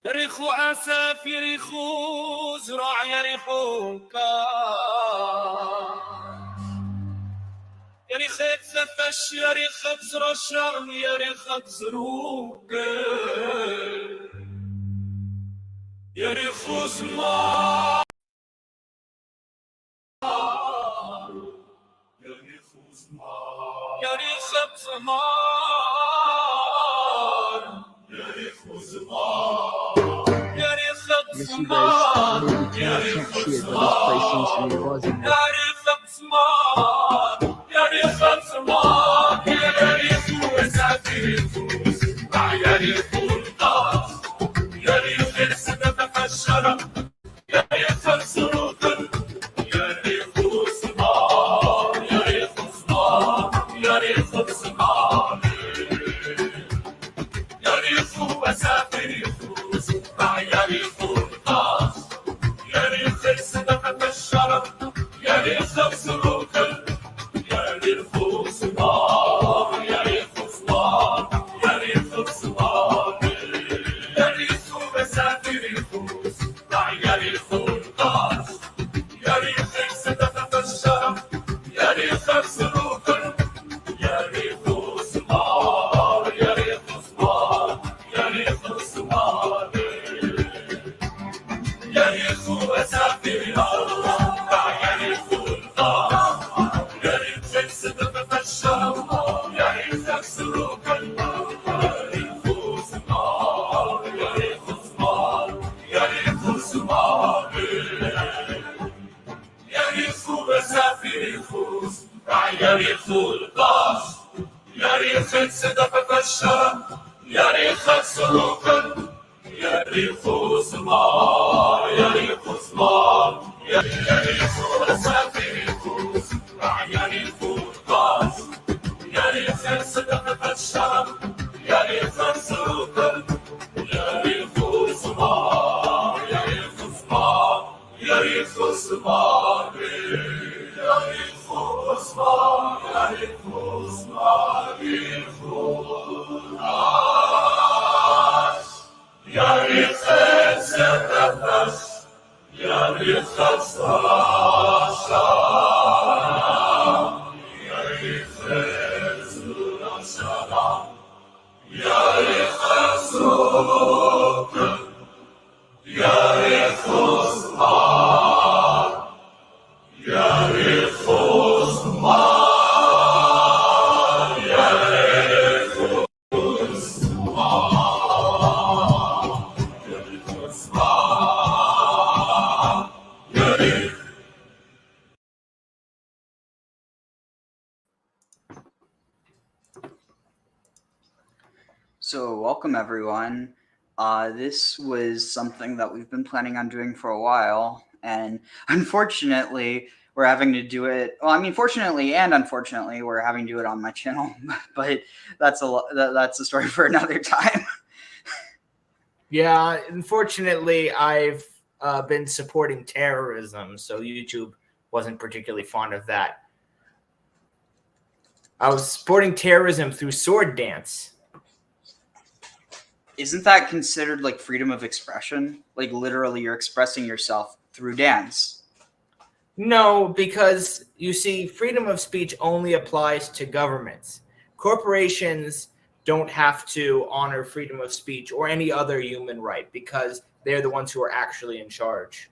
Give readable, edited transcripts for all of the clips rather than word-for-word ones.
يريخو أسف يريخو زرع يريخو يريخ تفش يريخ بزر الشرم يريخ بزروك يريخو زمان يريخو زمان يريخ بزمان يريخو زمان Miss you guys, maybe can't see it, but this place seems to be buzzing. So welcome everyone. This was something that we've been planning on doing for a while, and unfortunately we're having to do it. Well, I mean, fortunately and unfortunately we're having to do it on my channel, but that's a story for another time. Yeah, unfortunately I've been supporting terrorism, so YouTube wasn't particularly fond of that. I was supporting terrorism through sword dance. Isn't that considered like freedom of expression? Like literally you're expressing yourself through dance. No, because you see, freedom of speech only applies to governments. Corporations don't have to honor freedom of speech or any other human right because they're the ones who are actually in charge.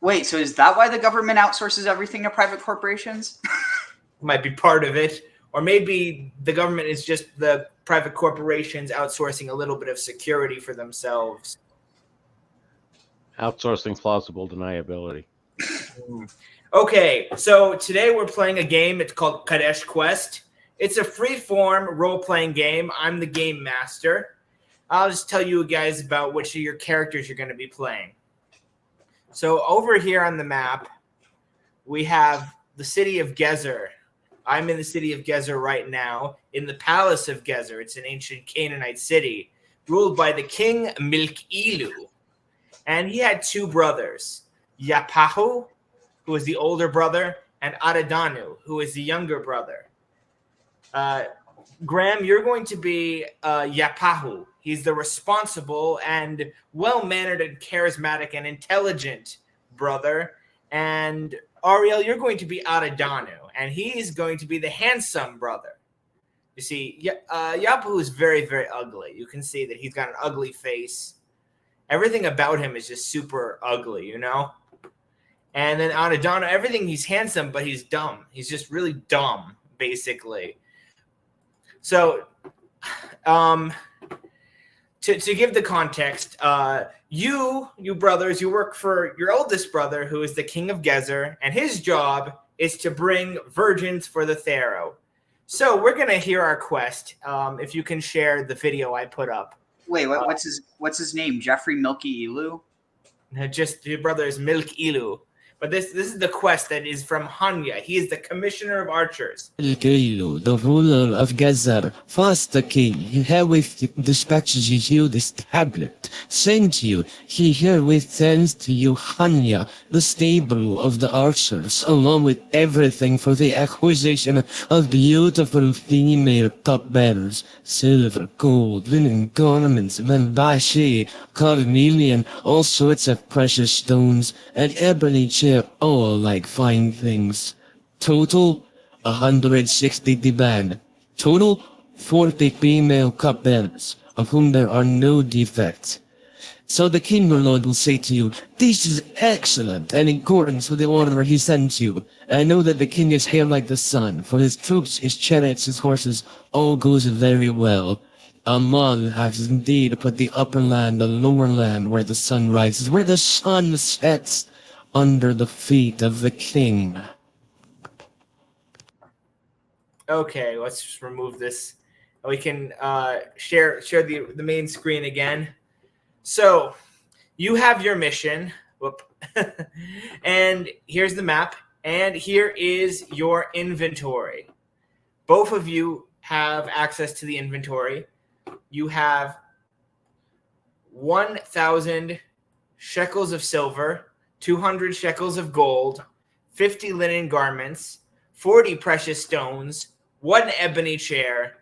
Wait, so is that why the government outsources everything to private corporations? Might be part of it. Or maybe the government is just the private corporations outsourcing a little bit of security for themselves. Outsourcing plausible deniability. Okay, so today we're playing a game. It's called Qadesh Quest. It's a free-form role-playing game. I'm the game master. I'll just tell you guys about which of your characters you're going to be playing. So over here on the map, we have the city of Gezer. I'm in the city of Gezer right now, in the palace of Gezer. It's an ancient Canaanite city, ruled by the king Milk-Elu. And he had two brothers, Yapahu, who was the older brother, and Adadanu, who was the younger brother. Graham, you're going to be Yapahu. He's the responsible and well-mannered and charismatic and intelligent brother. And Ariel, you're going to be Adadanu, and he's going to be the handsome brother. You see, Yapahu is very, very ugly. You can see that he's got an ugly face. Everything about him is just super ugly, you know? And then Adadanu, everything, he's handsome, but he's dumb. He's just really dumb, basically. So, to give the context, you brothers, you work for your oldest brother, who is the king of Gezer, and his job is to bring virgins for the pharaoh. So we're gonna hear our quest. If you can share the video I put up. Wait, what's his name? Jeffrey Milky Elu? Just your brother is Milk Ilu. But this is the quest that is from Hanya. He is the commissioner of archers. Kailu, the ruler of Gezer, fast the king, he herewith dispatches you this tablet. Send you, he herewith sends to you Hanya, the stable of the archers, along with everything for the acquisition of beautiful female cupbearers, silver, gold, linen garments, manbashi, carnelian, all sorts of precious stones, and ebony chair, all like fine things. Total 160 demand. Total 40 female cupbearers, of whom there are no defects. So the king or lord will say to you, this is excellent, and in accordance with the order he sends you. I know that the king is here like the sun, for his troops, his chariots, his horses, all goes very well. Amal has indeed put the upper land, the lower land, where the sun rises, where the sun sets, under the feet of the king. Okay, let's just remove this. We can share the main screen again. So you have your mission. Whoop. And here's the map. And here is your inventory. Both of you have access to the inventory. You have 1,000 shekels of silver, 200 shekels of gold, 50 linen garments, 40 precious stones, 1 ebony chair,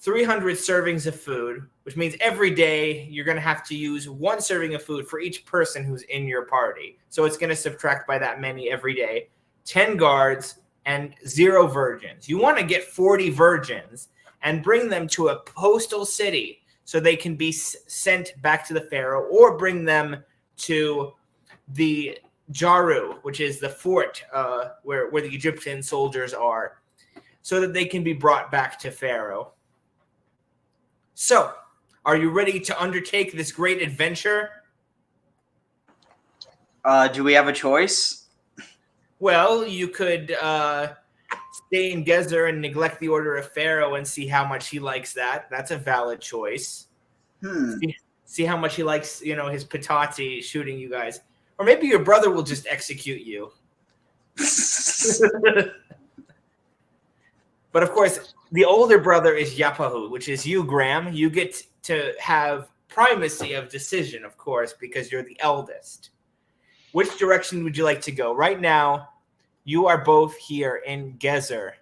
300 servings of food, which means every day you're going to have to use 1 serving of food for each person who's in your party. So it's going to subtract by that many every day. 10 guards and 0 virgins. You want to get 40 virgins and bring them to a postal city so they can be sent back to the pharaoh, or bring them to the Jaru, which is the fort where the Egyptian soldiers are, so that they can be brought back to Pharaoh. So, are you ready to undertake this great adventure? Do we have a choice? Well, you could stay in Gezer and neglect the order of Pharaoh and see how much he likes that. That's a valid choice. See how much he likes, his patati shooting you guys. Or maybe your brother will just execute you. But of course, the older brother is Yapahu, which is you, Graham. You get to have primacy of decision, of course, because you're the eldest. Which direction would you like to go? Right now, you are both here in Gezer.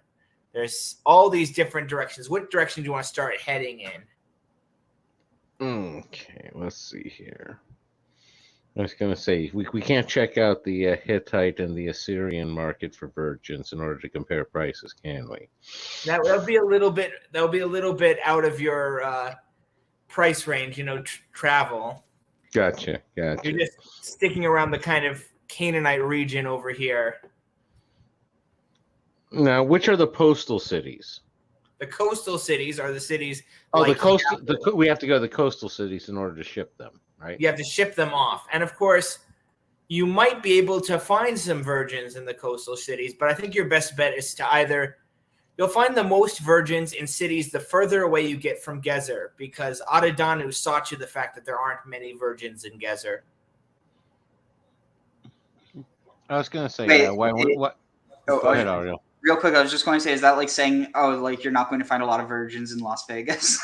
There's all these different directions. What direction do you want to start heading in? Okay, let's see here. I was going to say, we can't check out the Hittite and the Assyrian market for virgins in order to compare prices, can we? That'll be a little bit out of your price range, travel. Gotcha. You're just sticking around the kind of Canaanite region over here. Now, which are the postal cities? The coastal cities are the cities. Oh, like the coastal. We have to go to the coastal cities in order to ship them, right? You have to ship them off, and of course, you might be able to find some virgins in the coastal cities. But I think your best bet is to you'll find the most virgins in cities the further away you get from Gezer, because Adadanu saw to the fact that there aren't many virgins in Gezer. I was going to say, Wait, what? Oh, Go ahead, Ariel. Real quick, I was just going to say, is that like saying, you're not going to find a lot of virgins in Las Vegas?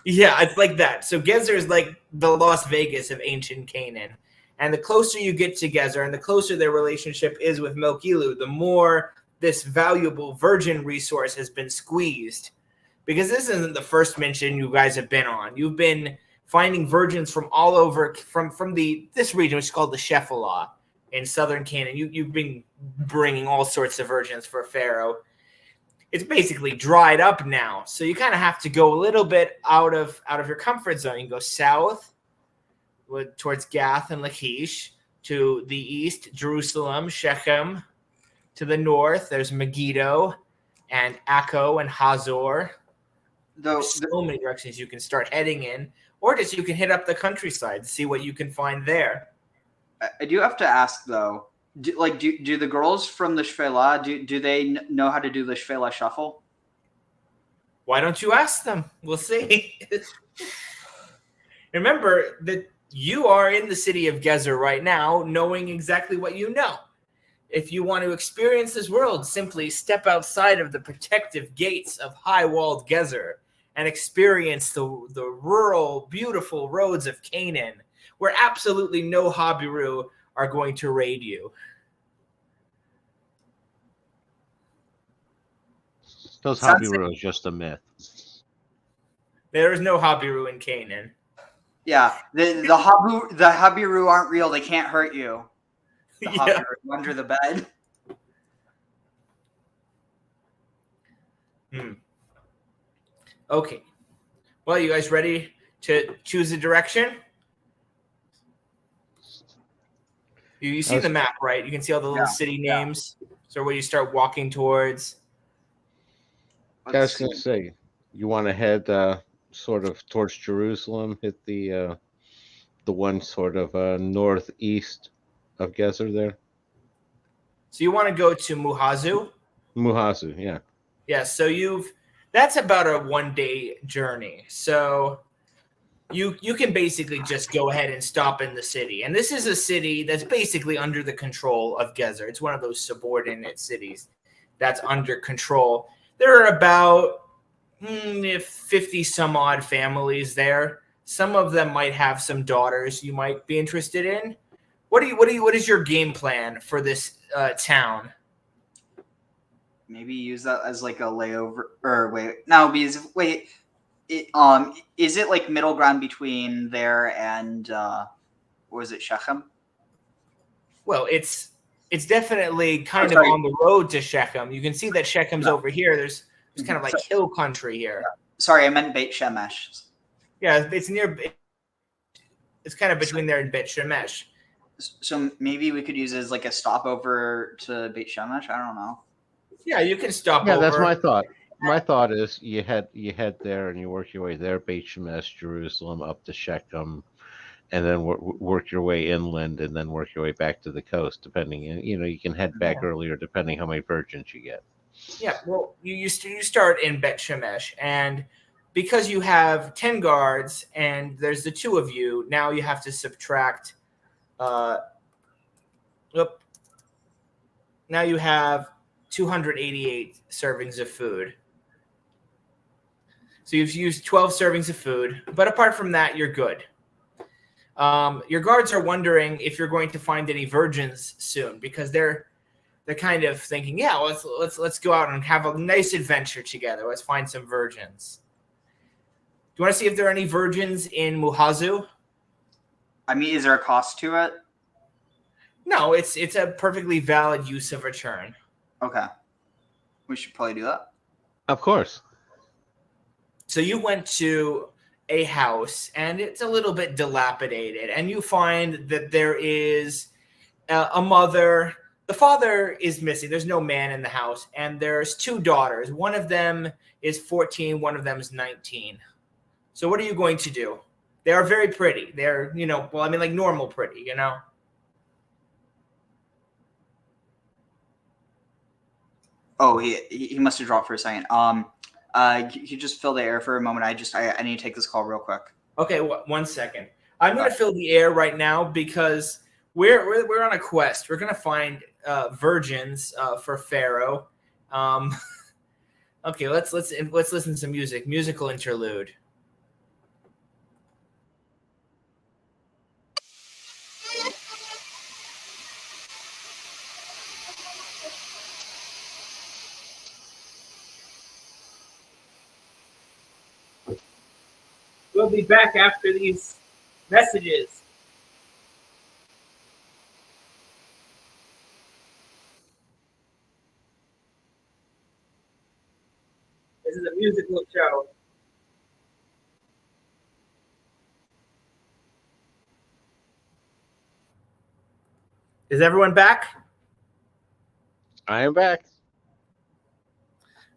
Yeah, it's like that. So Gezer is like the Las Vegas of ancient Canaan. And the closer you get to Gezer and the closer their relationship is with Melkilu, the more this valuable virgin resource has been squeezed. because this isn't the first mission you guys have been on. You've been finding virgins from all over, from this region, which is called the Shephelah in southern Canaan. You've been bringing all sorts of virgins for Pharaoh. It's basically dried up now, so you kind of have to go a little bit out of your comfort zone. You can go south towards Gath and Lachish. To the east, Jerusalem, Shechem. To the north, there's Megiddo and Akko and Hazor. There's so many directions you can start heading in, or just you can hit up the countryside and see what you can find there. I do have to ask though, do the girls from the Shfela, do they know how to do the Shfela shuffle? Why don't you ask them? We'll see. Remember that you are in the city of Gezer right now, knowing exactly what you know. If you want to experience this world, simply step outside of the protective gates of high-walled Gezer and experience the rural, beautiful roads of Canaan, where absolutely no Habiru are going to raid you. Those Habiru is just a myth. There is no Habiru in Canaan. Yeah, the Habiru aren't real. They can't hurt you. The Habiru under the bed. Okay. Well, you guys ready to choose a direction? You see the map, right? You can see all the little city names. So where you start walking towards. I was going to say, you want to head sort of towards Jerusalem, hit the one sort of northeast of Gezer there. So you want to go to Muhazu? Muhazu, yeah. Yeah, so that's about a 1-day journey. So you can basically just go ahead and stop in the city. And this is a city that's basically under the control of Gezer. It's one of those subordinate cities that's under control. There are about 50 some odd families there. Some of them might have some daughters you might be interested in. What is your game plan for this town? Maybe use that as like a layover, or is it like middle ground between there and was it Shechem? Well, it's definitely kind of on the road to Shechem. You can see that Shechem's over here. There's kind of like hill country here. Sorry, I meant Beit Shemesh. Yeah, it's near. It's kind of between there and Beit Shemesh. So maybe we could use it as like a stopover to Beit Shemesh. I don't know. Yeah, you can stop over. Yeah, that's my thought. My thought is you head there and you work your way there, Beit Shemesh, Jerusalem, up to Shechem, and then work your way inland, and then work your way back to the coast. Depending, you can head back earlier depending how many virgins you get. Yeah, well, you start in Bet Shemesh, and because you have 10 guards and there's the two of you, now you have to subtract. Now you have 288 servings of food. So you've used 12 servings of food, but apart from that, you're good. Your guards are wondering if you're going to find any virgins soon, because they're kind of thinking, yeah, let's go out and have a nice adventure together. Let's find some virgins. Do you want to see if there are any virgins in Muhazu? I mean, is there a cost to it? No, it's a perfectly valid use of a turn. Okay. We should probably do that. Of course. So you went to a house, and it's a little bit dilapidated, and you find that there is a mother. The father is missing. There's no man in the house, and there's two daughters. One of them is 14. One of them is 19. So what are you going to do? They are very pretty. They're, like normal pretty, Oh, he must have dropped for a second. Can you just fill the air for a moment? I need to take this call real quick. Okay, 1 second. I'm going to fill the air right now because we're on a quest. We're going to find virgins for Pharaoh. Okay, let's listen to some music. Musical interlude. we'll be back after these messages. This is a musical show. Is everyone back? I am back.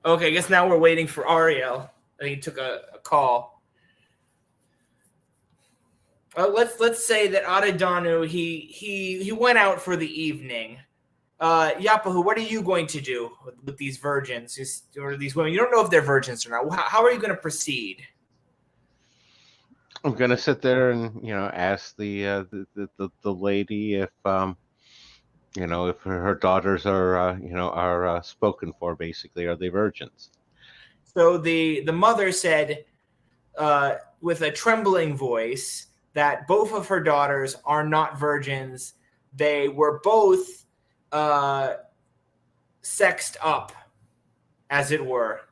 Okay, I guess now we're waiting for Ariel. I think he took a call. Let's say that Adidanu he went out for the evening. Yapahu, what are you going to do with these virgins or these women? You don't know if they're virgins or not. How are you going to proceed? I'm gonna sit there and ask the lady if if her daughters are spoken for. Basically, are they virgins? So the mother said with a trembling voice that both of her daughters are not virgins. They were both sexed up, as it were.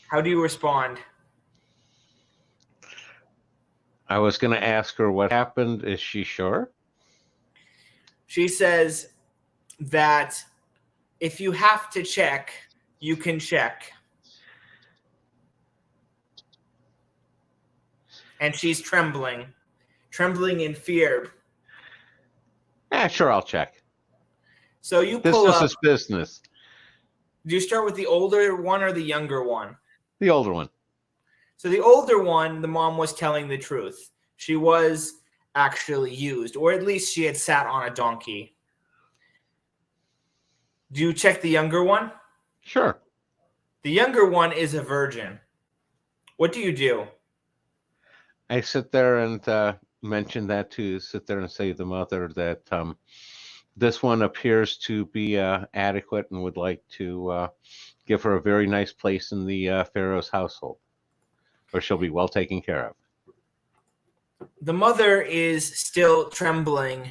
How do you respond? I was going to ask her what happened. Is she sure? She says that if you have to check, you can check. And she's trembling in fear. Sure, I'll check. So you pull Business up. is business. Do you start with the older one or the younger one? The older one. So the older one, the mom was telling the truth. She was actually used, or at least she had sat on a donkey. Do you check the younger one? Sure. The younger one is a virgin. What do you do? I sit there and mention that sit there and say to the mother that this one appears to be adequate and would like to give her a very nice place in the pharaoh's household, or she'll be well taken care of. The mother is still trembling.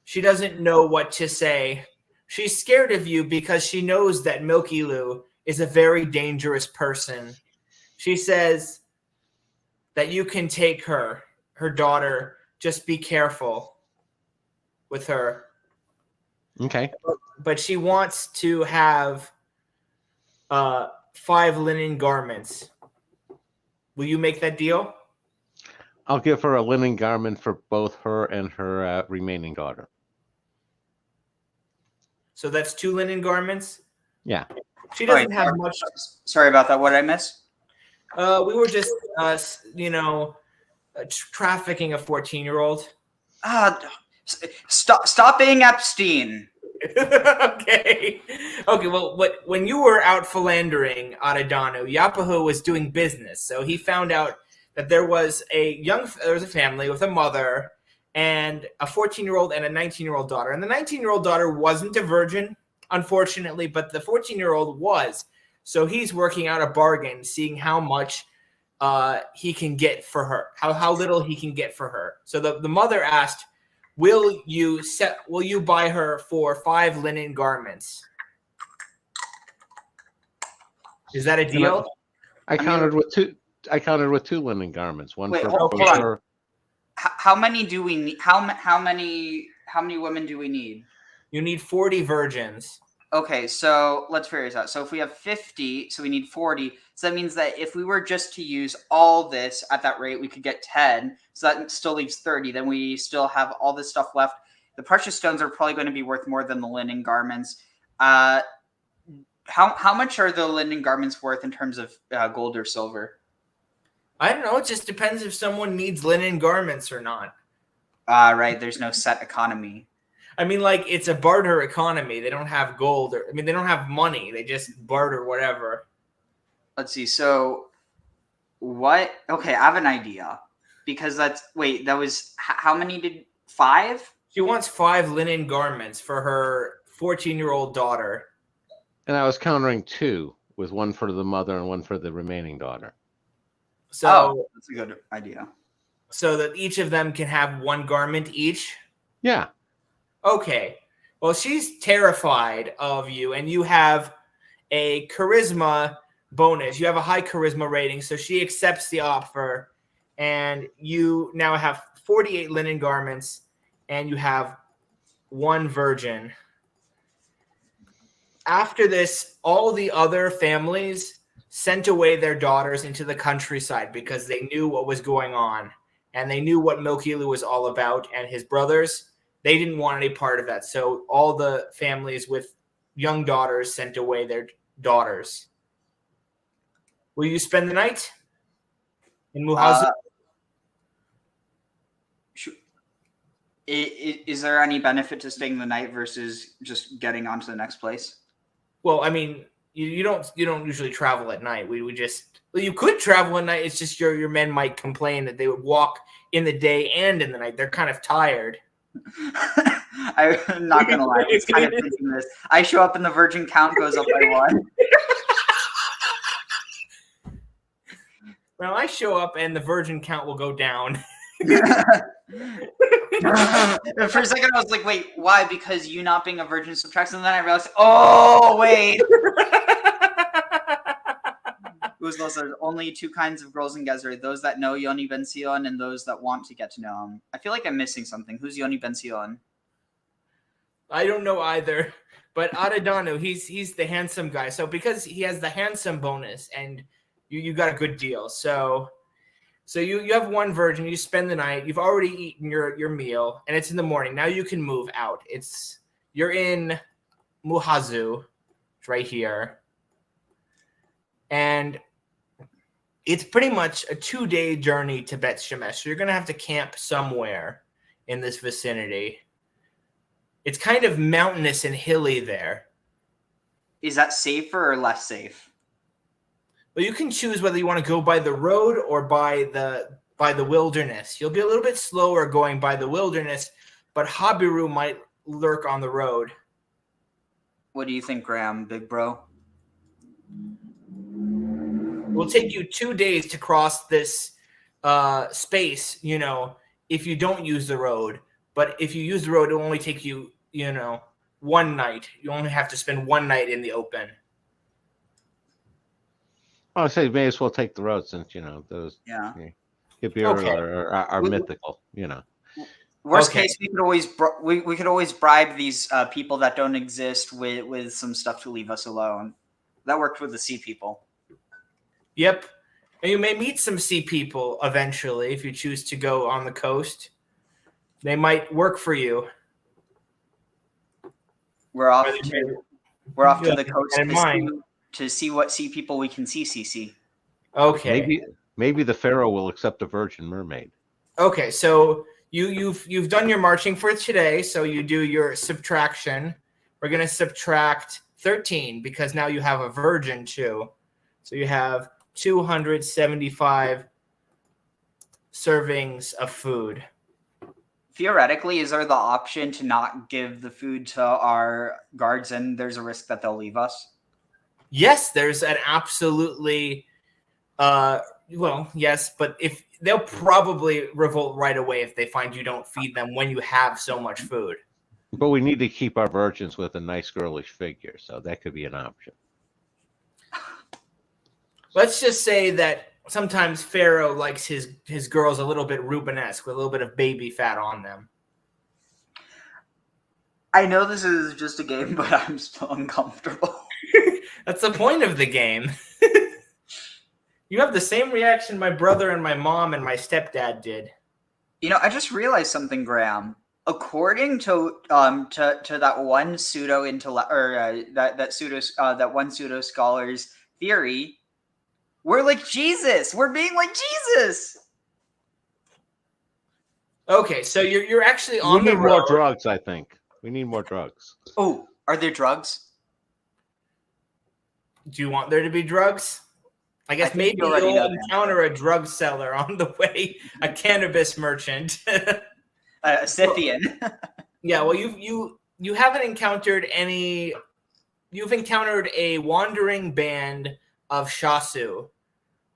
She doesn't know what to say. She's scared of you because she knows that Milky Lou is a very dangerous person. She says that you can take her daughter. Just be careful with her. Okay. But she wants to have 5 linen garments. Will you make that deal? I'll give her a linen garment for both her and her remaining daughter. So that's 2 linen garments? Yeah. She doesn't have much. Sorry about that. What did I miss? We were just, trafficking a 14-year-old. Stop being Epstein. Okay. Well, when you were out philandering, Adidanu, Yapahu was doing business. So he found out that there was a family with a mother and a 14-year-old and a 19-year-old daughter. And the 19-year-old daughter wasn't a virgin, unfortunately, but the 14-year-old was. So he's working out a bargain, seeing how much he can get for her, how little he can get for her. So the mother asked, Will you buy her for 5 linen garments? Is that a deal? I counted with 2 linen garments. One for hold both on. her. How many do we need? How many women do we need? You need 40 virgins. Okay, so let's figure this out. So if we have 50, so we need 40. So that means that if we were just to use all this at that rate, we could get 10. So that still leaves 30. Then we still have all this stuff left. The precious stones are probably going to be worth more than the linen garments. How much are the linen garments worth in terms of gold or silver? I don't know. It just depends if someone needs linen garments or not. Right. There's no set economy. I mean, like, it's a barter economy. They don't have gold. They don't have money. They just barter whatever. Let's see. So what? Okay, I have an idea. Because that was, how many did, 5? She wants 5 linen garments for her 14-year-old daughter. And I was countering 2, with one for the mother and one for the remaining daughter. So that's a good idea. So that each of them can have 1 garment each? Yeah. Okay. Well, she's terrified of you, and you have a charisma bonus. You have a high charisma rating, so she accepts the offer, and you now have 48 linen garments, and you have 1 virgin. After this, all the other families sent away their daughters into the countryside because they knew what was going on, and they knew what Milkilu was all about, and his brothers, they didn't want any part of that. So all the families with young daughters sent away their daughters. Will you spend the night in Muhazu? Is there any benefit to staying the night versus just getting on to the next place? Well, I mean, you don't usually travel at night. You could travel at night. It's just your men might complain that they would walk in the day and in the night. They're kind of tired. I'm not gonna lie, it's kind of thinking this. I show up and the virgin count goes up by 1. Well, I show up and the virgin count will go down. For a second, I was like, wait, why? Because you not being a virgin subtracts, and then I realized, oh, wait. There's only 2 kinds of girls in Gezer, those that know Yoni Ben Sion and those that want to get to know him. I feel like I'm missing something. Who's Yoni Ben Sion? I don't know either, but Adadanu, he's the handsome guy. So because he has the handsome bonus, and you got a good deal. So you have 1 virgin, you spend the night, you've already eaten your meal, and it's in the morning. Now you can move out. You're in Muhazu, it's right here. And it's pretty much a 2-day journey to Bet Shemesh. So you're going to have to camp somewhere in this vicinity. It's kind of mountainous and hilly there. Is that safer or less safe? Well, you can choose whether you want to go by the road or by the wilderness. You'll be a little bit slower going by the wilderness, but Habiru might lurk on the road. What do you think, Graham, big bro? It will take you 2 days to cross this space, if you don't use the road. But if you use the road, it will only take you, 1 night. You only have to spend 1 night in the open. I say may as well take the road since those are mythical. Worst case, we could always bribe these people that don't exist with some stuff to leave us alone. That worked with the sea people. Yep, and you may meet some sea people eventually if you choose to go on the coast. They might work for you. We're off to the coast to see what sea people we can see, CC. Okay. Maybe the pharaoh will accept a virgin mermaid. Okay, so you've done your marching for today, so you do your subtraction. We're going to subtract 13 because now you have a virgin too. So you have 275 servings of food. Theoretically, is there the option to not give the food to our guards and there's a risk that they'll leave us? Yes, there's an absolutely yes, but if they'll probably revolt right away if they find you don't feed them when you have so much food. But we need to keep our virgins with a nice girlish figure, so that could be an option. Let's just say that sometimes Pharaoh likes his girls a little bit Rubenesque with a little bit of baby fat on them. I know this is just a game, but I'm still uncomfortable. That's the point of the game. You have the same reaction my brother and my mom and my stepdad did. I just realized something, Graham. According to that one pseudo intellect or that one pseudo scholar's theory, we're like Jesus. We're being like Jesus. Okay, so you're actually on we the need road. more drugs. I think we need more drugs. Oh, are there drugs? Do you want there to be drugs? I guess maybe you'll encounter a drug seller on the way, a cannabis merchant. A Scythian. Yeah, well, you haven't encountered any. You've encountered a wandering band of Shasu.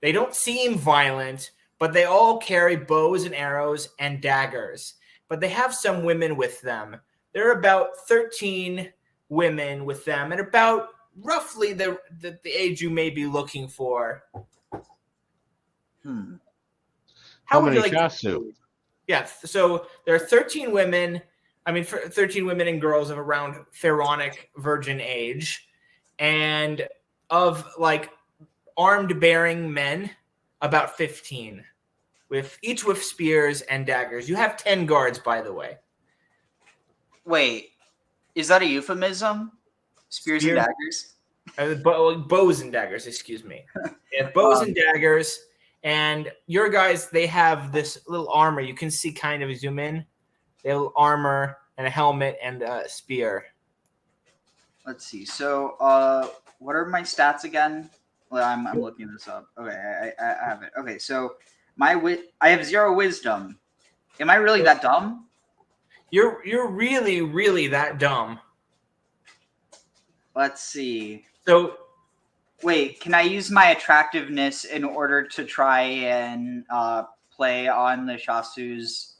They don't seem violent, but they all carry bows and arrows and daggers. But they have some women with them. There are about 13 women with them, and about roughly the age you may be looking for. How would many you like to shasu? proceed? Yeah, so there are 13 women. 13 women and girls of around pharaonic virgin age, and of like armed bearing men, about 15, each with spears and daggers. You have 10 guards, by the way. Wait, is that a euphemism? Spears and daggers? Bows and daggers, excuse me. They have bows and daggers, and your guys, they have this little armor. You can see, kind of zoom in. They have armor and a helmet and a spear. Let's see. So, what are my stats again? Well, I'm looking this up. Okay, I have it. Okay, so I have 0 wisdom. Am I really that dumb? You're really, really that dumb. Let's see. So, wait, can I use my attractiveness in order to try and play on the Shasu's?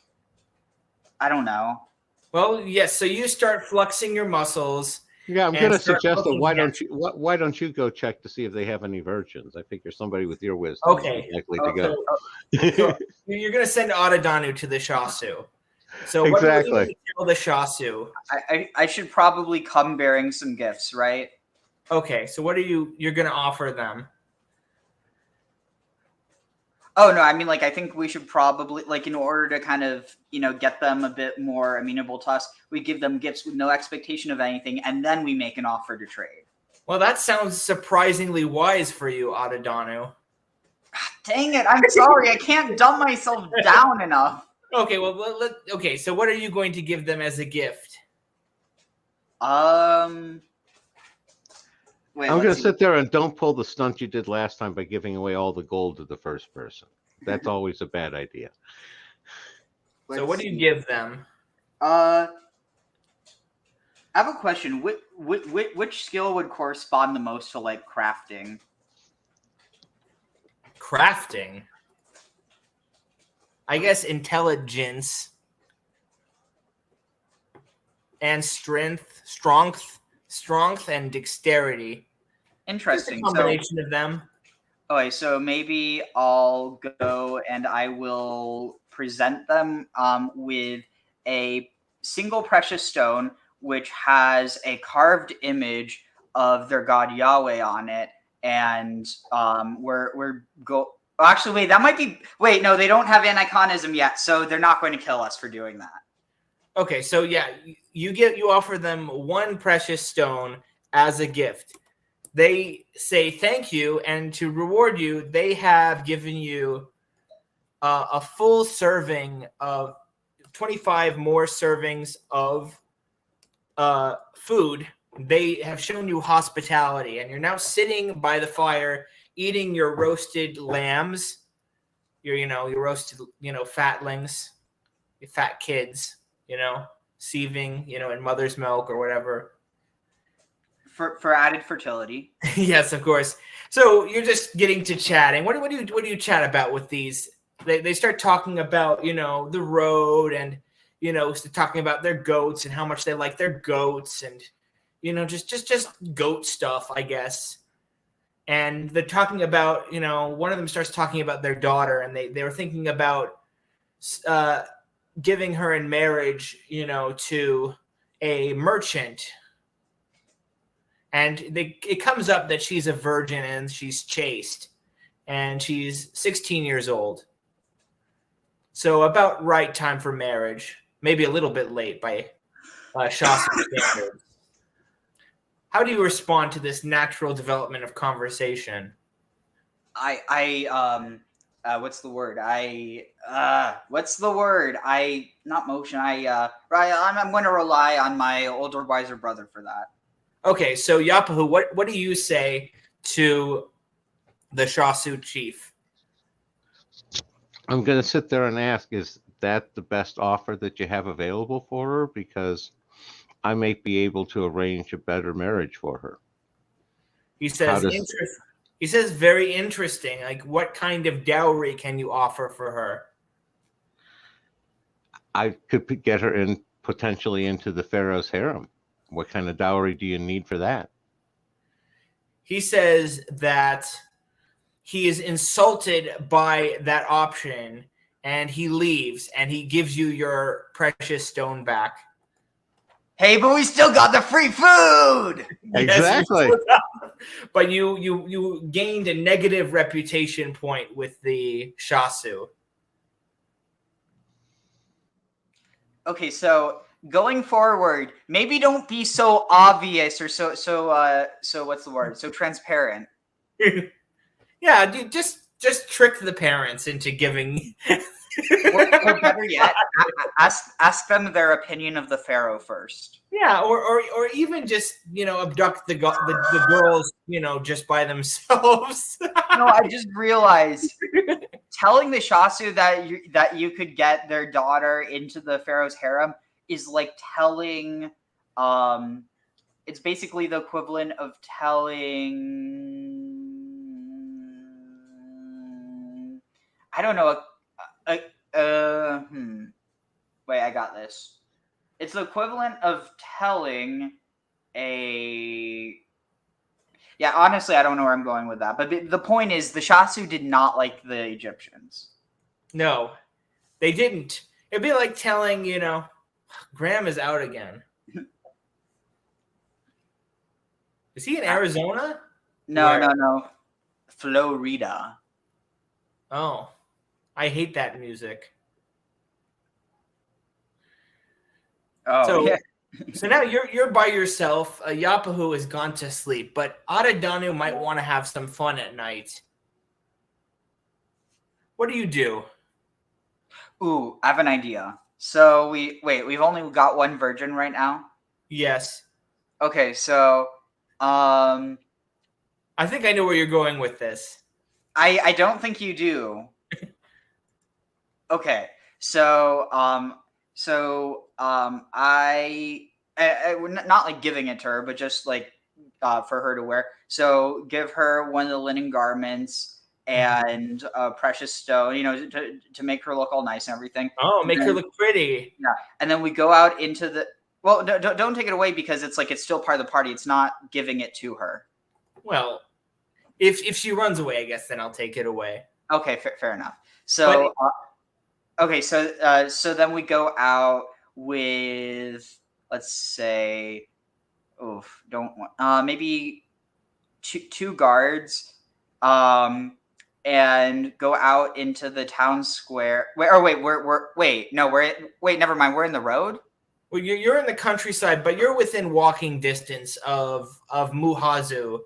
I don't know. Well, yes. So you start flexing your muscles. Yeah, I'm going to suggest that why don't you go check to see if they have any virgins? I figure somebody with your wisdom is likely to go. So you're going to send Adadanu to the Shasu. So exactly. What do you tell the Shasu? I should probably come bearing some gifts, right? Okay, so what are you're going to offer them? Oh, no, I mean, like, I think we should probably, like, in order to kind of, get them a bit more amenable to us, we give them gifts with no expectation of anything, and then we make an offer to trade. Well, that sounds surprisingly wise for you, Adadanu. Dang it, I'm sorry, I can't dumb myself down enough. Okay, well, okay, so what are you going to give them as a gift? Wait, I'm going to sit there and don't pull the stunt you did last time by giving away all the gold to the first person. That's always a bad idea. So what do you give them? I have a question. Which skill would correspond the most to, like, crafting? Crafting? I guess intelligence and strength and dexterity. Interesting. Just a combination of them. Okay, so maybe I'll go and I will present them with a single precious stone which has a carved image of their god Yahweh on it, and actually, wait, that might be. Wait, no, they don't have aniconism yet, so they're not going to kill us for doing that. Okay, so yeah, you offer them 1 precious stone as a gift. They say thank you, and to reward you, they have given you a full serving of 25 more servings of food. They have shown you hospitality, and you're now sitting by the fire eating your roasted lambs, your roasted, fatlings, your fat kids, sieving, in mother's milk or whatever. For added fertility. Yes, of course. So you're just getting to chatting. What do you chat about with these? They start talking about, the road, and, talking about their goats and how much they like their goats, and, just goat stuff, I guess. And they're talking about, one of them starts talking about their daughter, and they were thinking about giving her in marriage, to a merchant. And it comes up that she's a virgin and she's chaste, and she's 16 years old. So about right time for marriage, maybe a little bit late by Shasu standards. How do you respond to this natural development of conversation? What's the word? Not motion. I'm going to rely on my older, wiser brother for that. Okay, so Yapahu, what do you say to the Shasu chief? I'm going to sit there and ask, is that the best offer that you have available for her? Because I may be able to arrange a better marriage for her. He says, very interesting. Like, what kind of dowry can you offer for her? I could get her potentially into the pharaoh's harem. What kind of dowry do you need for that? he says that he is insulted by that option, and he leaves, and he gives you your precious stone back. Hey, but we still got the free food. Exactly. But you gained a negative reputation point with the Shasu. Okay, so going forward, maybe don't be so obvious or so what's the word? So transparent. Yeah, dude, just trick the parents into giving. Or better yet, ask them their opinion of the pharaoh first. Yeah, or even just abduct the girls just by themselves. No, I just realized telling the Shasu that you could get their daughter into the pharaoh's harem is like telling it's basically the equivalent of telling I don't know wait, I got this. It's the equivalent of telling yeah, honestly, I don't know where I'm going with that. But the point is, the Shasu did not like the Egyptians. No, they didn't. It'd be like telling, Gram is out again. Is he in Arizona? No. Florida. Oh, I hate that music. Oh, yeah. So now you're by yourself. Yapahu has gone to sleep, but Adadanu might want to have some fun at night. What do you do? Ooh, I have an idea. So we've only got one virgin right now. Yes. Okay, so I think I know where you're going with this. I don't think you do. Okay, so I not like giving it to her, but just like for her to wear. So give her one of the linen garments and a precious stone, to make her look all nice and everything. Oh, make her look pretty. Yeah, and then we go out into the. Well, don't take it away because it's still part of the party. It's not giving it to her. Well, if she runs away, I guess then I'll take it away. Okay, fair enough. So, okay, so then we go out with, let's say, maybe two guards, and go out into the town square. Never mind. We're in the road. Well, you're in the countryside, but you're within walking distance of Muhazu.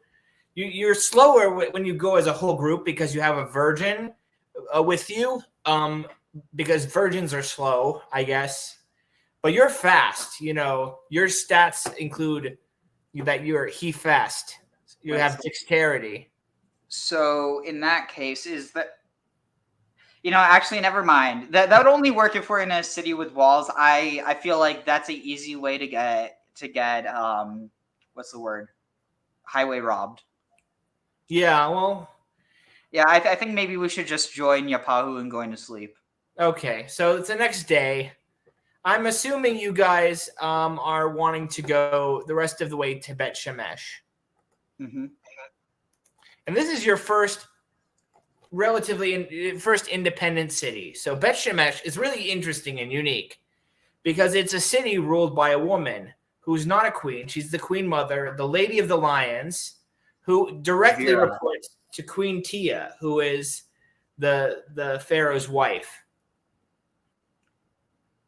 You're slower when you go as a whole group because you have a virgin with you. Because virgins are slow, I guess. But you're fast. Your stats include that you're fast. You have dexterity. So in that case, is that actually never mind. That would only work if we're in a city with walls. I feel like that's an easy way to get what's the word? Highway robbed. Yeah, well. Yeah, I think maybe we should just join Yapahu and going to sleep. Okay, so it's the next day. I'm assuming you guys are wanting to go the rest of the way to Bet Shemesh. Mm-hmm. And this is your first independent city. So Bet Shemesh is really interesting and unique because it's a city ruled by a woman who's not a queen. She's the queen mother, the Lady of the Lions, who directly reports to Queen Tia, who is the pharaoh's wife.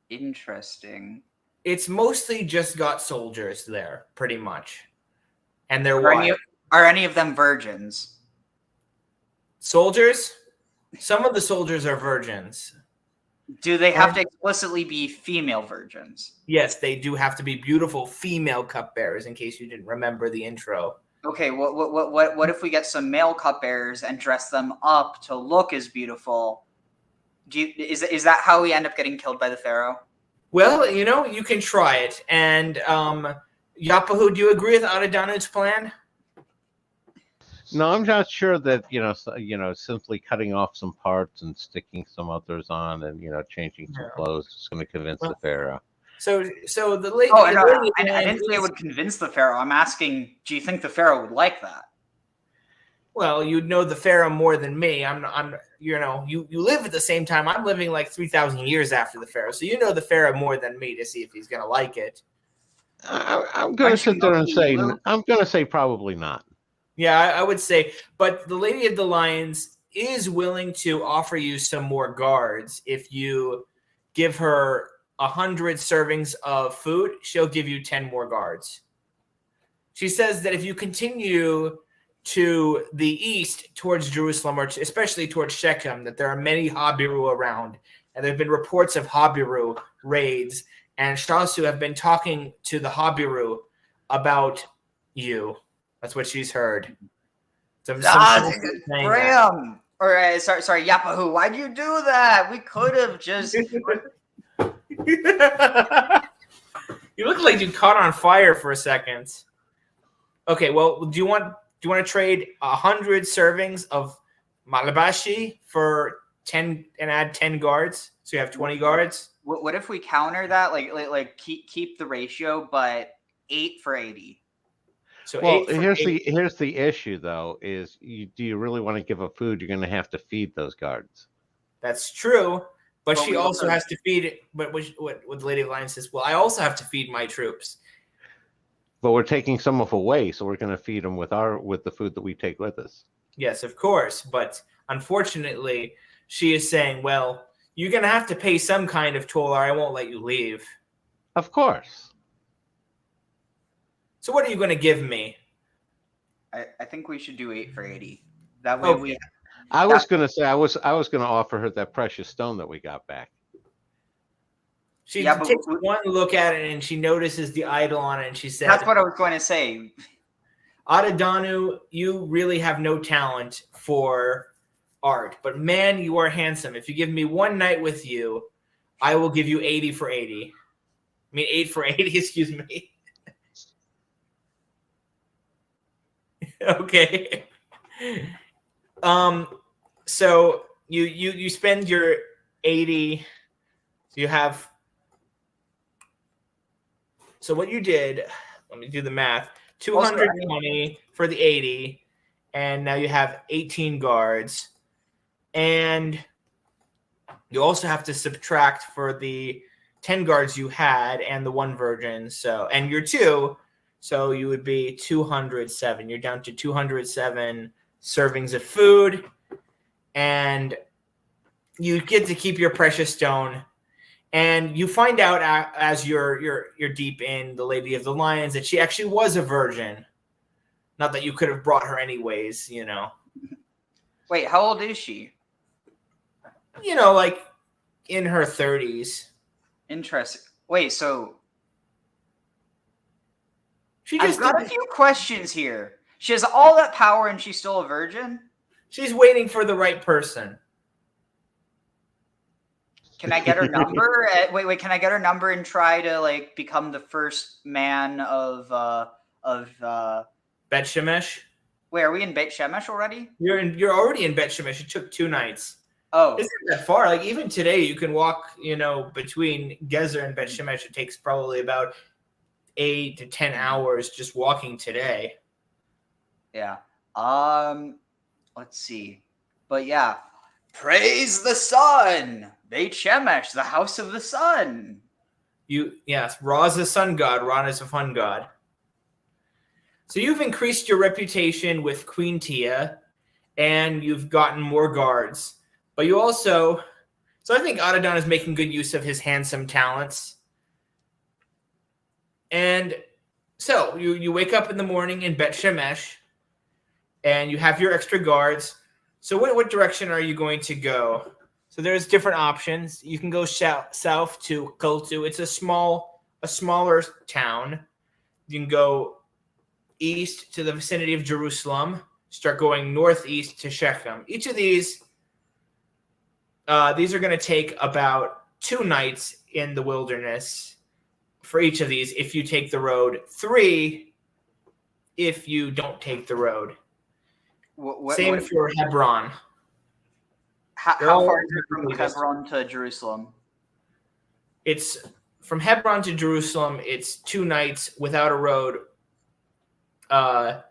Interesting. It's mostly just got soldiers there, pretty much. And they're wives. Are any of them virgins? Soldiers? Some of the soldiers are virgins. Do they have to explicitly be female virgins? Yes, they do have to be beautiful female cupbearers, in case you didn't remember the intro. Okay, what if we get some male cupbearers and dress them up to look as beautiful? Is that how we end up getting killed by the pharaoh? Well, you can try it. And Yapahu, do you agree with Adadanu's plan? No, I'm not sure that simply cutting off some parts and sticking some others on and changing some clothes is going to convince the pharaoh. So the lady. I didn't say it would convince the pharaoh. I'm asking, do you think the pharaoh would like that? Well, you know the pharaoh more than me. You live at the same time. I'm living like 3,000 years after the pharaoh, so you know the pharaoh more than me to see if he's gonna like it. I'm going to Aren't you sit there and milking say Lulu? I'm going to say probably not. Yeah, I would say, but the Lady of the Lions is willing to offer you some more guards if you give her 100 servings of food. She'll give you 10 more guards. She says that if you continue to the east towards Jerusalem, or especially towards Shechem, that there are many Habiru around, and there have been reports of Habiru raids, and Shasu have been talking to the Habiru about you. That's what she's heard. Graham, or sorry, Yapahu. Why'd you do that? We could have just. You look like you caught on fire for a second. Okay, well, do you want to trade 100 servings of malabashi for 10 and add 10 guards, so you have 20 guards? What if we counter that? Like keep the ratio, but 8 for 80. So Well, 8 for here's the issue though: is do you really want to give up food? You're going to have to feed those guards. That's true, but Well, she we also also- has to feed it. But what the Lady of the Lion says, well, I also have to feed my troops. But we're taking some of away, so we're going to feed them with the food that we take with us. Yes, of course, but unfortunately, she is saying, well, you're going to have to pay some kind of toll, or I won't let you leave. Of course. So what are you going to give me? I think we should do 8 for 80. That way Okay. I was going to say I was going to offer her that precious stone that we got back. She Yeah, but takes one look at it and she notices the idol on it, and she said, that's what I was going to say. Adadanu, you really have no talent for art, but man, you are handsome. If you give me one night with you, I will give you 80 for 80. I mean, 8 for 80, excuse me. Okay. So you spend your 80. So you have. So what you did, let me do the math. 220 for the 80, and now you have 18 guards, and you also have to subtract for the 10 guards you had and the 1 virgin. So, and your 2, so you would be 207. You're down to 207 servings of food, and you get to keep your precious stone. And you find out as you're deep in the Lady of the Lions that she actually was a virgin. Not that you could have brought her anyways, you know. Wait, how old is she? You know, like in her 30s. Interesting. Wait, so She I've just got a few questions here. She has all that power and she's still a virgin? she's waiting for the right person. Can I get her number? Wait, can I get her number and try to like become the first man of Bet Shemesh. Wait, are we in Beit Shemesh already? You're already in Bet Shemesh. It took 2 nights. Oh, It's not that far. Like even today, you can walk. You know, between Gezer and Bet Shemesh, it takes probably about 8 to 10 hours just walking today. yeah. Let's see. But yeah, praise the sun, Beit Shemesh, the house of the sun. Yes, Ra is the sun god. Ra is a fun god. So you've increased your reputation with Queen Tia, and you've gotten more guards. But you also, so I think Adadon is making good use of his handsome talents. And so you wake up in the morning in Bet Shemesh, and you have your extra guards. So what direction are you going to go? So there's different options. You can go south to Kultu. It's a smaller town. You can go east to the vicinity of Jerusalem. Start going northeast to Shechem. Each of these are going to take about 2 nights in the wilderness for each of these if you take the road. 3 if you don't take the road. Same for Hebron. How far is it from Hebron to Jerusalem? It's from Hebron to Jerusalem. It's 2 nights without a road. 1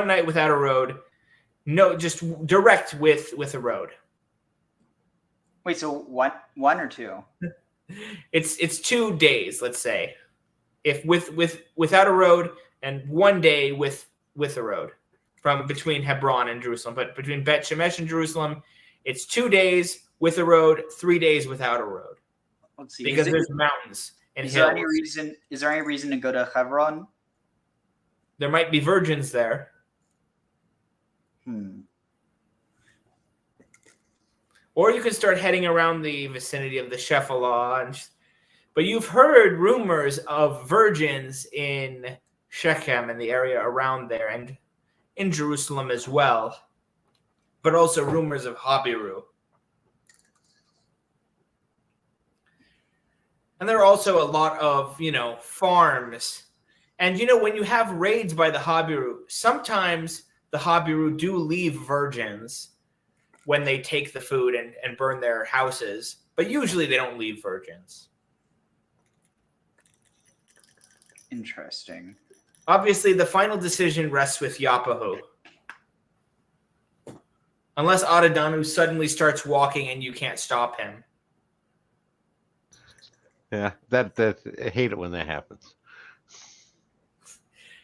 night without a road, No, just direct with a road. Wait, so one or two? It's 2 days, let's say, if without a road, and 1 day with a road from between Hebron and Jerusalem. But between Bet Shemesh and Jerusalem, it's 2 days with a road, 3 days without a road. Let's see. Because there's mountains and Is hills. there any reason to go to Hebron? There might be virgins there. Or you can start heading around the vicinity of the Shephelah. But you've heard rumors of virgins in Shechem and the area around there, and in Jerusalem as well. But also rumors of Habiru. And there are also a lot of, farms. And, when you have raids by the Habiru, sometimes the Habiru do leave virgins when they take the food and burn their houses. But usually they don't leave virgins. Interesting. Obviously, the final decision rests with Yapahu. Unless Adadanu suddenly starts walking and you can't stop him. Yeah, that I hate it when that happens.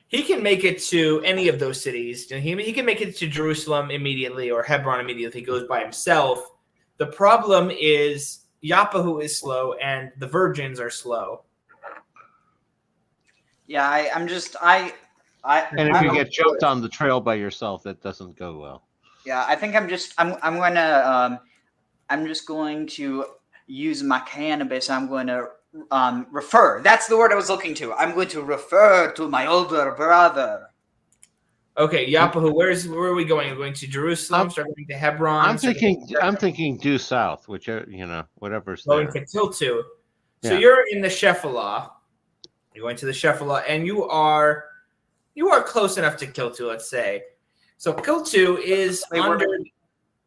He can make it to any of those cities. He can make it to Jerusalem immediately or Hebron immediately if he goes by himself. The problem is Yapahu is slow and the virgins are slow. Yeah, And if you get jumped on the trail by yourself, that doesn't go well. Yeah, I think I'm just going to use my cannabis. I'm going to refer. That's the word I was looking to. I'm going to refer to my older brother. Okay, Yapahu, where are we going? We're going to Jerusalem, start going to Hebron. I'm thinking due south, which whatever's going there. to Kiltu. So Yeah. you're in the Shephelah. You're going to the Shephelah, and you are close enough to Kiltu, let's say. So Kiltu is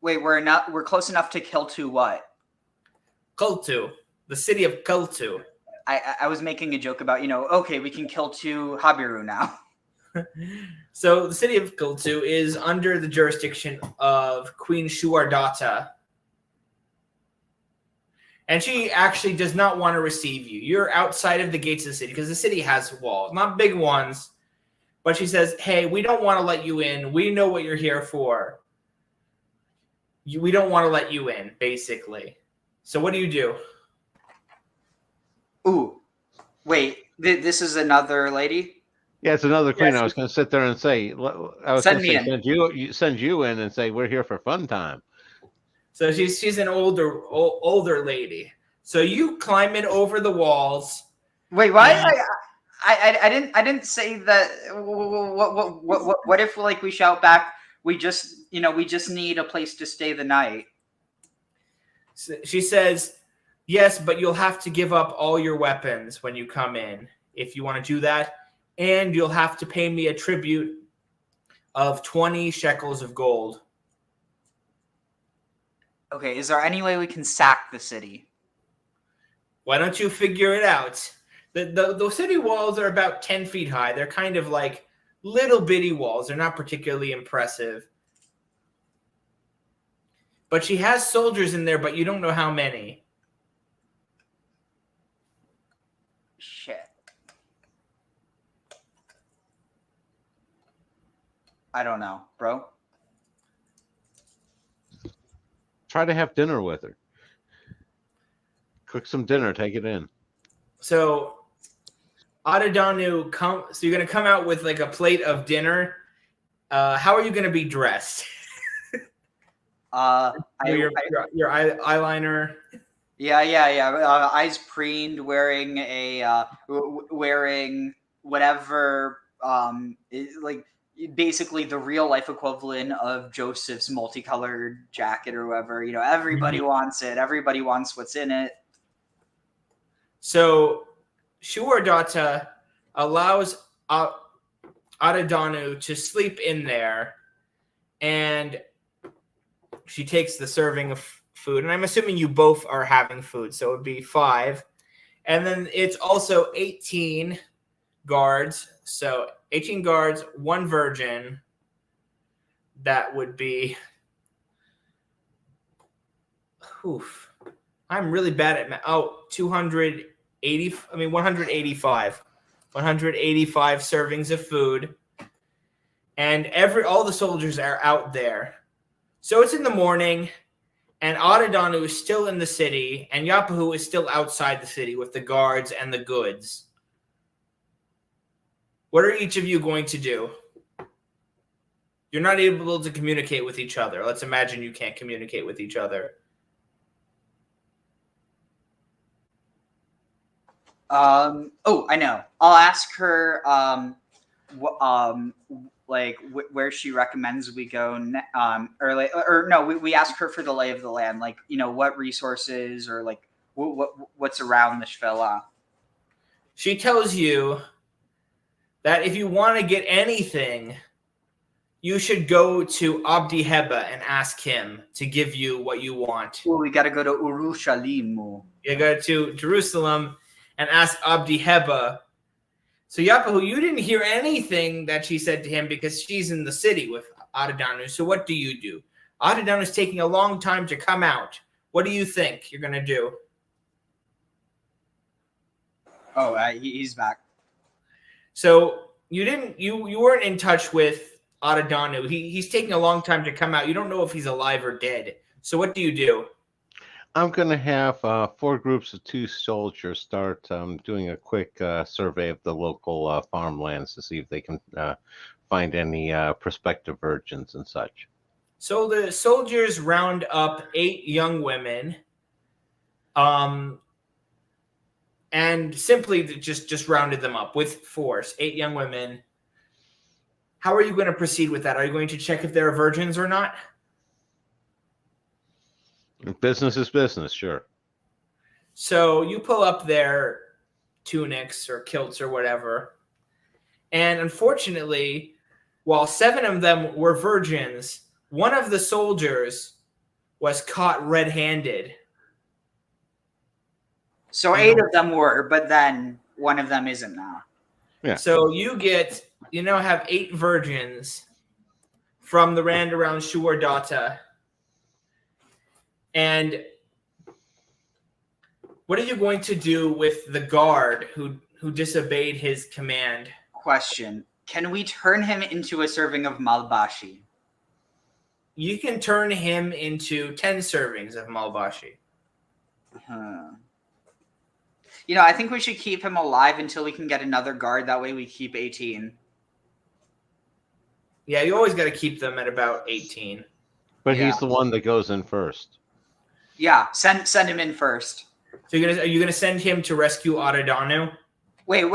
We're close enough to kill to what? Kiltu, the city of Kiltu. I was making a joke about, okay, we can kill two Habiru now. So the city of Kiltu is under the jurisdiction of Queen Shuardata. And she actually does not want to receive you. You're outside of the gates of the city because the city has walls, not big ones. But she says, hey, we don't want to let you in. We know what you're here for. We don't want to let you in, basically. So what do you do? Ooh, wait, this is another lady? Yeah, it's another queen. Yes. I was going to sit there and say, send you in and say we're here for fun time. So she's an older lady. So you climb in over the walls. Wait, what? I didn't say that. What if we shout back? We just need a place to stay the night. So she says, yes, but you'll have to give up all your weapons when you come in if you want to do that, and you'll have to pay me a tribute of 20 shekels of gold. Okay, is there any way we can sack the city? Why don't you figure it out? The city walls are about 10 feet high. They're kind of like little bitty walls. They're not particularly impressive. But she has soldiers in there, but you don't know how many. Shit. I don't know, bro. Try to have dinner with her. Cook some dinner, take it in. So Adadanu so you're gonna come out with like a plate of dinner. How are you gonna be dressed? Your eyeliner. Yeah. Eyes preened, wearing whatever basically the real life equivalent of Joseph's multicolored jacket or whatever. Everybody wants it. Everybody wants what's in it. So Shuardata allows Adadanu to sleep in there, and she takes the serving of food. And I'm assuming you both are having food, so it would be 5. And then it's also 18 guards. So 18 guards, 1 virgin, that would be. Oof. I'm really bad at math. Oh, 280. I mean, 185. 185 servings of food. And all the soldiers are out there. So it's in the morning, and Adidanu is still in the city, and Yapahu is still outside the city with the guards and the goods. What are each of you going to do? You're not able to communicate with each other. Let's imagine you can't communicate with each other. Oh, I know. I'll ask her where she recommends we go we ask her for the lay of the land, like, you know, what resources or like what's around the Shvela. She tells you that if you want to get anything, you should go to Abdi Heba and ask him to give you what you want. Well, we got to go to Urushalim. You go to Jerusalem and ask Abdi Heba. So Yapahu, you didn't hear anything that she said to him because she's in the city with Adidanu. So what do you do? Adidanu is taking a long time to come out. What do you think you're going to do? Oh, he's back. So you weren't in touch with Adidanu. He's taking a long time to come out. You don't know if he's alive or dead. So what do you do? I'm going to have 4 groups of 2 soldiers start doing a quick survey of the local farmlands to see if they can find any prospective virgins and such. So the soldiers round up 8 young women, and simply just rounded them up with force. 8 young women. How are you going to proceed with that? Are you going to check if they're virgins or not? Business is business, sure. So you pull up their tunics or kilts or whatever. And unfortunately, while 7 of them were virgins, one of the soldiers was caught red-handed. So 8 of them were, but then one of them isn't now. Yeah. So you now have 8 virgins from the land around Shuardata. And what are you going to do with the guard who disobeyed his command? Question. Can we turn him into a serving of malbashi? You can turn him into 10 servings of malbashi. You know, I think we should keep him alive until we can get another guard. That way we keep 18. Yeah, you always got to keep them at about 18. But Yeah. he's the one that goes in first. Yeah, send him in first. So are you gonna send him to rescue Adidanu? Wait.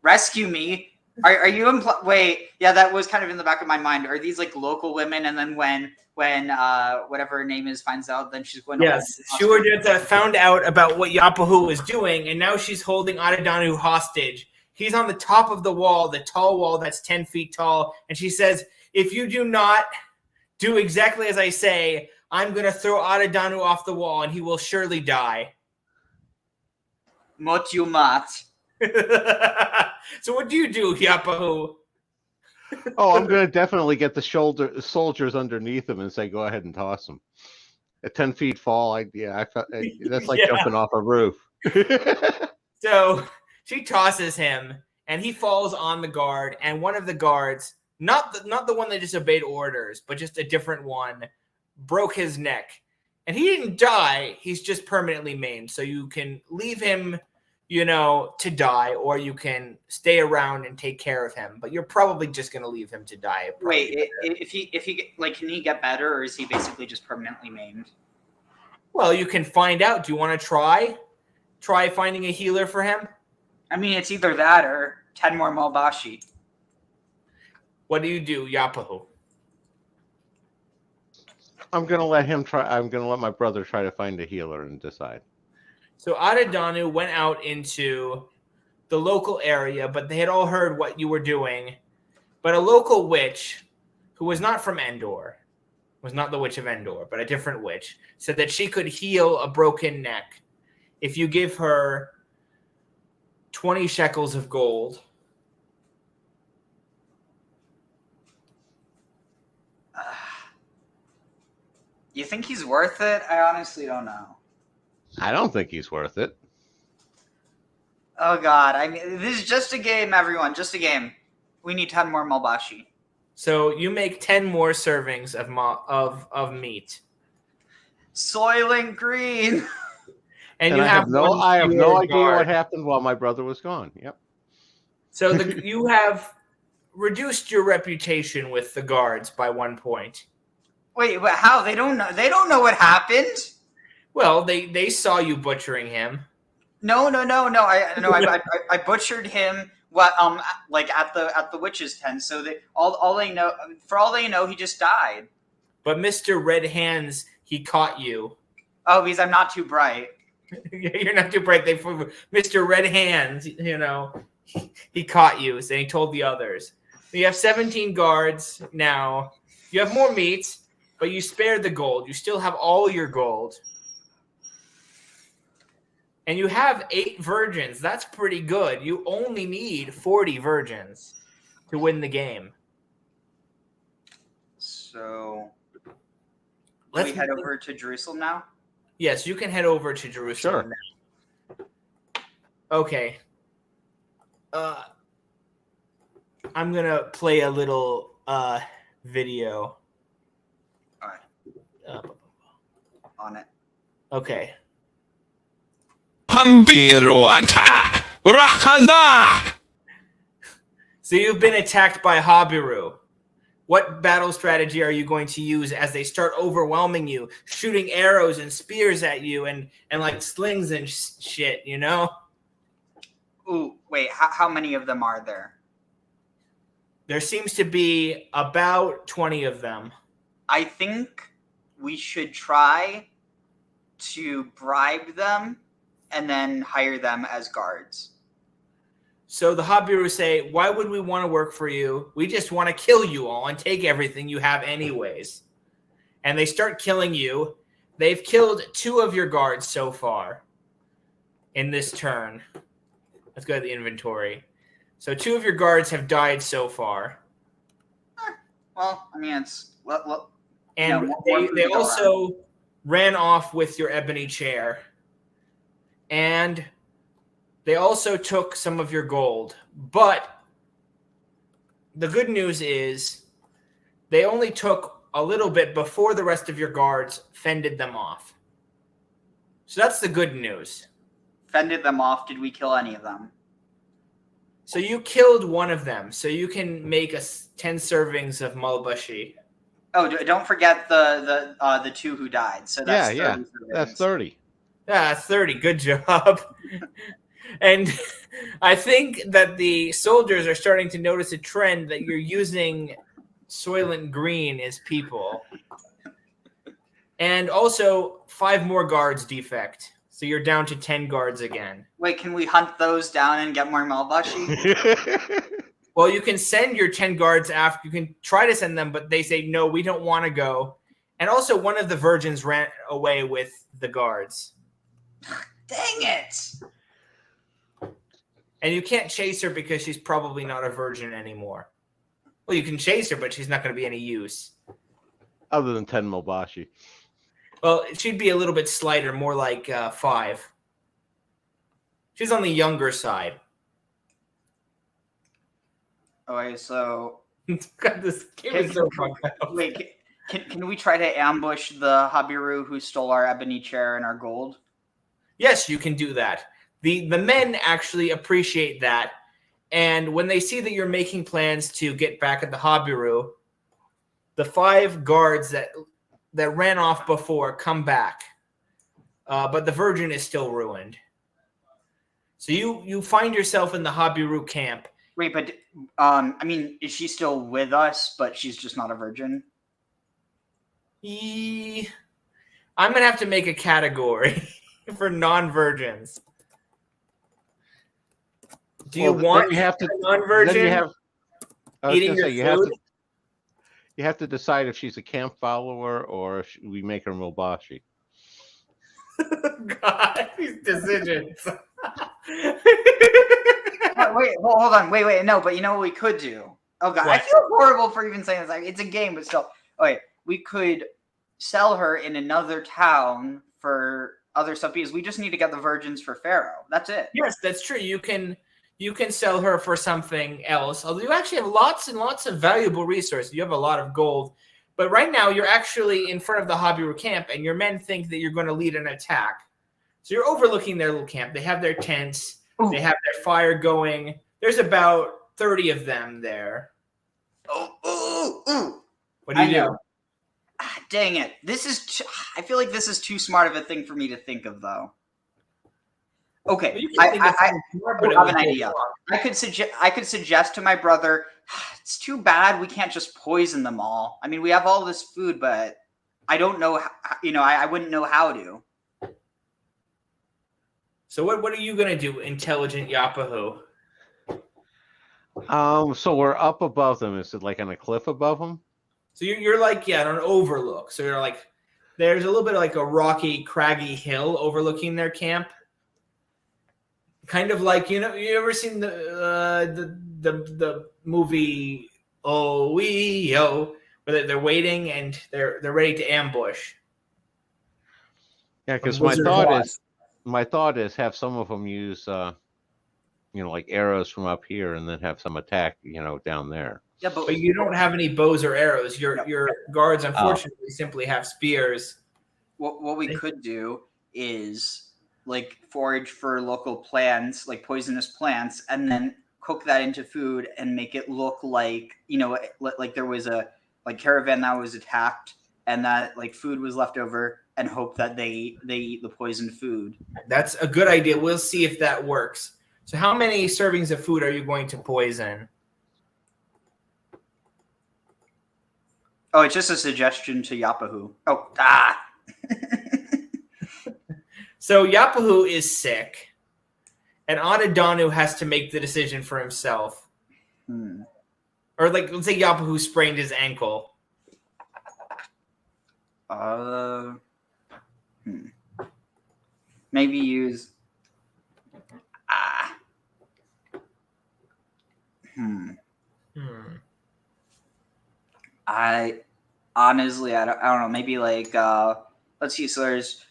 Rescue me? Are you wait? Yeah, that was kind of in the back of my mind. Are these like local women? And then when whatever her name is finds out, then she's going to. Yes, Shuardata found out about what Yapahu was doing, and now she's holding Adidanu hostage. He's on the top of the wall, the tall wall that's 10 feet tall, and she says, "If you do not do exactly as I say, I'm going to throw Adidanu off the wall, and he will surely die." Motyumat. So what do you do, Yapahu? Oh, I'm going to definitely get the soldiers underneath him and say, go ahead and toss him. A 10 feet fall, that's like jumping off a roof. So she tosses him, and he falls on the guard, and one of the guards, not the one that disobeyed orders, but just a different one, broke his neck. And he didn't die, he's just permanently maimed. So you can leave him, to die, or you can stay around and take care of him. But you're probably just going to leave him to die. Wait, if he like, can he get better, or is he basically just permanently maimed? Well, you can find out. Do you want to try finding a healer for him? I mean, it's either that or 10 more malbashi. What do you do, Yapahu? I'm going to let him try. I'm going to let my brother try to find a healer and decide. So Adidanu went out into the local area, but they had all heard what you were doing. But a local witch, who was not from Endor, was not the witch of Endor, but a different witch, said that she could heal a broken neck if you give her 20 shekels of gold. You think he's worth it? I honestly don't know. I don't think he's worth it. Oh god, I mean, this is just a game, everyone. Just a game. We need 10 more Malbashi. So you make 10 more servings of meat. Soylent Green. And And you I have no idea guard. what happened while my brother was gone. Yep. So you have reduced your reputation with the guards by 1 point. Wait, but how? They don't know. They don't know what happened. Well, they saw you butchering him. No. I butchered him. What? Like at the witch's tent. So they all they know. For all they know, he just died. But Mr. Red Hands, he caught you. Oh, because I'm not too bright. You're not too bright. Mr. Red Hands, you know, he caught you, and he told the others. So you have 17 guards now. You have more meat, but you spared the gold. You still have all your gold. And you have 8 virgins. That's pretty good. You only need 40 virgins to win the game. So Let's we head over to Jerusalem now. Yes, you can head over to Jerusalem now. Okay. I'm gonna play a little video. All right. On it. Okay. So you've been attacked by Habiru. What battle strategy are you going to use as they start overwhelming you, shooting arrows and spears at you and like slings and shit, you know? Ooh, wait, how many of them are there? There seems to be about 20 of them. I think we should try to bribe them and then hire them as guards. So the Habiru say, why would we want to work for you? We just want to kill you all and take everything you have anyways. And they start killing you. They've killed 2 of your guards so far in this turn. Let's go to the inventory. So 2 of your guards have died so far. Well, I mean, it's... And yeah, they also ran off with your ebony chair. And they also took some of your gold. But the good news is they only took a little bit before the rest of your guards fended them off. So that's the good news. Fended them off. Did we kill any of them? So you killed one of them. So you can make 10 servings of malbashi. Oh, don't forget the 2 who died. So that's 30 That's 30. Yeah, 30. Good job. And I think that the soldiers are starting to notice a trend that you're using Soylent Green as people. And also 5 more guards defect. So you're down to 10 guards again. Wait, can we hunt those down and get more Malbashi? Well, you can send your 10 guards after. You can try to send them, but they say, no, we don't want to go. And also one of the virgins ran away with the guards. Dang it! And you can't chase her because she's probably not a virgin anymore. Well, you can chase her, but she's not going to be any use. Other than 10 Mobashi. Well, she'd be a little bit slighter, more like 5. She's on the younger side. Okay, so... God, this game is so fucked up. Wait, can we try to ambush the Habiru who stole our ebony chair and our gold? Yes, you can do that. The men actually appreciate that. And when they see that you're making plans to get back at the Habiru, the 5 guards that ran off before come back. But the virgin is still ruined. So you find yourself in the Habiru camp. Wait, but I mean, is she still with us, but she's just not a virgin? I'm going to have to make a category for non-virgins. Do you want you have to, a non-virgin then you have, eating your food? You have to decide if she's a camp follower or if we make her Mobashi. God, these decisions. Wait, hold on. Wait. No, but you know what we could do? Oh, God. What? I feel horrible for even saying this. Like, it's a game, but still. Okay, we could sell her in another town for other stuff because we just need to get the virgins for Pharaoh. That's it. Yes, that's true. You can sell her for something else. Although you actually have lots and lots of valuable resources. You have a lot of gold. But right now you're actually in front of the Habiru camp, and your men think that you're going to lead an attack. So you're overlooking their little camp. They have their tents. Ooh. They have their fire going. There's about 30 of them there. Ooh. What do you do? Ah, dang it. I feel like this is too smart of a thing for me to think of, though. Okay, I have an idea. I could suggest to my brother, it's too bad we can't just poison them all. I mean, we have all this food, but I don't know how, I wouldn't know how to. So what are you going to do, intelligent Yapahu? So we're up above them. Is it like on a cliff above them? So you're like, on an overlook. So you're like, there's a little bit of like a rocky, craggy hill overlooking their camp. Kind of like, you ever seen the movie where they're waiting and they're ready to ambush. Yeah, because my thought is have some of them use like arrows from up here and then have some attack down there. Yeah, but you don't have any bows or arrows. Your guards unfortunately simply have spears. What we could do is like forage for local plants, like poisonous plants, and then cook that into food and make it look like like there was a caravan that was attacked and that like food was left over, and hope that they eat the poisoned food. That's a good idea. We'll see if that works. So how many servings of food are you going to poison? Oh, it's just a suggestion to Yapahu. So Yapahu is sick, and Anadanu has to make the decision for himself. Or let's say Yapahu sprained his ankle. Maybe use. I honestly, I don't know. Maybe like let's see. So there's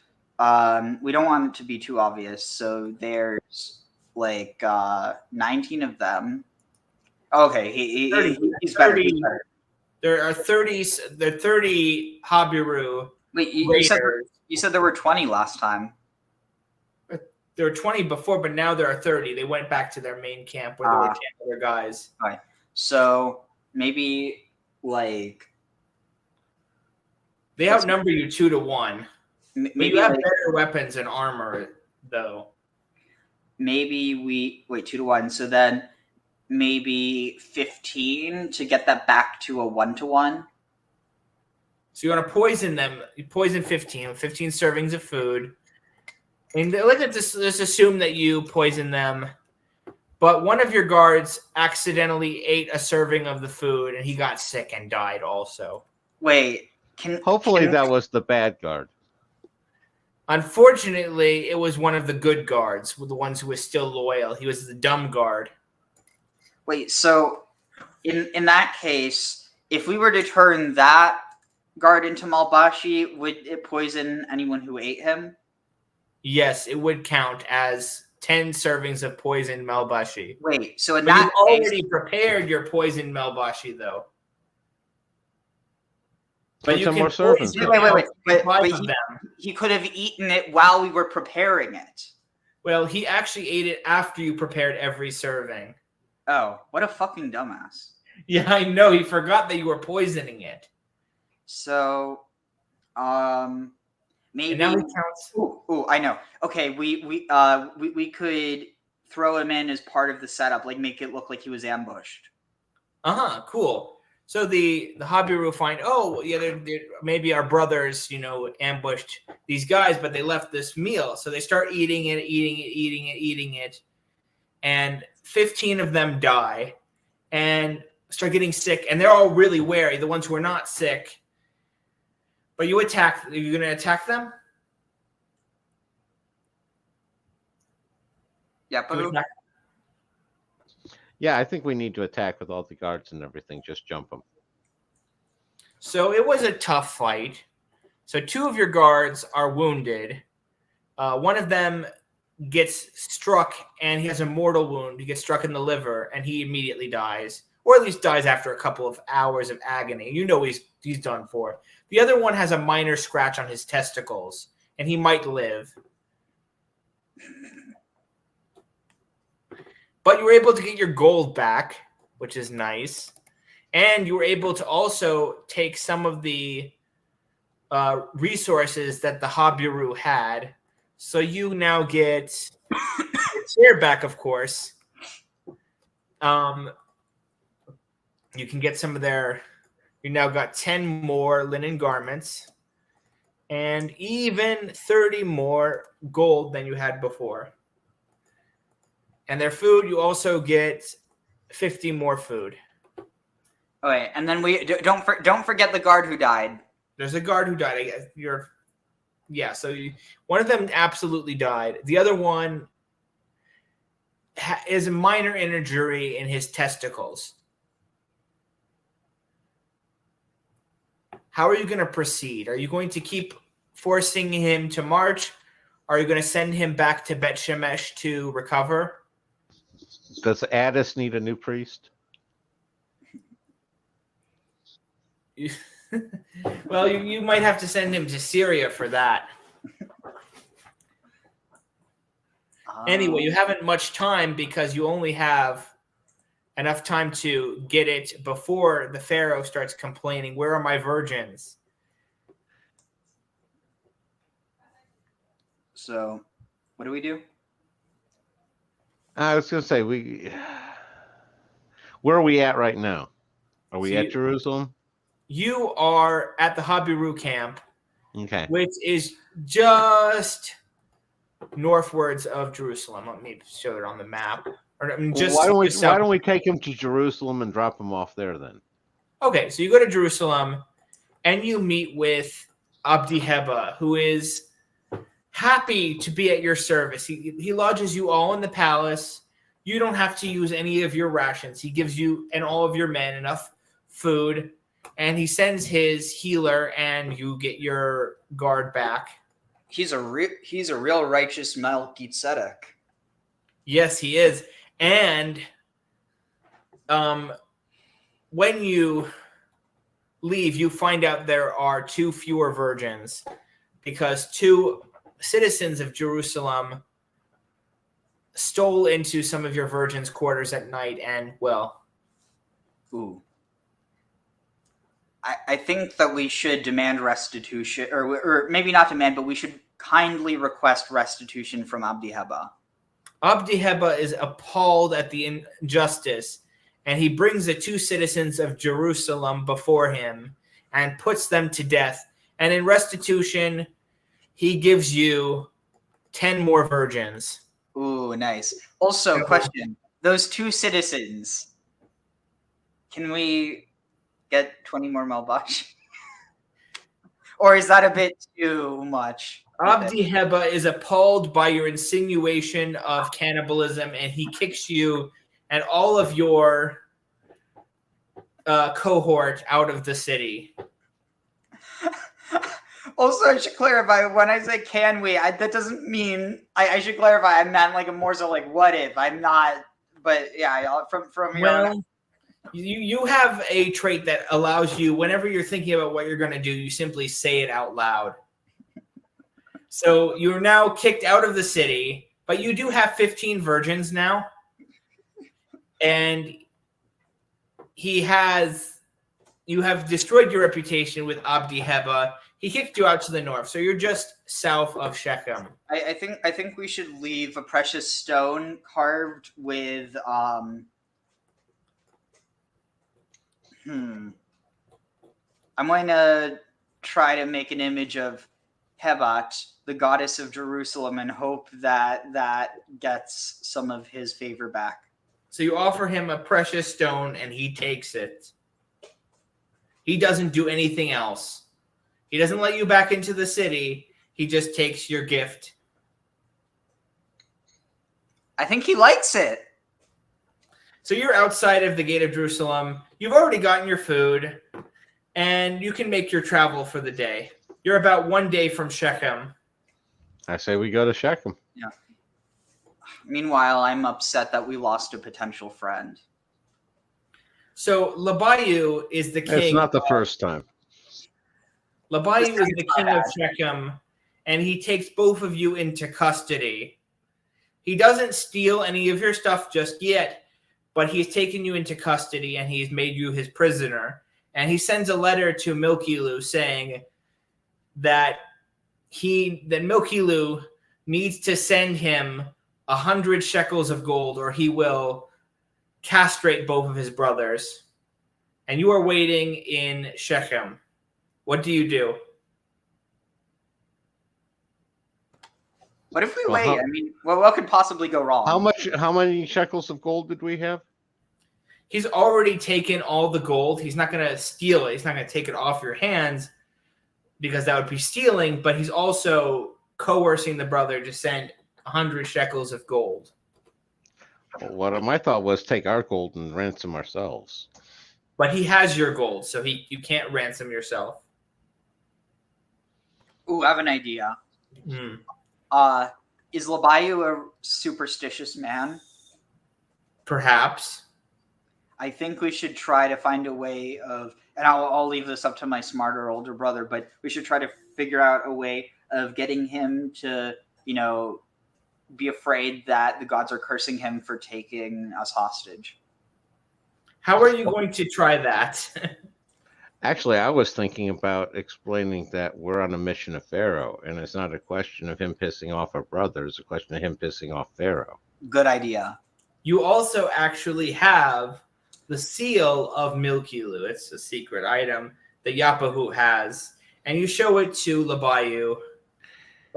we don't want it to be too obvious. So there's like 19 of them. Okay, he's better. He's better. There are 30. There are 30 Habiru. Wait, you said there were 20 last time. There were 20 before, but now there are 30. They went back to their main camp where there were 10 other guys. All right. So maybe like they outnumber you 2-1. Maybe you have better weapons and armor, though. Maybe we wait 2-1. So then maybe 15 to get that back to a 1-1. So you want to poison them. You poison 15 servings of food. And let's assume that you poison them, but one of your guards accidentally ate a serving of the food, and he got sick and died also. Wait, hopefully that was the bad guard. Unfortunately, it was one of the good guards, the ones who was still loyal. He was the dumb guard. Wait, so in that case, if we were to turn that guard into Malbashi, would it poison anyone who ate him? Yes, it would count as 10 servings of poisoned Malbashi. Wait, so in but that you've case, already prepared your poisoned Malbashi, though. But you more servings. Wait. But he could have eaten it while we were preparing it. Well, he actually ate it after you prepared every serving. Oh, what a fucking dumbass. Yeah, I know. He forgot that you were poisoning it. So, maybe. And now he counts. Ooh, I know. Okay, we could throw him in as part of the setup, like make it look like he was ambushed. Cool. So the Habiru find, they're maybe our brothers, ambushed these guys, but they left this meal. So they start eating it. And 15 of them die and start getting sick. And they're all really wary, the ones who are not sick. But you attack. Are you going to attack them? Yeah, but yeah, I think we need to attack with all the guards and everything. Just jump them. So it was a tough fight. So 2 of your guards are wounded. One of them gets struck, and he has a mortal wound. He gets struck in the liver, and he immediately dies, or at least dies after a couple of hours of agony. You know he's done for. The other one has a minor scratch on his testicles, and he might live. But you were able to get your gold back, which is nice. And you were able to also take some of the resources that the Habiru had. So you now get your chair back, of course. You can get some of their... You now got 10 more linen garments and even 30 more gold than you had before. And their food, you also get 50 more food. Okay, and then we don't forget the guard who died. There's a guard who died. I guess so one of them absolutely died. The other one is a minor injury in his testicles. How are you going to proceed? Are you going to keep forcing him to march? Are you going to send him back to Bet Shemesh to recover? Does Addis need a new priest? Well, you might have to send him to Syria for that. Anyway, you haven't much time because you only have enough time to get it before the pharaoh starts complaining, "Where are my virgins?" So, what do we do? I was going to say, where are we at right now? Are we at Jerusalem? You are at the Habiru camp, Okay. which is just northwards of Jerusalem. Let me show it on the map. Or, I mean, just why south. don't we take him to Jerusalem and drop him off there then? Okay, so you go to Jerusalem and you meet with Abdi Heba, who is happy to be at your service. He lodges you all in the palace. You don't have to use any of your rations. He gives you and all of your men enough food, and he sends his healer, and you get your guard back. He's a real righteous Melchizedek. Yes, he is. And when you leave, you find out there are 2 fewer virgins because 2 citizens of Jerusalem stole into some of your virgins' quarters at night and, well... Ooh. I think that we should demand restitution, or maybe not demand, but we should kindly request restitution from Abdi Heba. Abdi Heba is appalled at the injustice, and he brings the 2 citizens of Jerusalem before him and puts them to death. And in restitution, he gives you 10 more virgins. Ooh, nice. Also, question. Those 2 citizens, can we get 20 more Melbach? Or is that a bit too much? Abdi Heba is appalled by your insinuation of cannibalism, and he kicks you and all of your cohort out of the city. Also, I should clarify, when I say can we, that doesn't mean, I should clarify, I meant like a more so like what if, I'm not, but yeah, from your own. You have a trait that allows you, whenever you're thinking about what you're going to do, you simply say it out loud. So you're now kicked out of the city, but you do have 15 virgins now. And you have destroyed your reputation with Abdi Heba. He kicked you out to the north, so you're just south of Shechem. I think we should leave a precious stone carved with I'm going to try to make an image of Hebat, the goddess of Jerusalem, and hope that gets some of his favor back. So you offer him a precious stone, and he takes it. He doesn't do anything else. He doesn't let you back into the city. He just takes your gift. I think he likes it. So you're outside of the gate of Jerusalem. You've already gotten your food, and you can make your travel for the day. You're about 1 day from Shechem. I say we go to Shechem. Yeah. Meanwhile, I'm upset that we lost a potential friend. So Labayu is the king. It's not the first time. Labayu is the king of Shechem, and he takes both of you into custody. He doesn't steal any of your stuff just yet, but he's taken you into custody and he's made you his prisoner. And he sends a letter to Milkilu saying that Milkilu needs to send him 100 shekels of gold, or he will castrate both of his brothers. And you are waiting in Shechem. What do you do? What if we wait? I mean, what could possibly go wrong? How many shekels of gold did we have? He's already taken all the gold. He's not going to steal it. He's not going to take it off your hands because that would be stealing. But he's also coercing the brother to send 100 shekels of gold. What my thought was take our gold and ransom ourselves. But he has your gold, so you can't ransom yourself. Ooh, I have an idea. Is Labayu a superstitious man? Perhaps. I think we should try to find a way of, and I'll leave this up to my smarter older brother, but we should try to figure out a way of getting him to, be afraid that the gods are cursing him for taking us hostage. How are you going to try that? Actually, I was thinking about explaining that we're on a mission of Pharaoh, and it's not a question of him pissing off our brother. It's a question of him pissing off Pharaoh. Good idea. You also actually have the seal of Milkilu. It's a secret item that Yapahu has. And you show it to Labayu.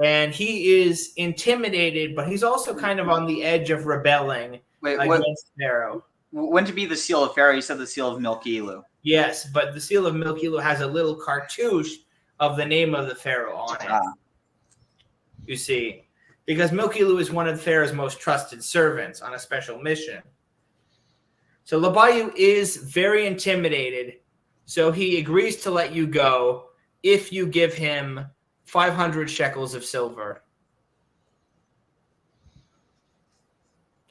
And he is intimidated, but he's also kind of on the edge of rebelling against Pharaoh. Wouldn't it be the seal of Pharaoh? You said the seal of Milkilu. Yes, but the seal of Milkilu has a little cartouche of the name of the pharaoh on it. You see, because Milkilu is one of Pharaoh's most trusted servants on a special mission. So Labayu is very intimidated, so he agrees to let you go if you give him 500 shekels of silver.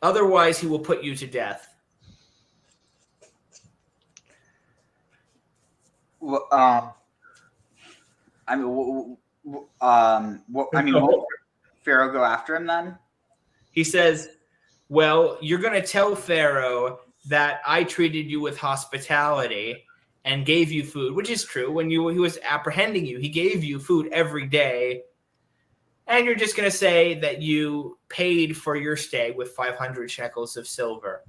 Otherwise, he will put you to death. Will Pharaoh go after him then? He says, well, you're going to tell Pharaoh that I treated you with hospitality and gave you food, which is true. When he was apprehending you, he gave you food every day. And you're just going to say that you paid for your stay with 500 shekels of silver.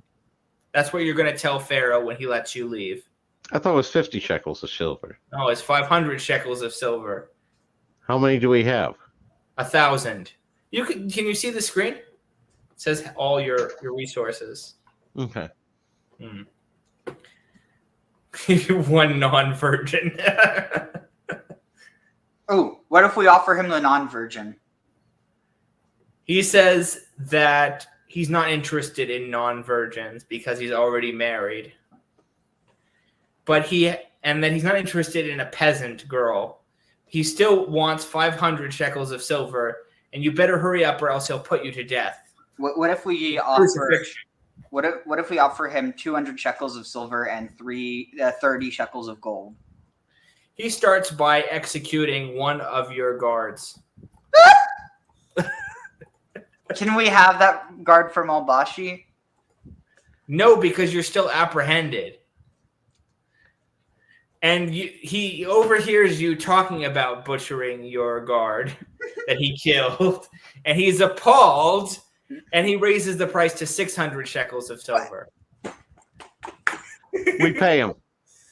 That's what you're going to tell Pharaoh when he lets you leave. I thought it was 50 shekels of silver. No, it's 500 shekels of silver. How many do we have? 1,000. Can you see the screen? It says all your resources. Okay. One non-virgin. Oh, what if we offer him the non-virgin? He says that he's not interested in non-virgins because he's already married. But he's not interested in a peasant girl. He still wants 500 shekels of silver, and you better hurry up or else he'll put you to death. What if we offer? What if we offer him 200 shekels of silver and 30 shekels of gold? He starts by executing one of your guards. Can we have that guard from Albashi? No, because you're still apprehended. And he overhears you talking about butchering your guard that he killed. And he's appalled. And he raises the price to 600 shekels of silver. We pay him.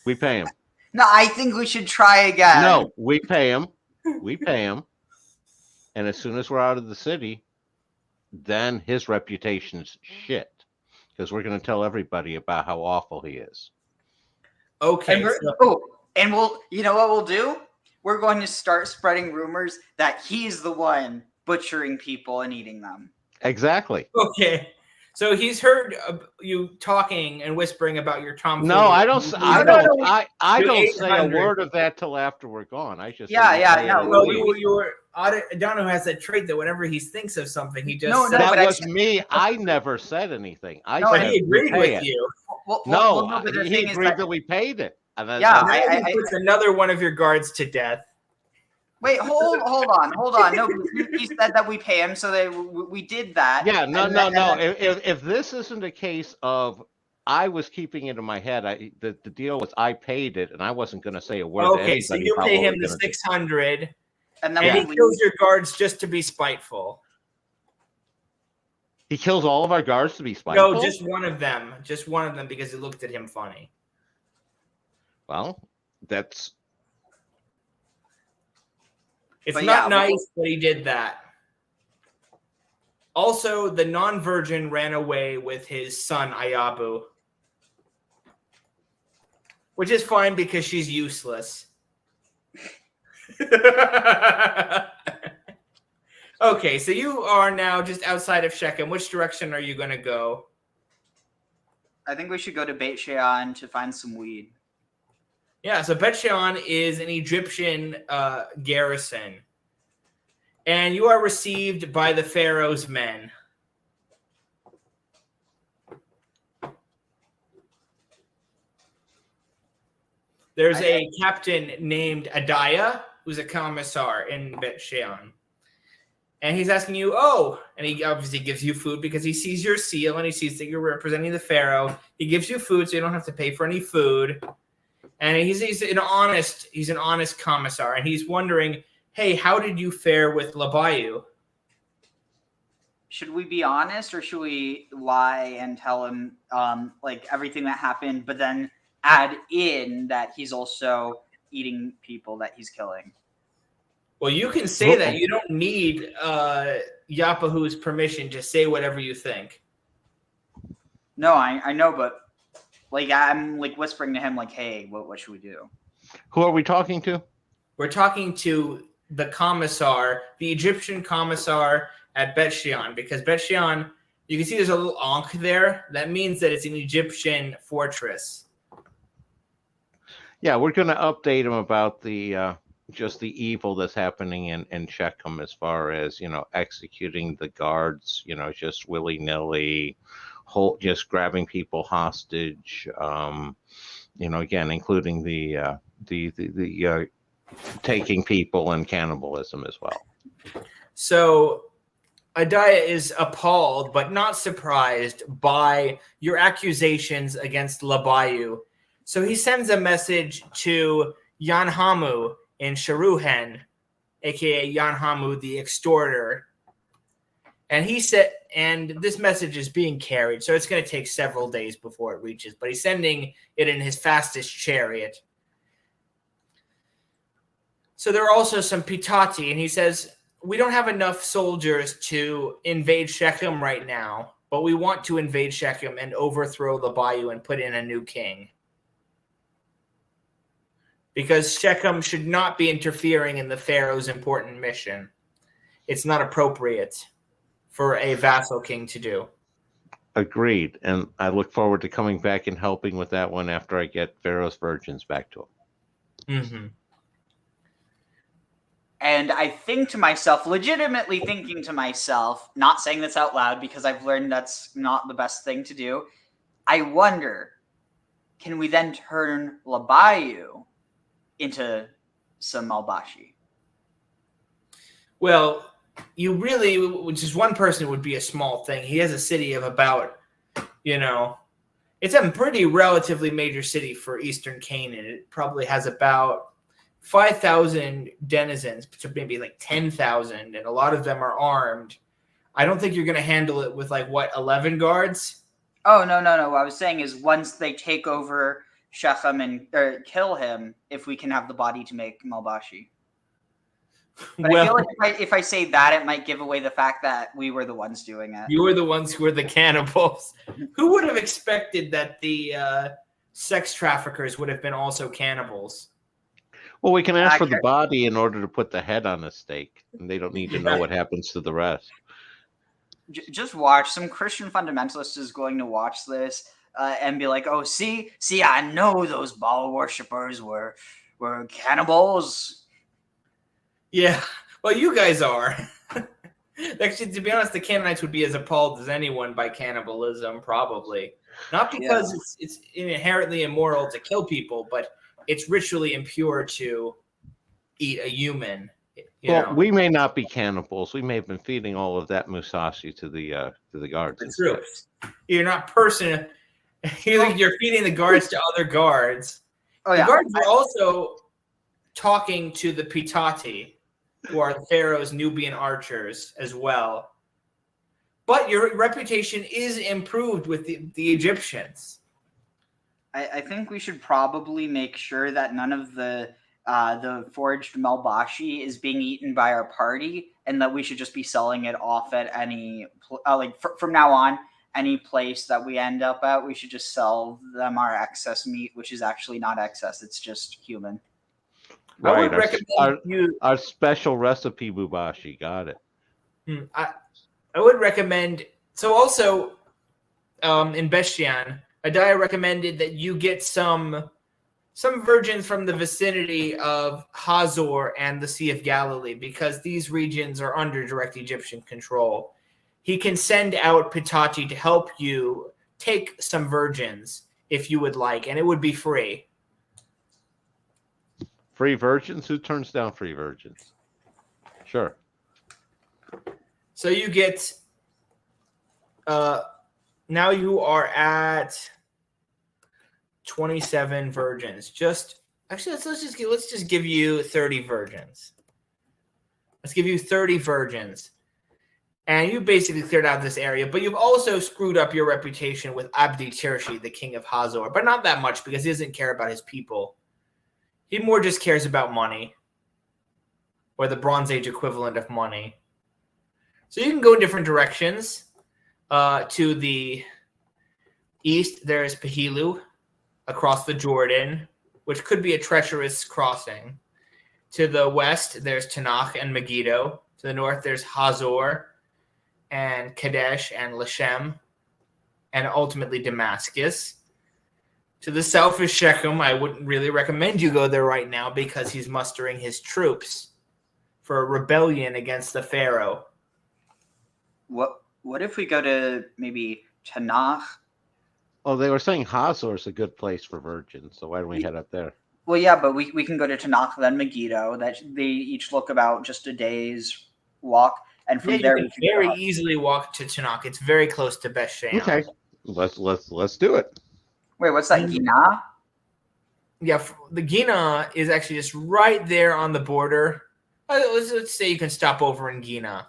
We pay him. No, I think we should try again. No, we pay him. We pay him. And as soon as we're out of the city, then his reputation's shit. Because we're going to tell everybody about how awful he is. Okay. And you know what we'll do? We're going to start spreading rumors that he's the one butchering people and eating them. Exactly. Okay. So he's heard you talking and whispering about your tomfoolery. No, I don't. I You're don't say a 800. word of that till after we're gone. I just Yeah, say, yeah, "Hey, no, I Well, leave." you were Adano has that trait that whenever he thinks of something, he just No, says, but that I was said- me. I never said anything. I No, but said he we agreed pay with it. you. No, but the he thing is agreed that that we paid it. And then, Yeah, Now he puts another one of your guards to death. wait, hold on. No, he said that we pay him, so we did that. yeah, no. And then- If this isn't a case of I was keeping it in my head, the deal was I paid it, and I wasn't going to say a word to Okay, so anybody you about pay what him we're the gonna do. 600, and then and we he kills your guards just to be spiteful. He kills all of our guards to be spiteful. No, just one of them. Just one of them because he looked at him funny. Well, that's It's But not yeah, nice, but he did that. Also, the non-virgin ran away with his son Ayabu, which is fine because she's useless. Okay, so you are now just outside of Shechem. Which direction are you going to go? I think we should go to Beit Shean to find some weed. Yeah, so Bet Shean is an Egyptian garrison. And you are received by the pharaoh's men. There's a captain named Adiah, who's a commissar in Bet Shean. And he's asking you, and he obviously gives you food because he sees your seal and he sees that you're representing the pharaoh. He gives you food so you don't have to pay for any food. And he's an honest commissar, and he's wondering, hey, how did you fare with Labayu? Should we be honest, or should we lie and tell him like everything that happened, but then add in that he's also eating people that he's killing? Well, you can say that. You don't need Yapahu's permission to say whatever you think. No, I know, but like I'm like whispering to him, like, hey, what should we do? Who are we talking to? We're talking to the commissar, the Egyptian commissar at Bet Shean, because Bet Shean, you can see there's a little ankh there. That means that it's an Egyptian fortress. Yeah, we're going to update him about the just the evil that's happening in Shechem as far as, executing the guards, just willy-nilly, just grabbing people hostage, again, including the taking people and cannibalism as well. So Adiah is appalled but not surprised by your accusations against Labayu. So he sends a message to Yanhamu in Sharuhen, aka Yanhamu the extorter. And he said, and this message is being carried, so it's going to take several days before it reaches, but he's sending it in his fastest chariot. So there are also some Pitati, and he says, we don't have enough soldiers to invade Shechem right now, but we want to invade Shechem and overthrow Labayu and put in a new king. Because Shechem should not be interfering in the pharaoh's important mission. It's not appropriate for a vassal king to do. Agreed. And I look forward to coming back and helping with that one after I get Pharaoh's virgins back to him. Mm-hmm. And I think to myself, legitimately thinking to myself, not saying this out loud because I've learned that's not the best thing to do. I wonder, can we then turn Labayu into some Malbashi? Well, you really, just one person would be a small thing. He has a city of about, it's a pretty relatively major city for Eastern Canaan. It probably has about 5,000 denizens to maybe like 10,000, and a lot of them are armed. I don't think you're going to handle it with 11 guards? Oh, no. What I was saying is once they take over Shechem and kill him, if we can have the body to make Malbashi. But I feel like if I say that, it might give away the fact that we were the ones doing it. You were the ones who were the cannibals. Who would have expected that the sex traffickers would have been also cannibals? Well, we can ask for the body in order to put the head on a stake, and they don't need to know what happens to the rest. just watch. Some Christian fundamentalist is going to watch this and be like, "Oh, see, I know those Baal worshippers were cannibals." Yeah, well, you guys are. Actually, to be honest, the Canaanites would be as appalled as anyone by cannibalism, probably. Not because it's inherently immoral to kill people, but it's ritually impure to eat a human. We may not be cannibals. We may have been feeding all of that musashi to the guards. The troops. You're not person. You're feeding the guards to other guards. Oh, the guards are also talking to the Pitati, who are the pharaoh's Nubian archers as well. But your reputation is improved with the Egyptians. I think we should probably make sure that none of the foraged melbashi is being eaten by our party, and that we should just be selling it off at any from now on. Any place that we end up at, we should just sell them our excess meat, which is actually not excess; it's just human. Right, I would recommend our special recipe bubashi. Got it. I would recommend. So also, in Bestian, Adaya recommended that you get some virgins from the vicinity of Hazor and the Sea of Galilee, because these regions are under direct Egyptian control. He can send out Pitati to help you take some virgins if you would like, and it would be free. Free virgins? Who turns down free virgins? Sure. So you get now you are at 27 virgins. Let's just give you 30 virgins. Let's give you 30 virgins. And you basically cleared out this area, but you've also screwed up your reputation with Abdi Tirshi, the king of Hazor, but not that much, because he doesn't care about his people. He more just cares about money, or the Bronze Age equivalent of money. So you can go in different directions. To the east, there is Pahilu across the Jordan, which could be a treacherous crossing. To the west, there's Tanakh and Megiddo. To the north, there's Hazor and Qadesh and Lashem, and ultimately Damascus. To the south is Shechem. I wouldn't really recommend you go there right now, because he's mustering his troops for a rebellion against the pharaoh. What if we go to maybe Tanakh? Oh, they were saying Hazor is a good place for virgins, so why don't we head up there? Well, yeah, but we can go to Tanakh, then Megiddo. That they each look about just a day's walk, and from there you can very easily walk to Tanakh. It's very close to Beth Shean. Okay, let's do it. Wait, what's that? Gina? Yeah, the Gina is actually just right there on the border. Let's say you can stop over in Gina.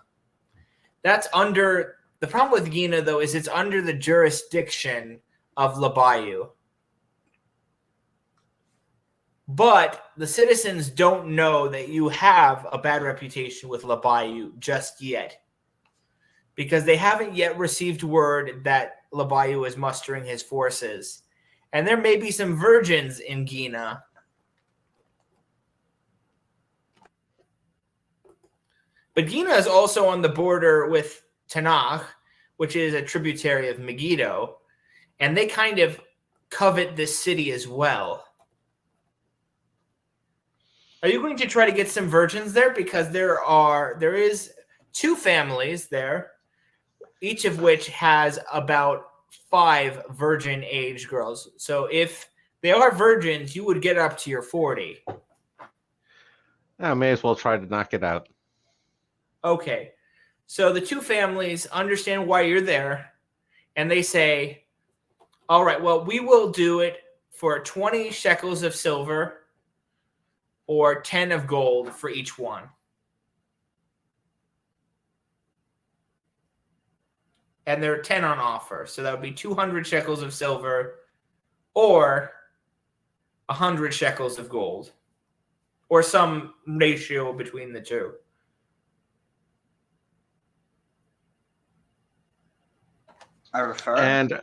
That's under. The problem with Gina, though, is it's under the jurisdiction of Labayu. But the citizens don't know that you have a bad reputation with Labayu just yet, because they haven't yet received word that Labayu is mustering his forces. And there may be some virgins in Gina. But Gina is also on the border with Tanakh, which is a tributary of Megiddo, and they kind of covet this city as well. Are you going to try to get some virgins there? Because there is 2 families there, each of which has about 5 virgin-age girls. So if they are virgins, you would get up to your 40. I may as well try to knock it out. Okay. So the 2 families understand why you're there, and they say, all right, well, we will do it for 20 shekels of silver or 10 of gold for each one. And there are 10 on offer. So that would be 200 shekels of silver or 100 shekels of gold, or some ratio between the two. I refer. And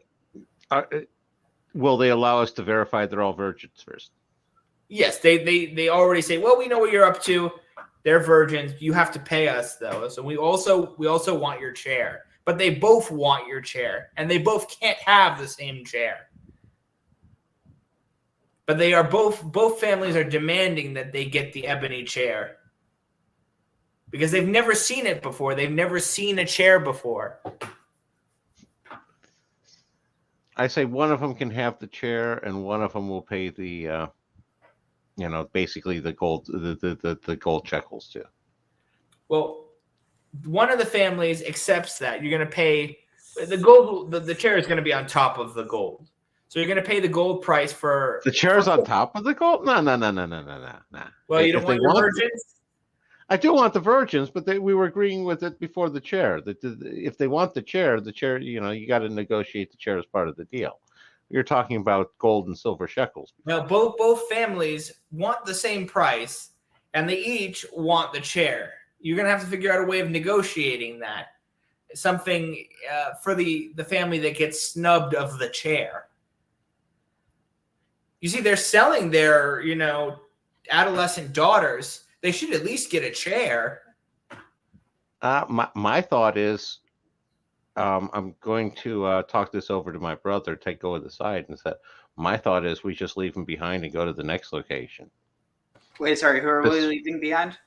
will they allow us to verify they're all virgins first? Yes, they already say, well, we know what you're up to. They're virgins. You have to pay us, though. So we also want your chair. but they both want your chair, and they both can't have the same chair. But they are both families are demanding that they get the ebony chair because they've never seen it before. They've never seen a chair before. I say one of them can have the chair, and one of them will pay the, basically the gold, the gold shekels too. Well, one of the families accepts that you're going to pay the gold. The chair is going to be on top of the gold, so you're going to pay the gold price for The chair's on top of the gold? No. Well, you don't If they want your want- virgins. I do want the virgins, but we were agreeing with it before the chair. That if they want the chair, you got to negotiate the chair as part of the deal. You're talking about gold and silver shekels. No, both families want the same price, and they each want the chair. You're going to have to figure out a way of negotiating that. Something for the family that gets snubbed of the chair. You see, they're selling their, adolescent daughters. They should at least get a chair. My thought is, I'm going to talk this over to my brother, go to the side, and say, my thought is we just leave them behind and go to the next location. Wait, sorry, who are we leaving behind?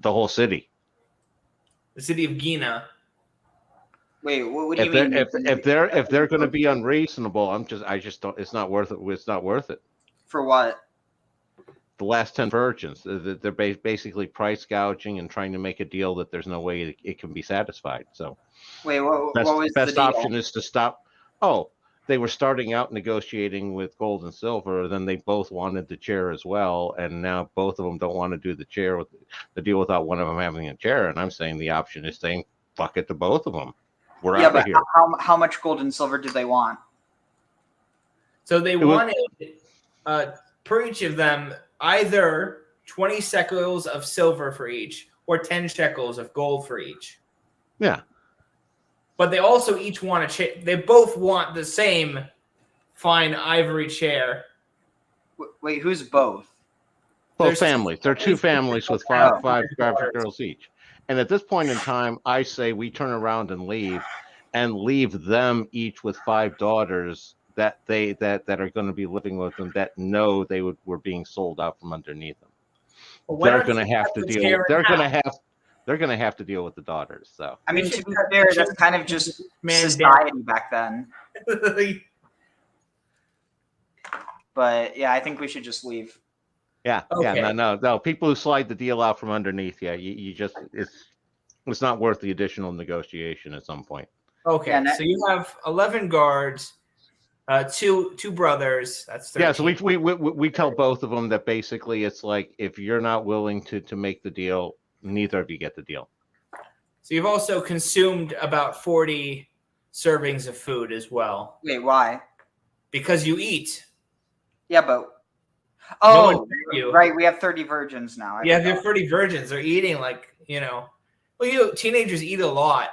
The whole city. The city of Gina. Wait, what do you mean? If they're going to be unreasonable, I just don't. It's not worth it. It's not worth it. For what? The last 10 virgins, they're basically price gouging and trying to make a deal that there's no way it can be satisfied. So, Wait, what was best the deal? option is to stop. Oh, they were starting out negotiating with gold and silver. Then they both wanted the chair as well, and now both of them don't want to do the chair with the deal without one of them having a chair. And I'm saying the option is saying fuck it to both of them. We're out of here. How much gold and silver did they want? So they wanted per each of them either 20 shekels of silver for each or 10 shekels of gold for each. Yeah. But they also each want a chair. They both want the same fine ivory chair. Wait, who's both? Both families. They're two families with five girls each. And at this point in time, I say we turn around and leave them each with 5 daughters that are going to be living with them that know were being sold out from underneath them. Well, They're going to have to deal. They're going to have to deal with the daughters. So I mean, to be fair, that's kind of just society back then. But yeah, I think we should just leave. Yeah, Okay. yeah, no. People who slide the deal out from underneath, you just it's not worth the additional negotiation at some point. Okay, Yeah, so you have 11 guards, two brothers. That's 13. Yeah, so we tell both of them that basically it's like if you're not willing to make the deal, neither of you get the deal. So you've also consumed about 40 servings of food as well. Wait, why? Because you eat. Yeah, but No one oh, fed you. right, we have 30 virgins now. You have your 30 virgins. They're eating well, teenagers eat a lot.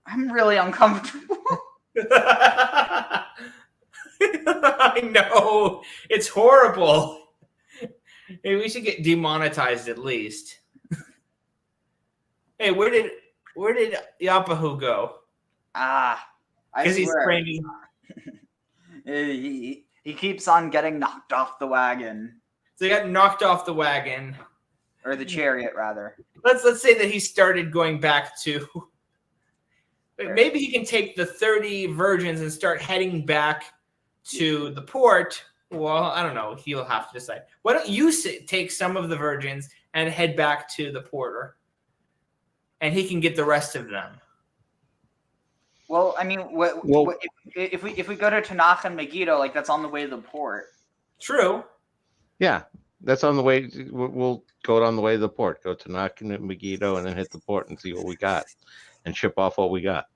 I'm really uncomfortable. I know. It's horrible. Maybe we should get demonetized at least. Hey, where did Yapahu go? I Because he's swear. training. He keeps on getting knocked off the wagon. So he got knocked off the wagon. Or the chariot, rather. Let's say that he started going back to. Maybe he can take the 30 virgins and start heading back to the port. Well, I don't know. He'll have to decide. Why don't you take some of the virgins and head back to the porter, and he can get the rest of them. Well, I mean, if we go to Tanakh and Megiddo, that's on the way to the port. True. Yeah, that's on the way. We'll go on the way to the port. Go to Megiddo and then hit the port and see what we got, and ship off what we got.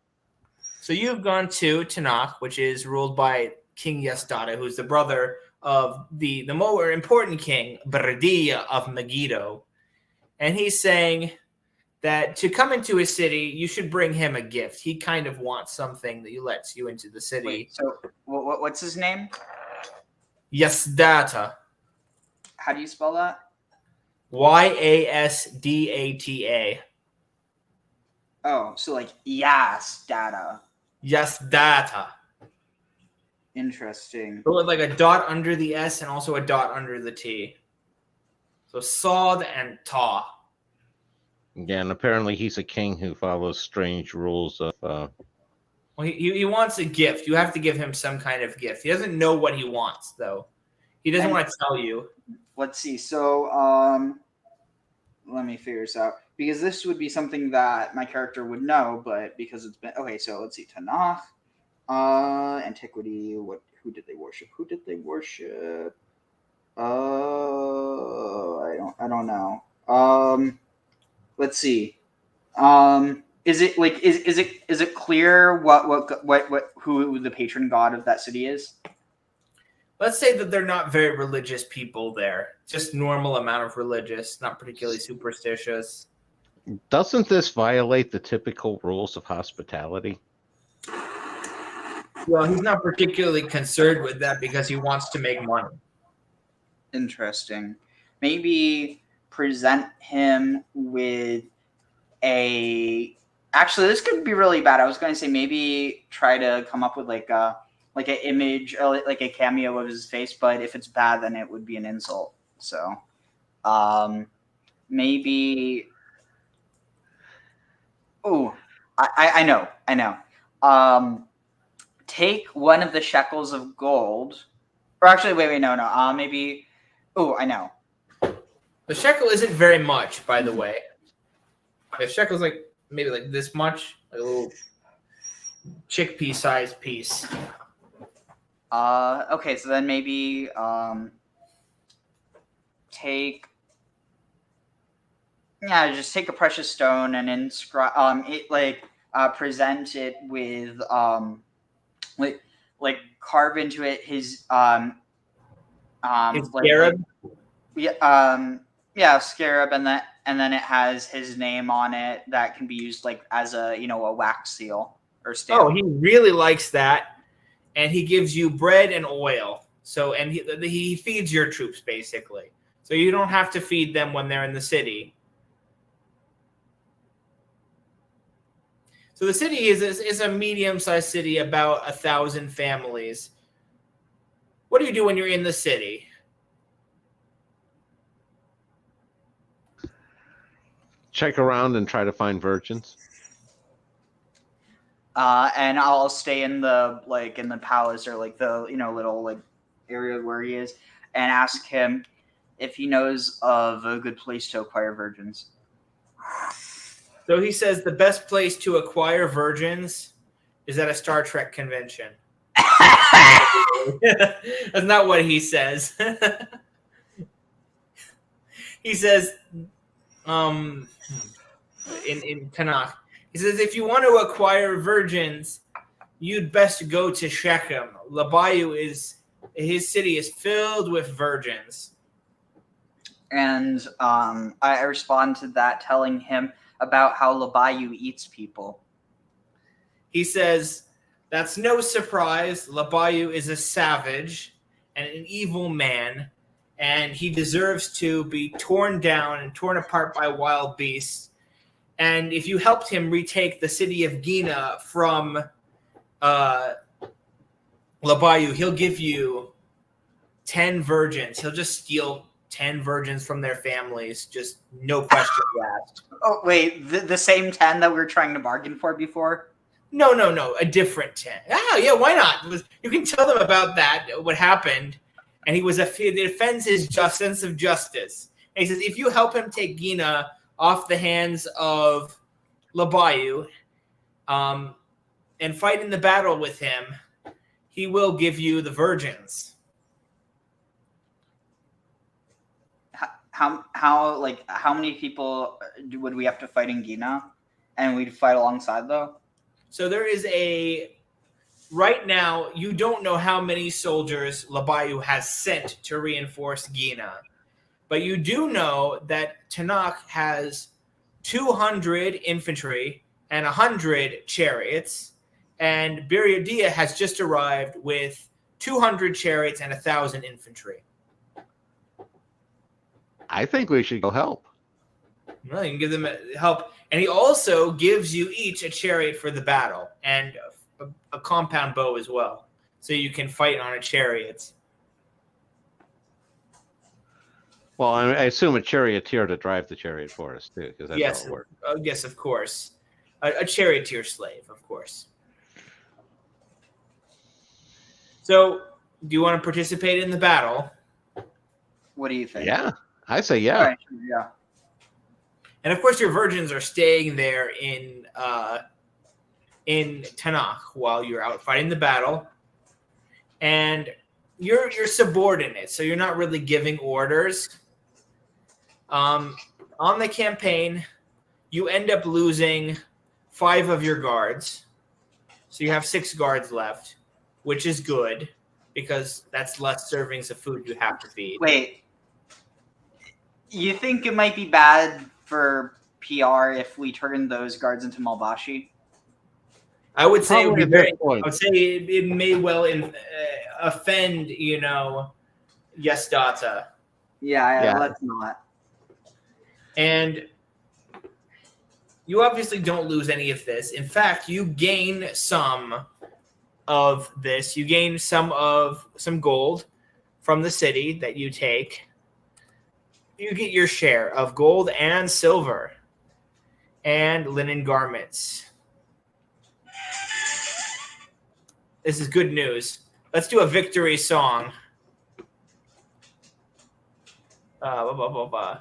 So you've gone to Tanakh, which is ruled by King Yasdata, who's the brother of the more important king, Baradia of Megiddo. And he's saying that to come into his city, you should bring him a gift. He kind of wants something that lets you into the city. Wait, so what's his name? Yasdata. How do you spell that? Yasdata. Oh, so like Yas data. Yes, data. Interesting. But with like a dot under the S and also a dot under the T. So Sod and Ta. Yeah, and apparently he's a king who follows strange rules of. Well, he wants a gift. You have to give him some kind of gift. He doesn't know what he wants, though. He doesn't want to tell you. Let's see. So, let me figure this out because this would be something that my character would know, but because it's been okay. So let's see. Tanakh, antiquity. Who did they worship? Who did they worship? I don't know. Let's see. Is it like is it clear what who the patron god of that city is? Let's say that they're not very religious people there. Just normal amount of religious, not particularly superstitious. Doesn't this violate the typical rules of hospitality? Well, he's not particularly concerned with that because he wants to make money. Interesting. Maybe present him with a. Actually, this could be really bad. I was going to say maybe try to come up with like an image or like a cameo of his face, but if it's bad, then it would be an insult. So, maybe. Oh, I know. Take one of the shekels of gold, or actually, wait, no. Maybe. Oh, I know. The shekel isn't very much, by the way. The shekel's like maybe like this much, like a little chickpea-sized piece. Okay, so then maybe just take a precious stone and inscribe present it with like carve into it his His scarab? Scarab, and then it has his name on it that can be used like as a wax seal or stamp. Oh, he really likes that. And he gives you bread and oil. So, and he feeds your troops basically. So you don't have to feed them when they're in the city. So the city is a medium-sized city, about 1,000 families. What do you do when you're in the city? Check around and try to find virgins. And I'll stay in the palace or like the little like area where he is, and ask him if he knows of a good place to acquire virgins. So he says the best place to acquire virgins is at a Star Trek convention. That's not what he says. He says, in Tanakh, he says, if you want to acquire virgins, you'd best go to Shechem. His city is filled with virgins. And I respond to that, telling him about how Labayu eats people. He says, that's no surprise. Labayu is a savage and an evil man, and he deserves to be torn down and torn apart by wild beasts. And if you helped him retake the city of Gina from Labayu, he'll give you 10 virgins. He'll just steal 10 virgins from their families, just no questions asked. Oh, wait, the same 10 that we were trying to bargain for before? No, a different 10. Yeah, why not? You can tell them about that, what happened, and it defends his sense of justice. And he says, if you help him take Gina off the hands of Labayu and fight in the battle with him, he will give you the virgins. How many people would we have to fight in Gina, and we'd fight alongside though? So there is right now you don't know how many soldiers Labayu has sent to reinforce Gina, but you do know that Tanakh has 200 infantry and 100 chariots, and Bir Yedia has just arrived with 200 chariots and 1,000 infantry. I think we should go help. Well, you can give them help. And he also gives you each a chariot for the battle and a compound bow as well. So you can fight on a chariot. Well, I assume a charioteer to drive the chariot for us too, because that's Yes, how it works. yes, of course. A charioteer slave, of course. So, do you want to participate in the battle? What do you think? Yeah, I say yeah. All right, yeah. And of course, your virgins are staying there in Tanakh while you're out fighting the battle, and you're subordinate, so you're not really giving orders. On the campaign, you end up losing 5 of your guards, so you have 6 guards left, which is good because that's less servings of food you have to feed. Wait, you think it might be bad for PR if we turn those guards into Malbashi? I would say it would be Probably a very. good point. I would say it may well offend, Yesdata. Yeah, Yeah. let's not. And you obviously don't lose any of this. In fact, you gain some of this. You gain some gold from the city that you take. You get your share of gold and silver and linen garments. This is good news. Let's do a victory song. Blah, blah, blah, blah.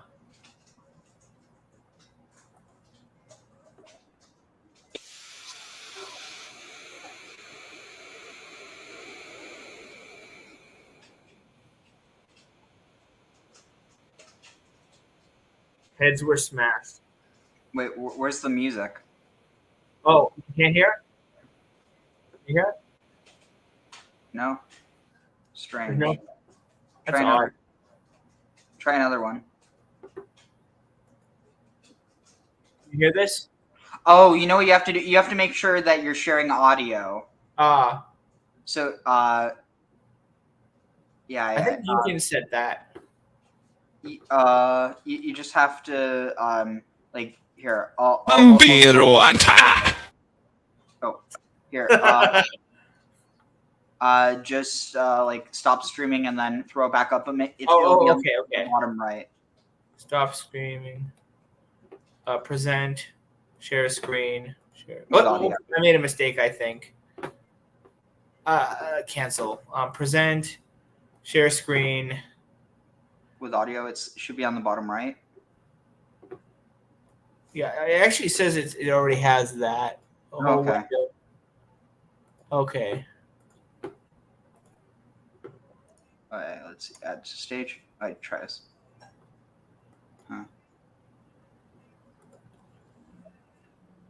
Heads were smashed. Wait, where's the music? Oh, you can't hear? You hear it? No? Strange. No. That's Try odd. another. Try another one. You hear this? Oh, you know what you have to do? You have to make sure that you're sharing audio. So, yeah. I think you can set that. You just have to, here. Vampiro attack! Oh, here. Just stop streaming and then throw it back up a minute. It'll be on Okay. the bottom right. Stop screaming. Present. Share screen. Share. With Oh, audio. I made a mistake, I think. Cancel. Present. Share screen. With audio, it should be on the bottom right. Yeah, it actually says it already has that. Oh, Okay. Okay. All right, let's see. Add to stage. All right, try this.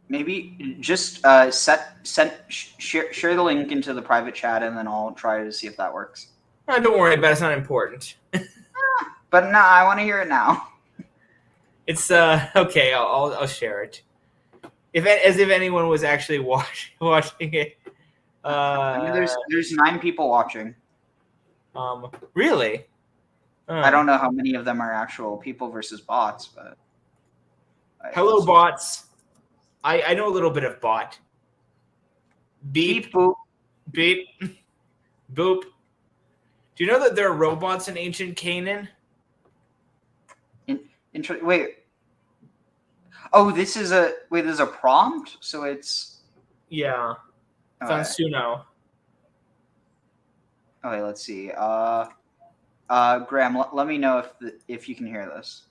Maybe just share the link into the private chat, and then I'll try to see if that works. Don't worry about it. It's not important. But no, I want to hear it now. It's okay. I'll share it. As if anyone was actually watching it. I mean, there's 9 people watching. Really? I don't know how many of them are actual people versus bots, but. Hello, bots. I know a little bit of bot. Beep, boop. beep, boop. Do you know that there are robots in Ancient Canaan? Wait. Oh, this is there's a prompt, so it's. Yeah. It's on Suno. Okay, let's see. Graham, let me know if you can hear this.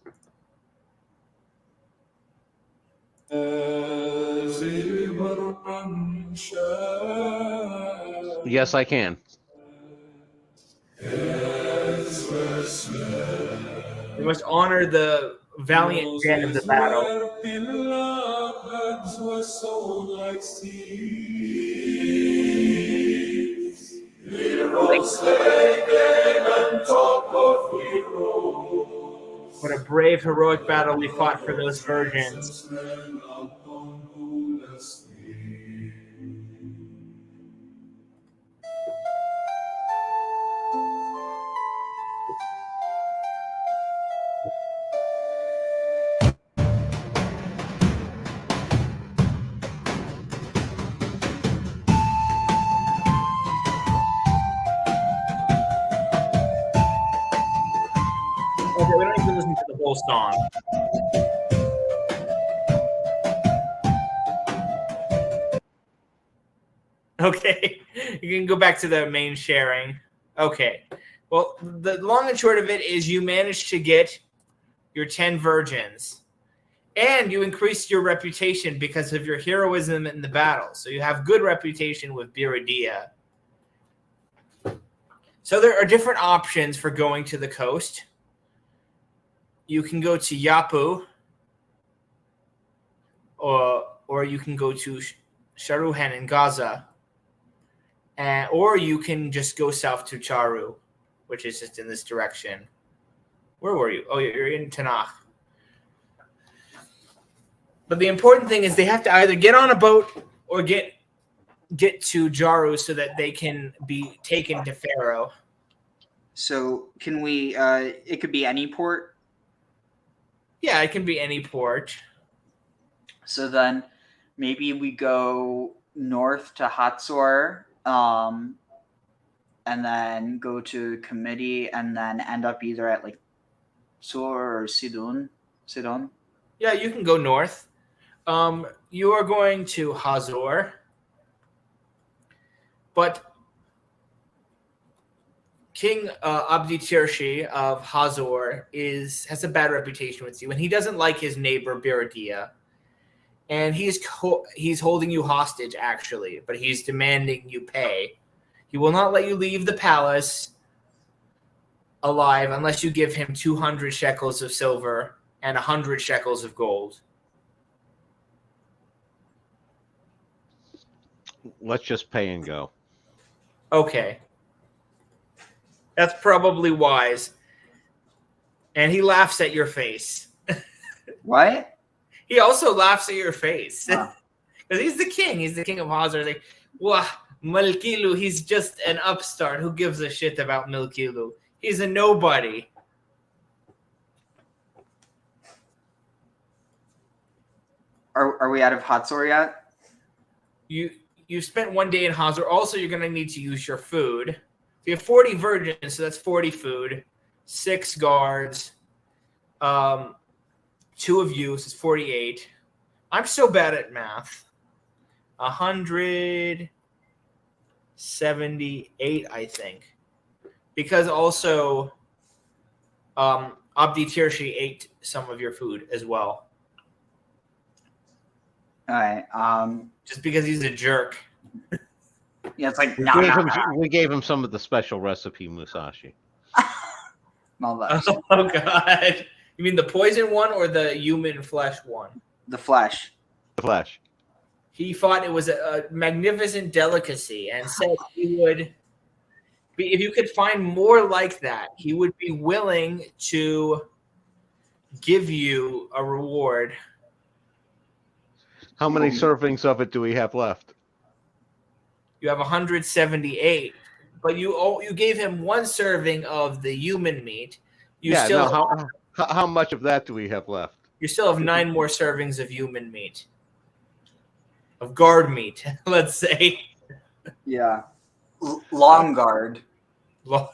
Yes, I can. We must honor the valiant men of the battle. What a brave, heroic battle we fought for those virgins. whole song. Okay, you can go back to the main sharing. Okay, well, the long and short of it is you managed to get your 10 virgins, and you increased your reputation because of your heroism in the battle. So you have good reputation with Biridia. So there are different options for going to the coast. You can go to Yapu, or you can go to Sharuhan in Gaza. Or you can just go south to Charu, which is just in this direction. Where were you? Oh, you're in Tanakh. But the important thing is they have to either get on a boat or get to Jaru so that they can be taken to Pharaoh. So can we? It could be any port. Yeah, it can be any port. So then maybe we go north to Hatzor. And then go to committee, and then end up either at like Sur or Sidon. Yeah, you can go north. You are going to Hazor, but King Abdi Tirshi of Hazor has a bad reputation with you, and he doesn't like his neighbor Biridia. And he's holding you hostage, actually, but he's demanding you pay. He will not let you leave the palace alive unless you give him 200 shekels of silver and 100 shekels of gold. Let's just pay and go. Okay. That's probably wise. And he laughs at your face. What? He also laughs at your face. Huh. Because he's the king. He's the king of Hazar. Like, wah, Malkilu, he's just an upstart. Who gives a shit about Malkilu? He's a nobody. Are we out of Hatzor yet? You spent one day in Hazar. Also, you're going to need to use your food. You have 40 virgins, so that's 40 food. 6 guards. 2 of you, so it's 48. I'm so bad at math. 178, I think. Because also Abdi Tirshi ate some of your food as well. All right. Just because he's a jerk. Yeah, it's like We gave him some of the special recipe Musashi. All that. Oh, God. You mean the poison one or the human flesh one? The flesh. The flesh. He thought it was a magnificent delicacy and said he would be, if you could find more like that, he would be willing to give you a reward. How many servings of it do we have left? You have 178, but you gave him 1 serving of the human meat. How much of that do we have left? You still have 9 more servings of human meat. Of guard meat, let's say. Yeah. Long guard. Look.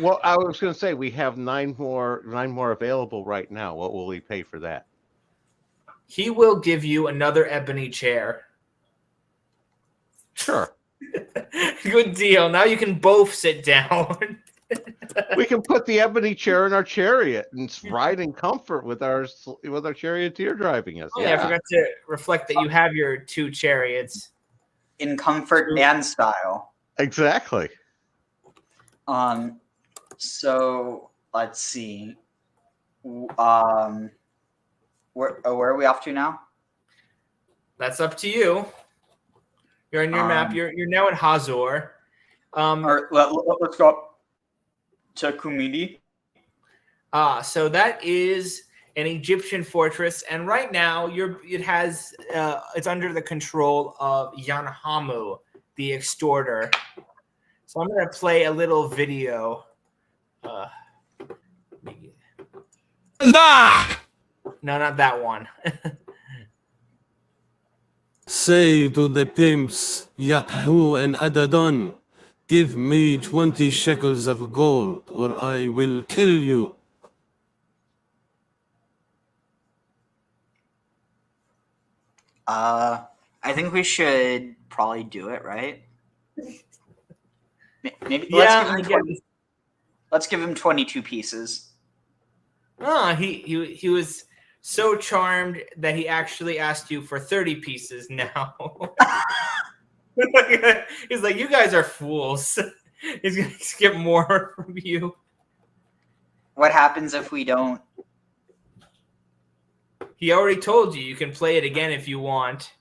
Well, I was going to say we have 9 more available right now. What will we pay for that? He will give you another ebony chair. Sure. Good deal. Now you can both sit down. We can put the ebony chair in our chariot and ride in comfort with our charioteer driving us. Oh, yeah, I forgot to reflect that you have your 2 chariots. In comfort and style. Exactly. So let's see. Where are we off to now? That's up to you. You're on your map. You're now in Hazor. Let's go up to Kumidi. So that is an Egyptian fortress, and right now it's under the control of Yanhamu, the extorter. So I'm going to play a little video. No, not that one. Say to the pimps, Yahu and Adadon, Give me 20 shekels of gold, or I will kill you. I think we should probably do it, right? Maybe Yeah, I guess. let's give him 22 pieces. Oh, he was so charmed that he actually asked you for 30 pieces now. He's like, you guys are fools. He's going to skip more from you. What happens if we don't? He already told you. You can play it again if you want.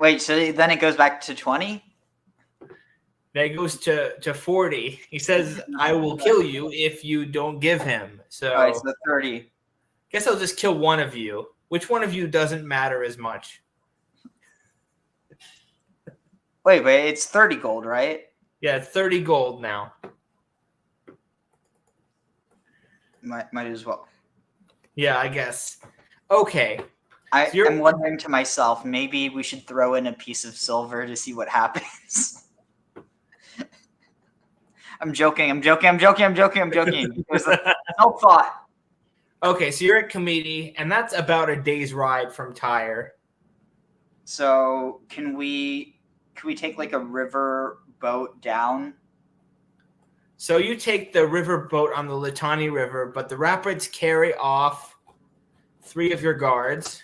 Wait, so then it goes back to 20? That goes to 40. He says, I will kill you if you don't give him. So, All right, so 30. guess I'll just kill one of you. Which one of you doesn't matter as much? Wait, it's 30 gold, right? Yeah, it's 30 gold now. Might as well. Yeah, I guess. Okay. I'm wondering to myself, maybe we should throw in a piece of silver to see what happens. I'm joking. It was no thought. Okay, so you're at Comedy, and that's about a day's ride from Tyre. So can we take like a river boat down? So you take the river boat on the Litani River, but the rapids carry off 3 of your guards.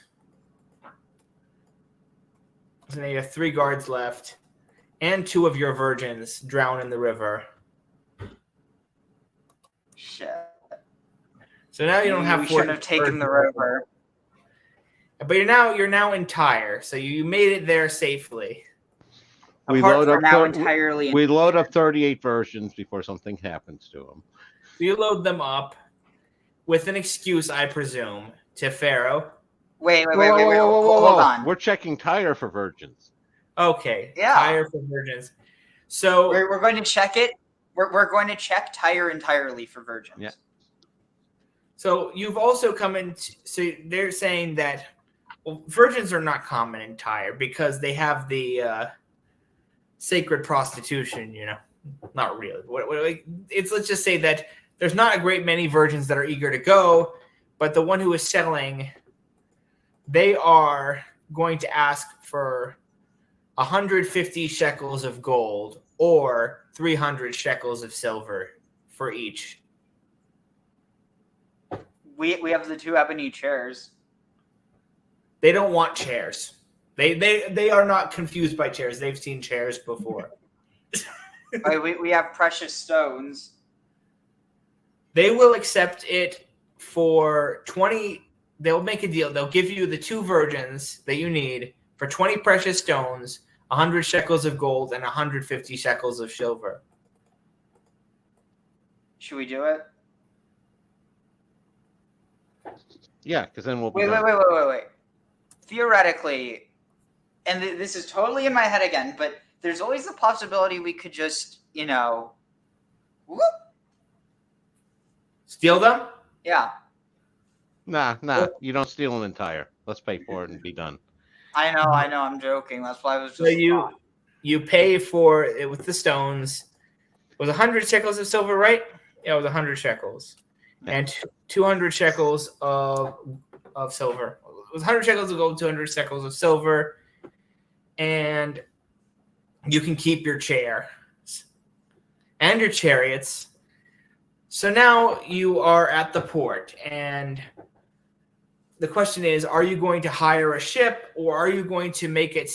So now you have 3 guards left, and 2 of your virgins drown in the river. Shit. So now you don't have. We should have taken the river. But you're now in Tyre, so you made it there safely. We Apart load from up. now entirely. We load up 38 versions before something happens to them. So you load them up with an excuse, I presume, to Pharaoh. Wait. Hold on. We're checking Tyre for virgins. Okay. Yeah. Tyre for virgins. So we're going to check it. We're going to check Tyre entirely for virgins. Yeah. So you've also come in. So they're saying that virgins are not common in Tyre because they have the sacred prostitution. Not really. Let's just say that there's not a great many virgins that are eager to go, but the one who is selling, they are going to ask for 150 shekels of gold or 300 shekels of silver for each. We have the 2 ebony chairs. They don't want chairs. They are not confused by chairs. They've seen chairs before. we have precious stones. They will accept it for 20. They'll make a deal. They'll give you the 2 virgins that you need for 20 precious stones, 100 shekels of gold, and 150 shekels of silver. Should we do it? Yeah, because then we'll be Wait. done. Theoretically, and this is totally in my head again, but there's always the possibility we could just, whoop. Steal them? Yeah. Nah, you don't steal them entire. Let's pay for it and be done. I know, I'm joking. That's why I was just. So you pay for it with the stones. It was 100 shekels of silver, right? Yeah, it was 100 shekels. And 200 shekels of silver. It was 100 shekels of gold, 200 shekels of silver. And you can keep your chair and your chariots. So now you are at the port, and the question is, are you going to hire a ship, or are you going to make it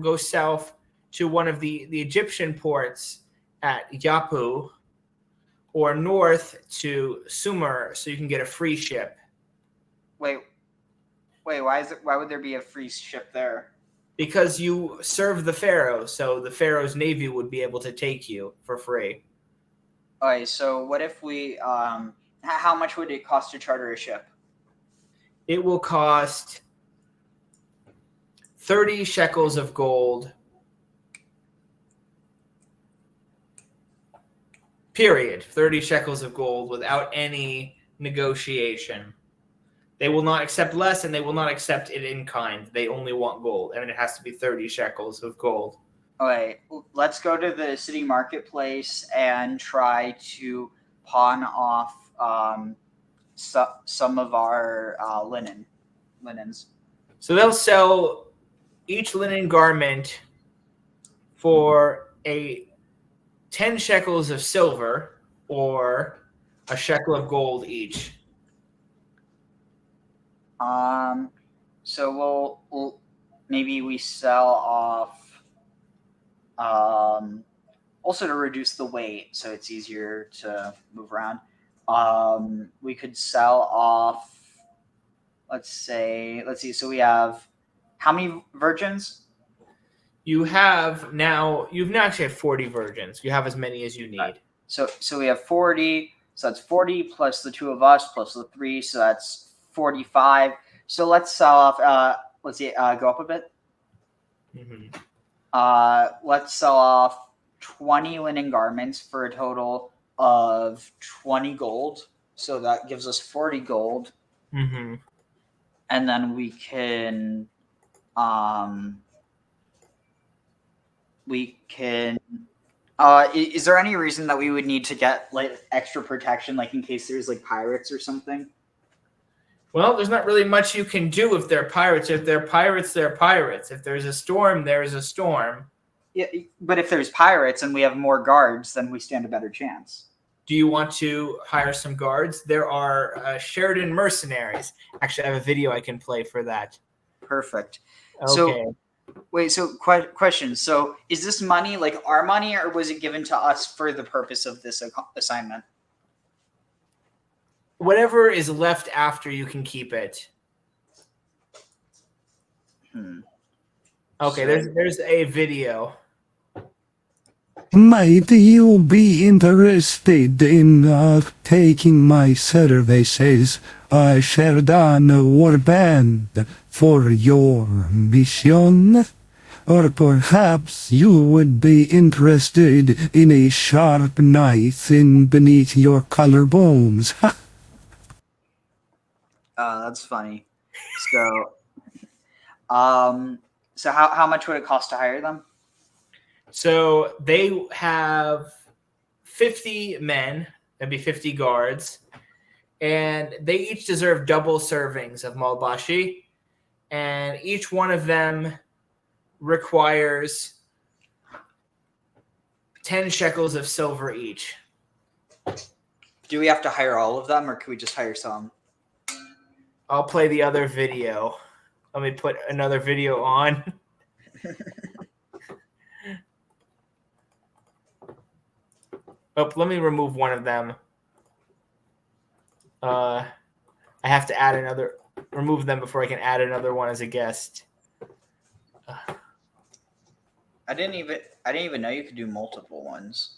go south to one of the Egyptian ports at Yapu, or north to Sumer so you can get a free ship? Wait, why would there be a free ship there? Because you serve the pharaoh, so the pharaoh's navy would be able to take you for free. Okay, so what if we how much would it cost to charter a ship? It will cost 30 shekels of gold. Period. 30 shekels of gold without any negotiation. They will not accept less, and they will not accept it in kind. They only want gold. I mean, it has to be 30 shekels of gold. Okay, let's go to the city marketplace and try to pawn off some of our linens. So they'll sell each linen garment for 10 shekels of silver or a shekel of gold each. So we'll maybe we sell off also to reduce the weight so it's easier to move around. We could sell off, let's see, so we have how many virgins? You've now actually have 40 virgins. You have as many as you need. Right. So we have 40, so that's 40 plus the 2 of us plus the 3, so that's 45. So let's sell off let's see, go up a bit. Mm-hmm. Let's sell off 20 linen garments for a total of 20 gold. So that gives us 40 gold. Mm-hmm. And then we can is there any reason that we would need to get like extra protection, like in case there's like pirates or something? Well, there's not really much you can do if they're pirates. If they're pirates, they're pirates. If there's a storm, there's a storm. Yeah, but if there's pirates and we have more guards, then we stand a better chance. Do you want to hire some guards? There are Sheridan mercenaries. Actually, I have a video I can play for that. Perfect. Okay. So, wait, so question. So is this money like our money, or was it given to us for the purpose of this assignment? Whatever is left after, you can keep it. Okay, there's a video. Might you be interested in taking my services? I shared on a warband for your mission. Or perhaps you would be interested in a sharp knife in beneath your collarbones. That's funny. So how much would it cost to hire them? So they have 50 men. That'd be 50 guards. And they each deserve double servings of malbashi. And each one of them requires 10 shekels of silver each. Do we have to hire all of them, or can we just hire some? I'll play the other video. Let me put another video on. Oh, let me remove one of them. I have to remove them before I can add another one as a guest. I didn't even know you could do multiple ones.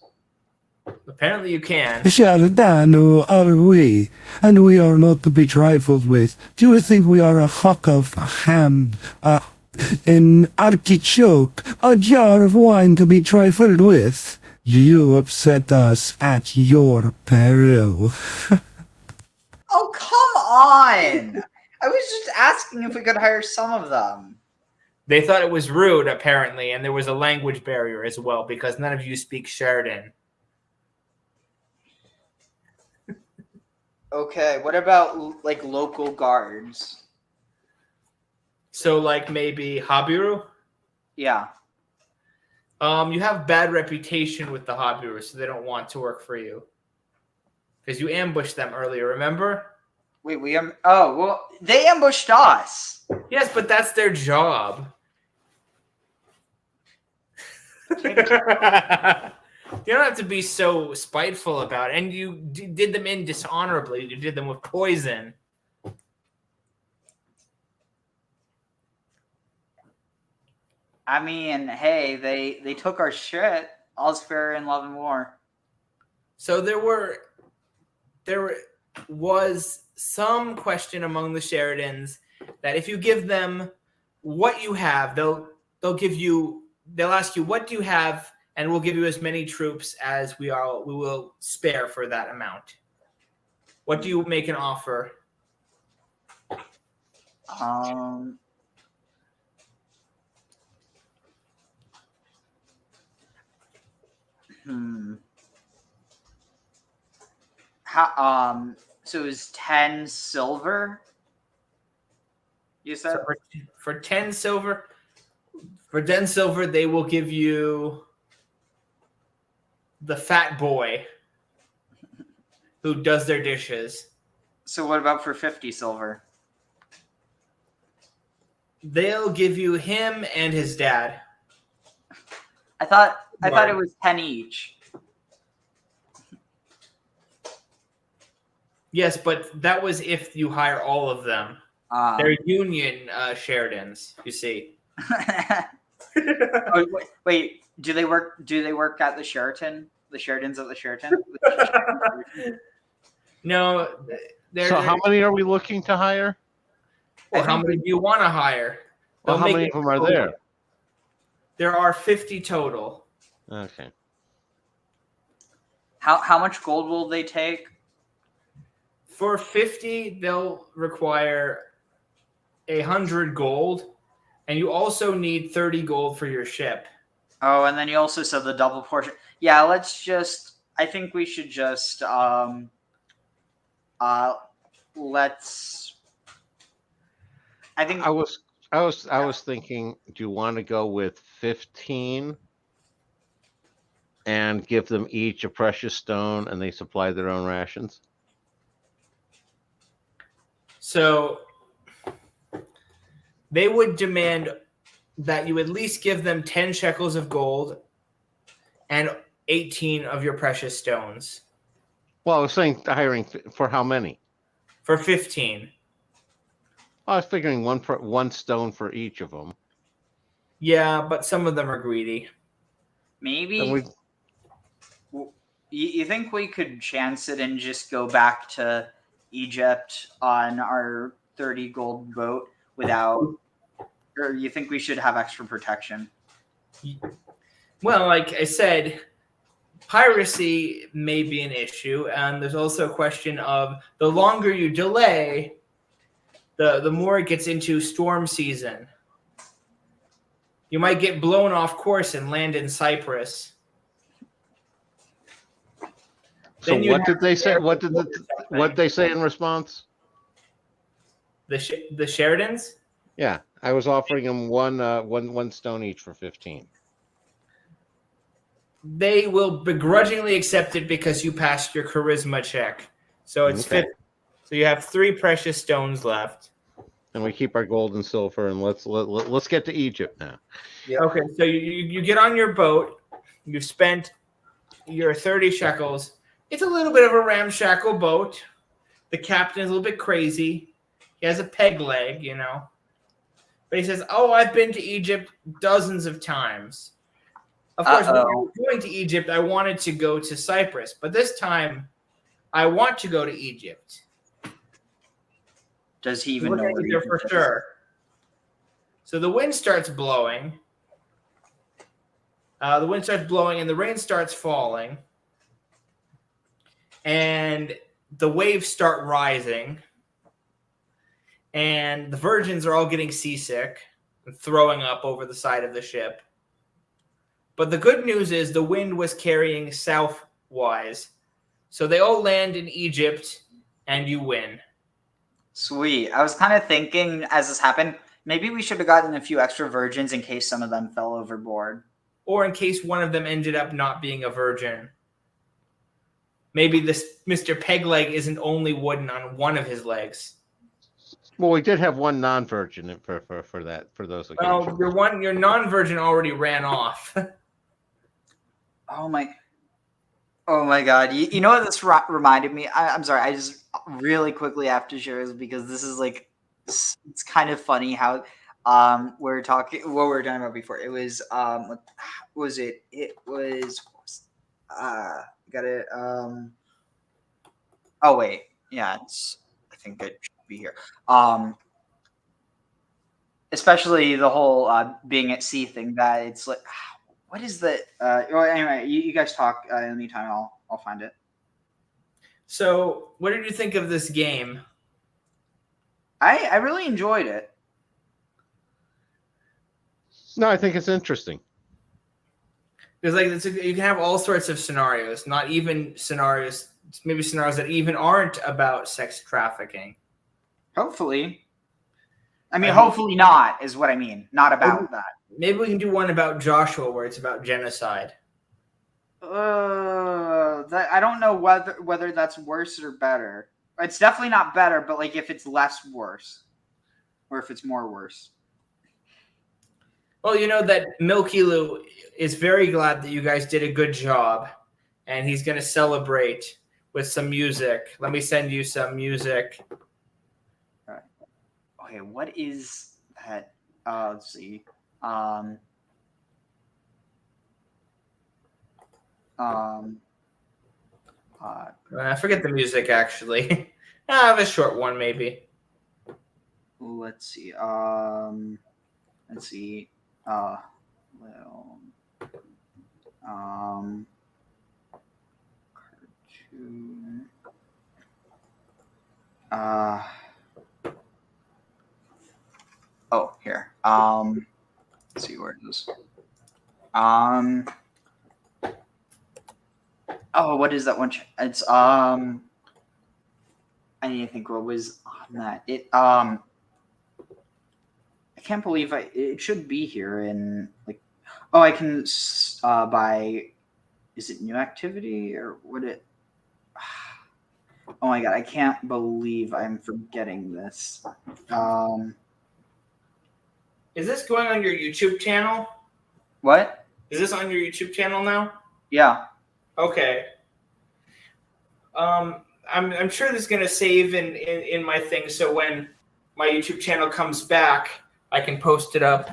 Apparently you can. Shardano are we, and we are not to be trifled with. Do you think we are a hawk of ham, an artichoke, a jar of wine to be trifled with? You upset us at your peril. Oh, come on! I was just asking if we could hire some of them. They thought it was rude, apparently, and there was a language barrier as well because none of you speak Sheridan. Okay, what about like local guards? So, like maybe Habiru? Yeah. You have bad reputation with the Habiru, so they don't want to work for you. Because you ambushed them earlier, remember? Wait, they ambushed us. Yes, but that's their job. You don't have to be so spiteful about it. And you did them in dishonorably. You did them with poison. I mean, hey, they took our shit. All's fair in love and war. So there was some question among the Sheridans that if you give them what you have, they'll ask you, what do you have? And we'll give you as many troops as we will spare for that amount. What do you make an offer? How so it was 10 silver? You said? So for 10 silver, they will give you the fat boy who does their dishes. So what about for 50 silver? They'll give you him and his dad. I thought it was 10 each. Yes, but that was if you hire all of them. They're union Sheridans, you see. Oh, wait, do they work at the Sheraton? The Sheridans at the Sheraton? No. So how many are we looking to hire? Well, how many do you want to hire? Well, how many of them are there? There are 50 total. Okay. How much gold will they take? For 50, they'll require 100 gold, and you also need 30 gold for your ship. Oh, and then you also said the double portion. Yeah, I think we should just I was thinking, do you want to go with 15 and give them each a precious stone and they supply their own rations? So they would demand that you at least give them 10 shekels of gold and 18 of your precious stones. Well, I was saying hiring for how many? For 15. I was figuring one stone for each of them. Yeah, but some of them are greedy. Maybe. You think we could chance it and just go back to Egypt on our 30 gold boat without, or you think we should have extra protection? Well, like I said, piracy may be an issue, and there's also a question of the longer you delay, the more it gets into storm season. You might get blown off course and land in Cyprus. So what did they say? What did they say in response? The Sheridans? Yeah, I was offering them one stone each for 15. They will begrudgingly accept it because you passed your charisma check. So it's Okay. 50. So you have 3 precious stones left. And we keep our gold and silver, and let's get to Egypt now. Yep. Okay, so you get on your boat. You've spent your 30 shekels. It's a little bit of a ramshackle boat. The captain is a little bit crazy. He has a peg leg, you know. But he says, "Oh, I've been to Egypt dozens of times. Of course, when I was going to Egypt, I wanted to go to Cyprus. But this time, I want to go to Egypt." Does he even know where Egypt for sure? So the wind starts blowing. The wind starts blowing and the rain starts falling. And the waves start rising. And the virgins are all getting seasick and throwing up over the side of the ship. But the good news is the wind was carrying southwise. So they all land in Egypt and you win. Sweet. I was kind of thinking as this happened, maybe we should have gotten a few extra virgins in case some of them fell overboard. Or in case one of them ended up not being a virgin. Maybe this Mr. Pegleg isn't only wooden on one of his legs. Well, we did have one non-virgin for those occasions. Well, your non-virgin already ran off. Oh my God. You know what this reminded me? I'm sorry. I just really quickly have to share this because this is like, it's kind of funny how we're talking, what we were talking about before. It was, what was it? It was, got it. Oh wait. Yeah, I think it should be here. Especially the whole being at sea thing that it's like, what is the well, anyway, you guys talk in the meantime. I'll find it. So what did you think of this game? I really enjoyed it. No, I think it's interesting. Because you can have all sorts of scenarios, not even scenarios, maybe scenarios that even aren't about sex trafficking. Hopefully. I mean, hopefully not is what I mean. Not about that. Maybe we can do one about Joshua where it's about genocide. I don't know whether that's worse or better. It's definitely not better, but like if it's less worse, or if it's more worse. Well, you know that Milky Lou is very glad that you guys did a good job, and he's going to celebrate with some music. Let me send you some music. All right. Okay, what is that? Let's see. I forget the music actually. I have a short one maybe. Let's see. Let's see. Cartoon. Oh, here. Let's see where it is. Oh, what is that one? It's I need to think what was on that. I can't believe it should be here in like. Oh, I can buy. Is it new activity or would it? Oh my god, I can't believe I'm forgetting this. Is this going on your YouTube channel? What? Is this on your YouTube channel now? Yeah. Okay. I'm sure this is gonna save in my thing, so when my YouTube channel comes back, I can post it up.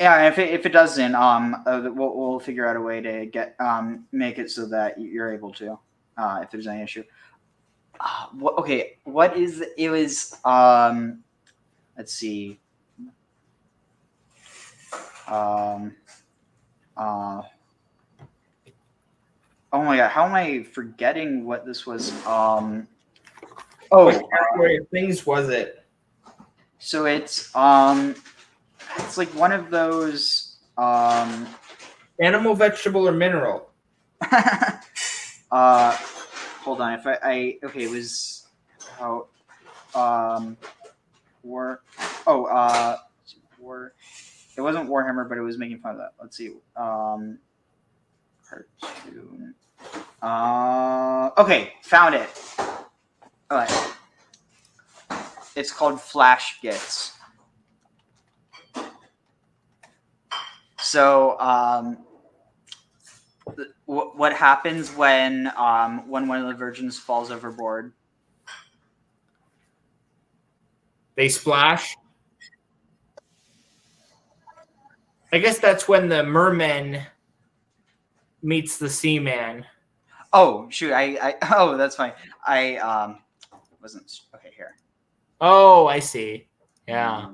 Yeah, if it doesn't, we'll figure out a way to get make it so that you're able to, if there's any issue. Okay, what is it? Was let's see. Oh my god, how am I forgetting what this was? What category of things was it? So it's like one of those animal, vegetable, or mineral. Hold on, if okay, it was war. War. It wasn't Warhammer, but it was making fun of that. Let's see. Cartoon. Okay, found it. All right. It's called Flash Gets. So, what happens when one of the virgins falls overboard? They splash. I guess that's when the merman meets the seaman. Oh shoot! Oh, that's fine. I wasn't okay here. Oh, I see. Yeah.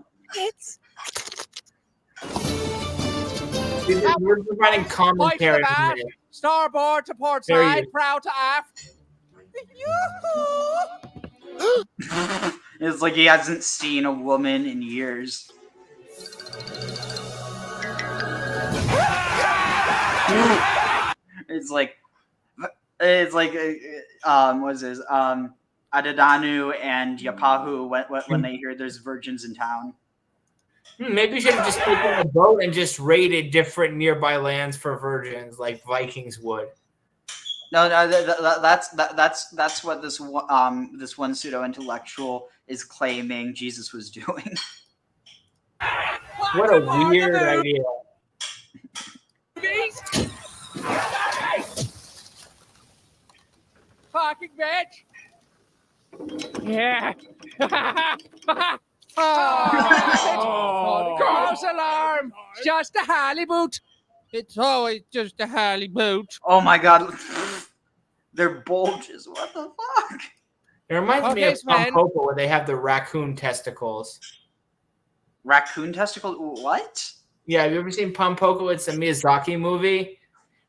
We're providing commentary. Starboard to port There you side, prow to aft. It's like he hasn't seen a woman in years. It's like what's this? Adadanu and Yapahu when they hear there's virgins in town. Maybe you should have just taken a boat and just raided different nearby lands for virgins, like Vikings would. No, that's what this one pseudo intellectual is claiming Jesus was doing. What a weird idea. Parking badge. Yeah. False alarm. Just a halibut. It's always just a halibut. Oh my god. They're bulges. What the fuck? It reminds me of Pompoco where they have the raccoon testicles. Raccoon testicle? What? Yeah, have you ever seen Pompoco? It's a Miyazaki movie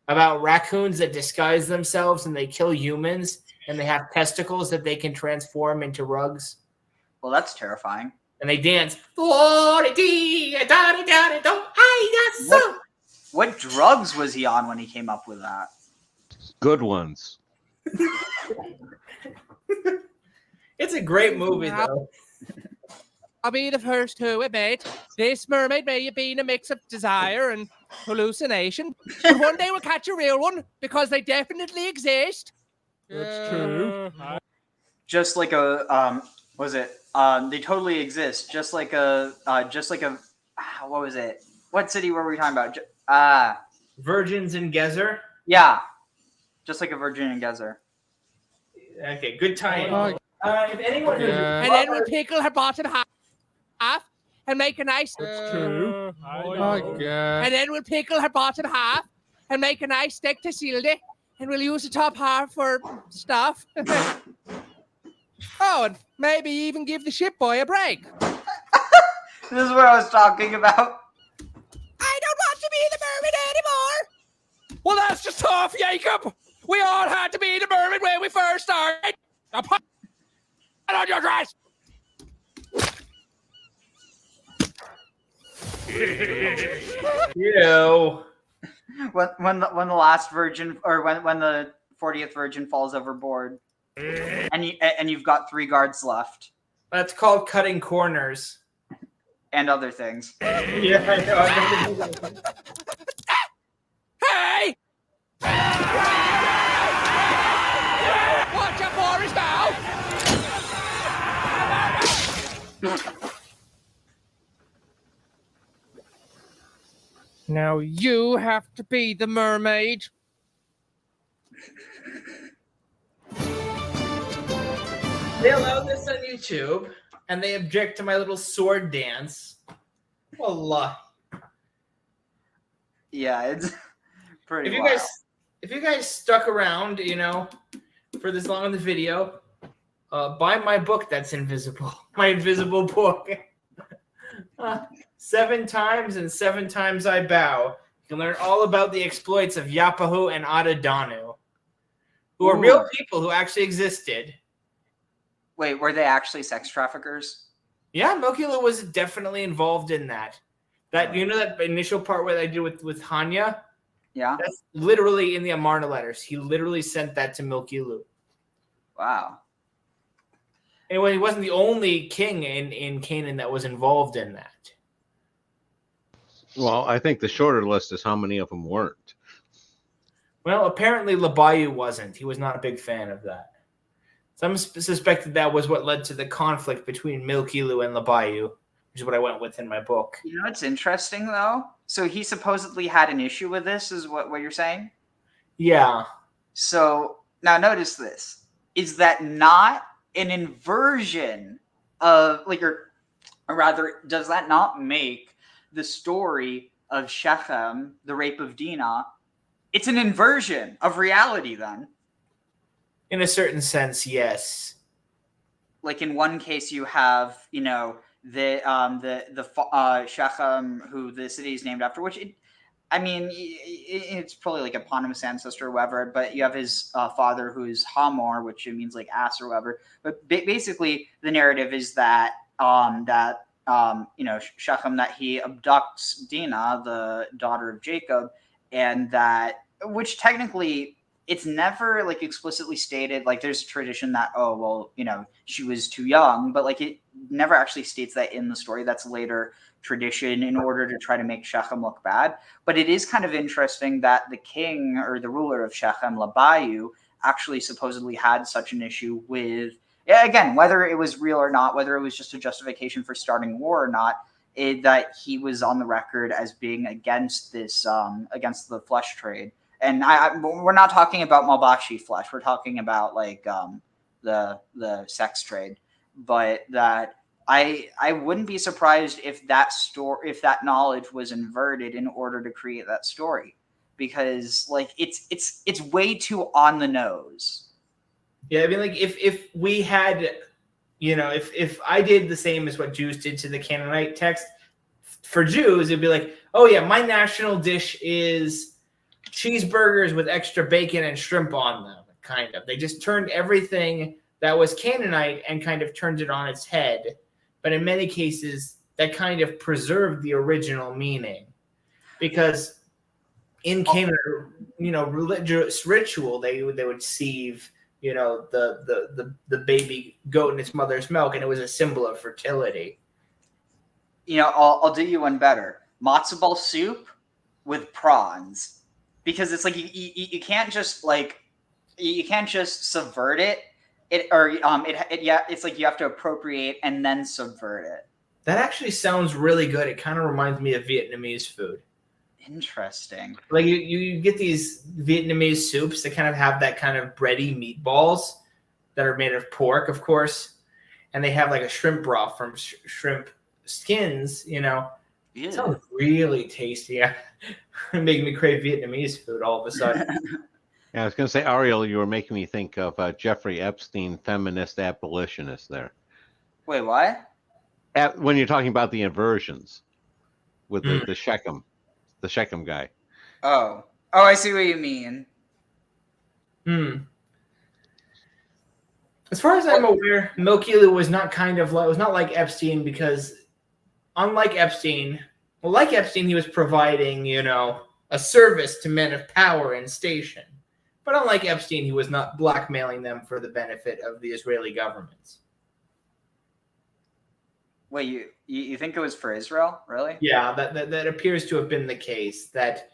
about raccoons that disguise themselves and they kill humans, and they have testicles that they can transform into rugs. Well, that's terrifying. And they dance. What drugs was he on when he came up with that? Good ones. It's a great movie, though. I'll be the first to admit this mermaid may have been a mix of desire and hallucination, but one day we'll catch a real one because they definitely exist. That's true. Just like a was it? They totally exist. Just like a what was it? What city were we talking about? Virgins in Gezer. Yeah, just like a virgin in Gezer. Okay, good time. Oh, If anyone, And then we'll pickle her bottom half and make a nice. That's true. And then we'll pickle her bottom half and make a nice steak tilde, and we'll use the top half for stuff. Oh, and maybe even give the ship boy a break. This is what I was talking about. I don't want to be the mermaid anymore. Well, that's just tough, Jacob. We all had to be the mermaid when we first started. Now put on your dress. you. When the last virgin, or when the 40th virgin falls overboard, and you've got 3 guards left, That's called cutting corners. and other things. Yeah, I know. Hey! Watch out for his mouth! Now you have to be the mermaid. They allow this on YouTube, and they object to my little sword dance. Wallah. Yeah, it's pretty. If you guys stuck around, for this long in the video, buy my book that's invisible. My invisible book. 7 times and 7 times I bow. You can learn all about the exploits of Yapahu and Adadanu, who are real people who actually existed. Wait, were they actually sex traffickers? Yeah, Milkila was definitely involved in that. That that initial part where I did with Hanya? Yeah. That's literally in the Amarna letters. He literally sent that to Milkilu. Wow. Anyway, he wasn't the only king in Canaan that was involved in that. Well, I think the shorter list is how many of them weren't. Well, apparently Labayu wasn't. He was not a big fan of that. Some suspected that was what led to the conflict between Milkilu and Labayu, which is what I went with in my book. You know what's interesting, though? So he supposedly had an issue with this, is what you're saying? Yeah. So now notice this. Is that not an inversion of, or rather, does that not make the story of Shechem, the rape of Dinah, it's an inversion of reality then? In a certain sense, yes. Like in one case, you have, the Shechem, who the city is named after, which it's probably like eponymous ancestor or whatever, but you have his father who's Hamor, which means like ass or whatever. But basically, the narrative is that Shechem, that he abducts Dinah, the daughter of Jacob, and that, which technically it's never like explicitly stated. Like there's a tradition that she was too young, but like it never actually states that in the story. That's later tradition in order to try to make Shechem look bad. But it is kind of interesting that the king or the ruler of Shechem, Labayu, actually supposedly had such an issue with, again, whether it was real or not, whether it was just a justification for starting war or not, that he was on the record as being against this, against the flesh trade. And we're not talking about Malbashi flesh. We're talking about like the sex trade. But that I wouldn't be surprised if that knowledge was inverted in order to create that story, because like it's way too on the nose. Yeah, I mean, like if we had, if I did the same as what Jews did to the Canaanite text, for Jews it'd be like, oh yeah, my national dish is cheeseburgers with extra bacon and shrimp on them. Kind of, they just turned everything that was Canaanite and kind of turned it on its head. But in many cases, that kind of preserved the original meaning, because in Canaan, religious ritual, they would sieve, the baby goat in its mother's milk, and it was a symbol of fertility. I'll do you one better. Matzo ball soup with prawns, because it's like you can't just subvert it. It's like you have to appropriate and then subvert it. That actually sounds really good. It kind of reminds me of Vietnamese food. Interesting. Like you get these Vietnamese soups that kind of have that kind of bready meatballs that are made of pork, of course, and they have like a shrimp broth from shrimp skins. It sounds really tasty. Making me crave Vietnamese food all of a sudden. Yeah, I was going to say, Ariel, you were making me think of Jeffrey Epstein, feminist abolitionist there. Wait, what? When you're talking about the inversions with the Shechem guy. Oh, I see what you mean. As far as I'm aware, Milky was not like Epstein, because unlike Epstein, he was providing, a service to men of power and station. But unlike Epstein, he was not blackmailing them for the benefit of the Israeli government. Wait, you think it was for Israel, really? Yeah, that appears to have been the case. That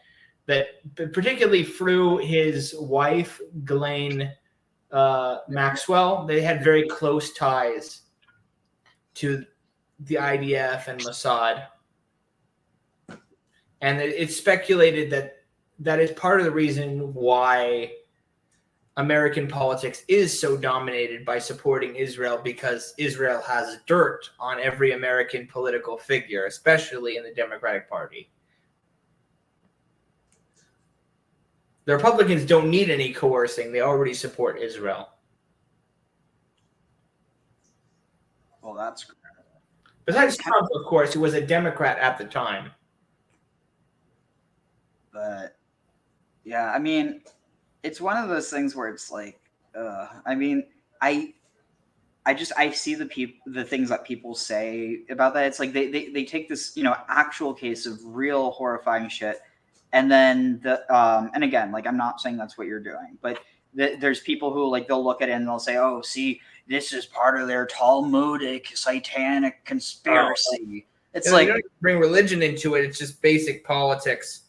particularly through his wife, Ghislaine Maxwell, they had very close ties to the IDF and Mossad. And it's speculated that is part of the reason why American politics is so dominated by supporting Israel, because Israel has dirt on every American political figure, especially in the Democratic Party. The Republicans don't need any coercing. They already support Israel. Well, that's great. Besides Trump, of course, who was a Democrat at the time. But yeah, I mean, it's one of those things where it's like, I mean, I see the things that people say about that. It's like they take this, actual case of real horrifying shit, and then and again, like, I'm not saying that's what you're doing, but there's people who, like, they'll look at it and they'll say, oh, see, this is part of their Talmudic satanic conspiracy. It's like, you don't bring religion into it. It's just basic politics.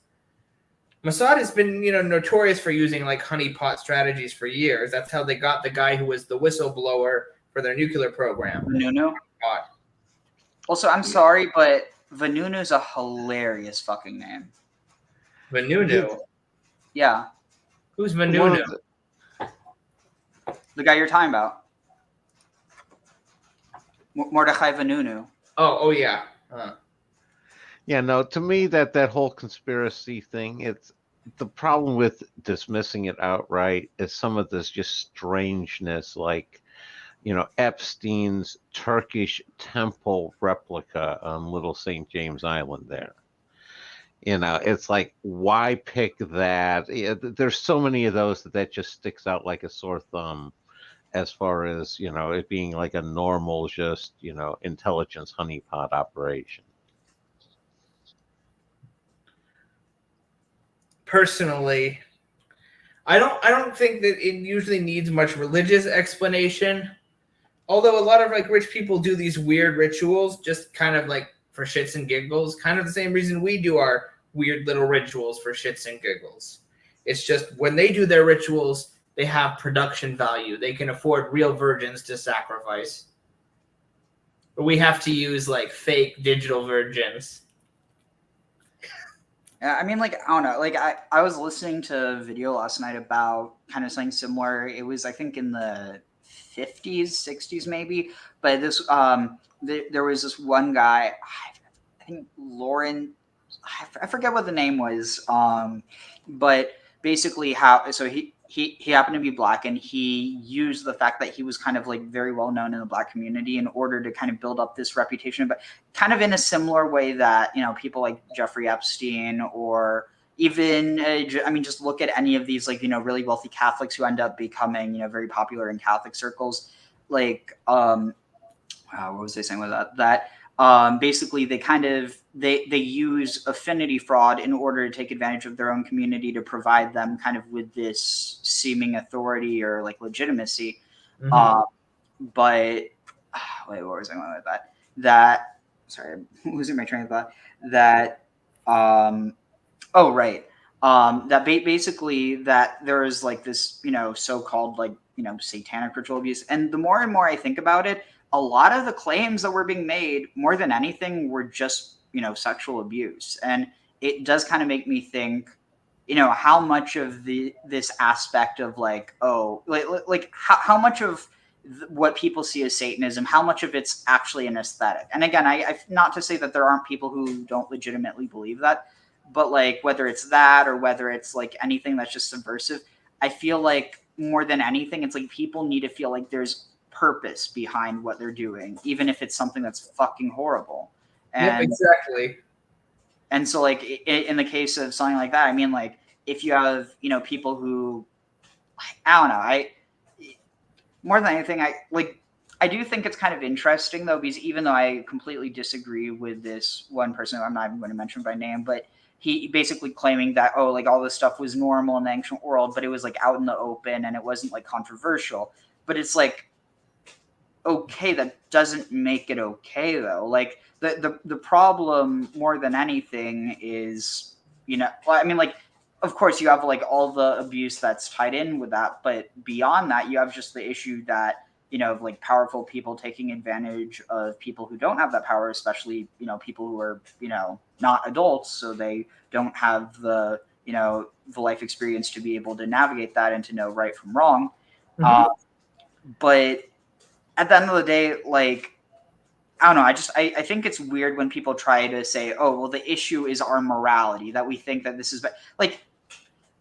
Mossad has been, notorious for using like honeypot strategies for years. That's how they got the guy who was the whistleblower for their nuclear program. Vanunu. Also, I'm sorry, but Vanunu's a hilarious fucking name. Vanunu? Yeah. Who's Vanunu? The guy you're talking about. Mordechai Vanunu. Oh yeah. Yeah, no, to me that whole conspiracy thing, it's the problem with dismissing it outright is some of this just strangeness, like, Epstein's Turkish temple replica on Little St. James Island there. It's like, why pick that? There's so many of those that just sticks out like a sore thumb as far as, it being like a normal, just, intelligence honeypot operation. Personally, I don't think that it usually needs much religious explanation. Although a lot of like rich people do these weird rituals just kind of like for shits and giggles, kind of the same reason we do our weird little rituals for shits and giggles. It's just when they do their rituals, they have production value. They can afford real virgins to sacrifice. But we have to use like fake digital virgins. Yeah, I mean, like, I don't know. Like, I was listening to a video last night about kind of something similar. It was, I think, in the 50s, 60s maybe. But this, there was this one guy, I think Lauren, I forget what the name was. But basically he happened to be black, and he used the fact that he was kind of like very well known in the black community in order to kind of build up this reputation, but kind of in a similar way that, people like Jeffrey Epstein, or even, just look at any of these, like, really wealthy Catholics who end up becoming, very popular in Catholic circles. Like, what was I saying with that? basically they use affinity fraud in order to take advantage of their own community to provide them kind of with this seeming authority or like legitimacy. Mhm. But wait, what was I going with that? Sorry, I'm losing my train of thought. That oh right. Basically that there is like this, so-called like, satanic ritual abuse. And the more and more I think about it, a lot of the claims that were being made, more than anything, were just, sexual abuse. And it does kind of make me think, how much of this aspect of like, like how much of what people see as Satanism, how much of it's actually an aesthetic. And again, I not to say that there aren't people who don't legitimately believe that, but like whether it's that or whether it's like anything that's just subversive, I feel like more than anything, it's like people need to feel like there's purpose behind what they're doing, even if it's something that's fucking horrible. Yep, exactly. And so like in the case of something like that, I mean, like if you have, people who, I don't know, more than anything, I do think it's kind of interesting though, because even though I completely disagree with this one person, I'm not even going to mention by name, but he basically claiming that, like all this stuff was normal in the ancient world, but it was like out in the open and it wasn't like controversial. But it's like, okay, that doesn't make it okay though. Like the problem more than anything is, I mean, like, of course you have like all the abuse that's tied in with that, but beyond that, you have just the issue that, of like powerful people taking advantage of people who don't have that power, especially, people who are, not adults. So they don't have the, the life experience to be able to navigate that and to know right from wrong. Mhm. But at the end of the day, like, I don't know. I think it's weird when people try to say, oh, well, the issue is our morality, that we think that this is like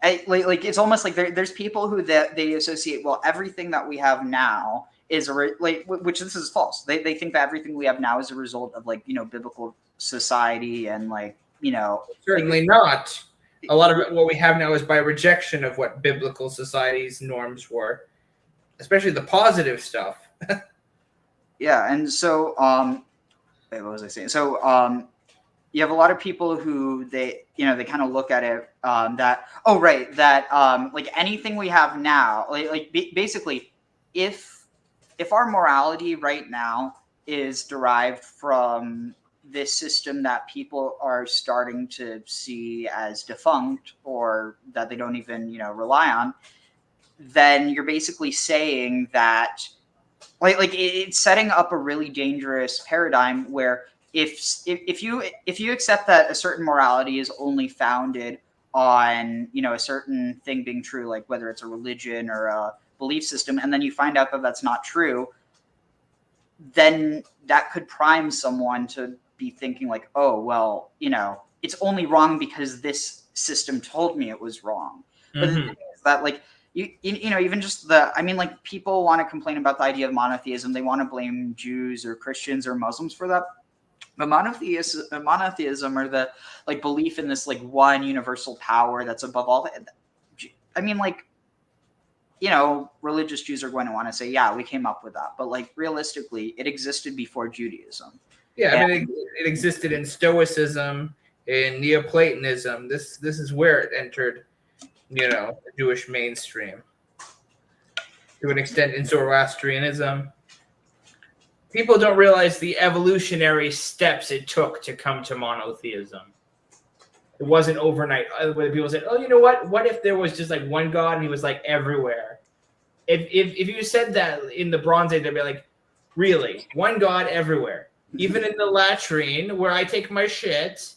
it's almost like there's people who that they associate, well, everything that we have now is which this is false. They think that everything we have now is a result of like, biblical society and like, Certainly not. A lot of what we have now is by rejection of what biblical society's norms were, especially the positive stuff. Yeah, and so wait, what was I saying? So you have a lot of people who they kind of look at it that like anything we have now, basically if our morality right now is derived from this system that people are starting to see as defunct or that they don't even rely on, then you're basically saying that like it's setting up a really dangerous paradigm where if you accept that a certain morality is only founded on a certain thing being true, like whether it's a religion or a belief system, and then you find out that that's not true, then that could prime someone to be thinking like, oh well, it's only wrong because this system told me it was wrong. But the thing is that like even just like people want to complain about the idea of monotheism. They want to blame Jews or Christians or Muslims for that. But monotheism or the like belief in this like one universal power that's above all. I mean, like, religious Jews are going to want to say, yeah, we came up with that. But like realistically, it existed before Judaism. Yeah, I mean, it existed in Stoicism, in Neoplatonism. This is where it entered, the Jewish mainstream. To an extent, in Zoroastrianism. People don't realize the evolutionary steps it took to come to monotheism. It wasn't overnight. Where people said, "Oh, you know what? What if there was just like one God and he was like everywhere?" If you said that in the Bronze Age, they'd be like, "Really? One God everywhere? Even in the latrine where I take my shit?"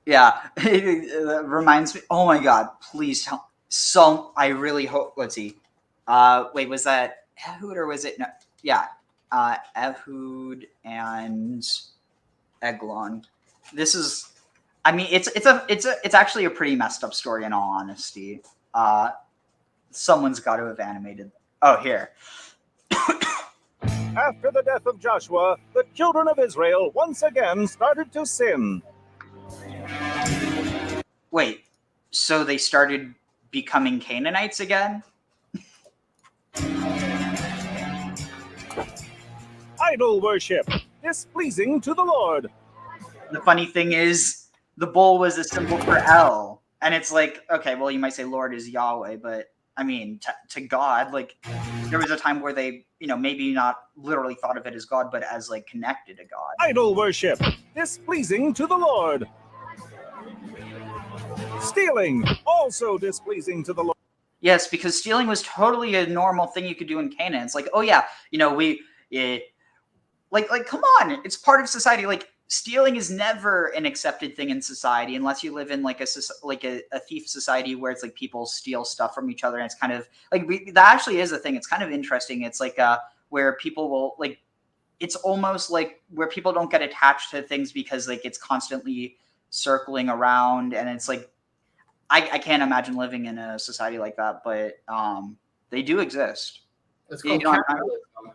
Yeah, it reminds me. Oh my God! Please tell. So I really hope. Let's see. Wait, was that Ehud or was it? No. Yeah, Ehud and Eglon. This is. I mean, it's actually a pretty messed up story in all honesty. Someone's got to have animated. Oh, here. After the death of Joshua, the children of Israel once again started to sin. Wait, so they started becoming Canaanites again? Idol worship. displeasing to the Lord. The funny thing is, the bull was a symbol for El. And it's like, okay, well, you might say Lord is Yahweh, but I mean, to God, like, there was a time where they, maybe not literally thought of it as God, but as like connected to God. Idol worship, displeasing to the Lord. Stealing, also displeasing to the Lord. Yes, because stealing was totally a normal thing you could do in Canaan. It's like, oh yeah, like come on, it's part of society. Like, stealing is never an accepted thing in society unless you live in like a thief society where it's like people steal stuff from each other, and it's kind of like that actually is a thing. It's kind of interesting. It's like where people will like, it's almost like where people don't get attached to things because like it's constantly circling around, and it's like I can't imagine living in a society like that, but they do exist. It's called capitalism.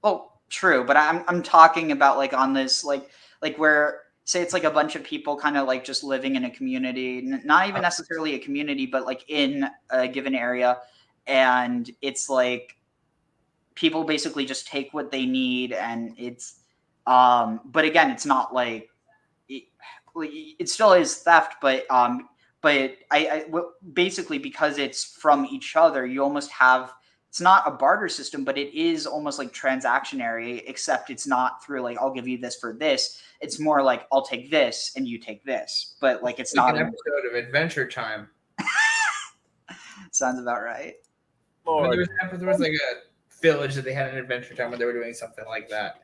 Oh, true, but I'm talking about like on this like where, say it's like a bunch of people kind of like just living in a community, not even necessarily a community, but like in a given area, and it's like people basically just take what they need, and it's but again, it's not like it still is theft, but basically because it's from each other, you almost have, it's not a barter system, but it is almost like transactionary, except it's not through like, I'll give you this for this. It's more like, I'll take this and you take this, but like it's not an episode of Adventure Time. Sounds about right. There was like a village that they had an Adventure Time when they were doing something like that.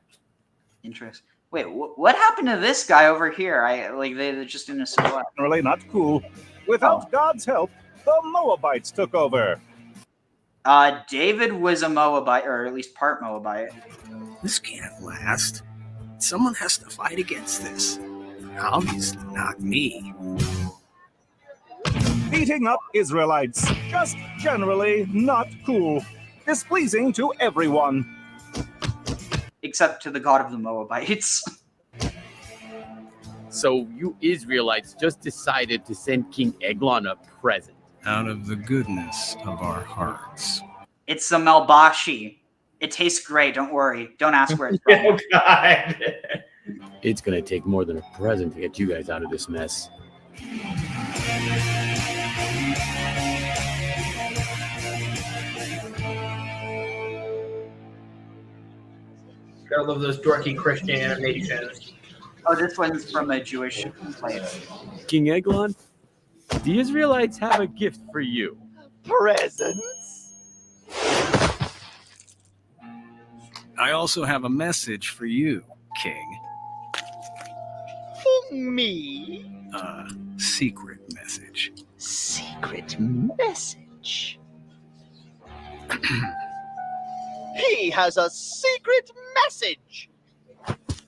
Interesting. Wait, what happened to this guy over here? They're just in a silhouette. Really not cool. Without God's help, the Moabites took over. David was a Moabite, or at least part Moabite. This can't last. Someone has to fight against this. Obviously not me. Beating up Israelites, just generally not cool. Displeasing to everyone. Except to the god of the Moabites. So you Israelites just decided to send King Eglon a present. Out of the goodness of our hearts. It's some Melbashi. It tastes great, don't worry. Don't ask where it's from. Oh, God. It's going to take more than a present to get you guys out of this mess. Gotta love those dorky Christian animations. Oh, this one's from a Jewish place. King Eglon, the Israelites have a gift for you. Presents? I also have a message for you, King. For me? Secret message. Secret message? He has a secret message!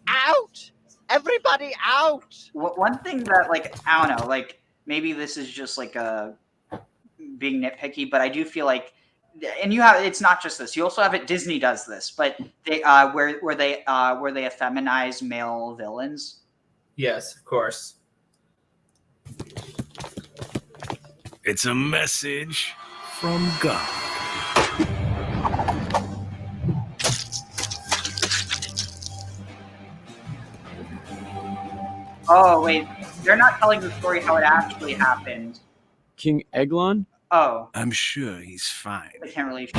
Out! Everybody out! One thing that, like, I don't know, like, maybe this is just like being nitpicky, but I do feel like, and you have, it's not just this. You also have it. Disney does this, but they where they effeminize male villains. Yes, of course. It's a message from God. Oh wait, they're not telling the story how it actually happened. King Eglon? Oh. I'm sure he's fine. I can't really.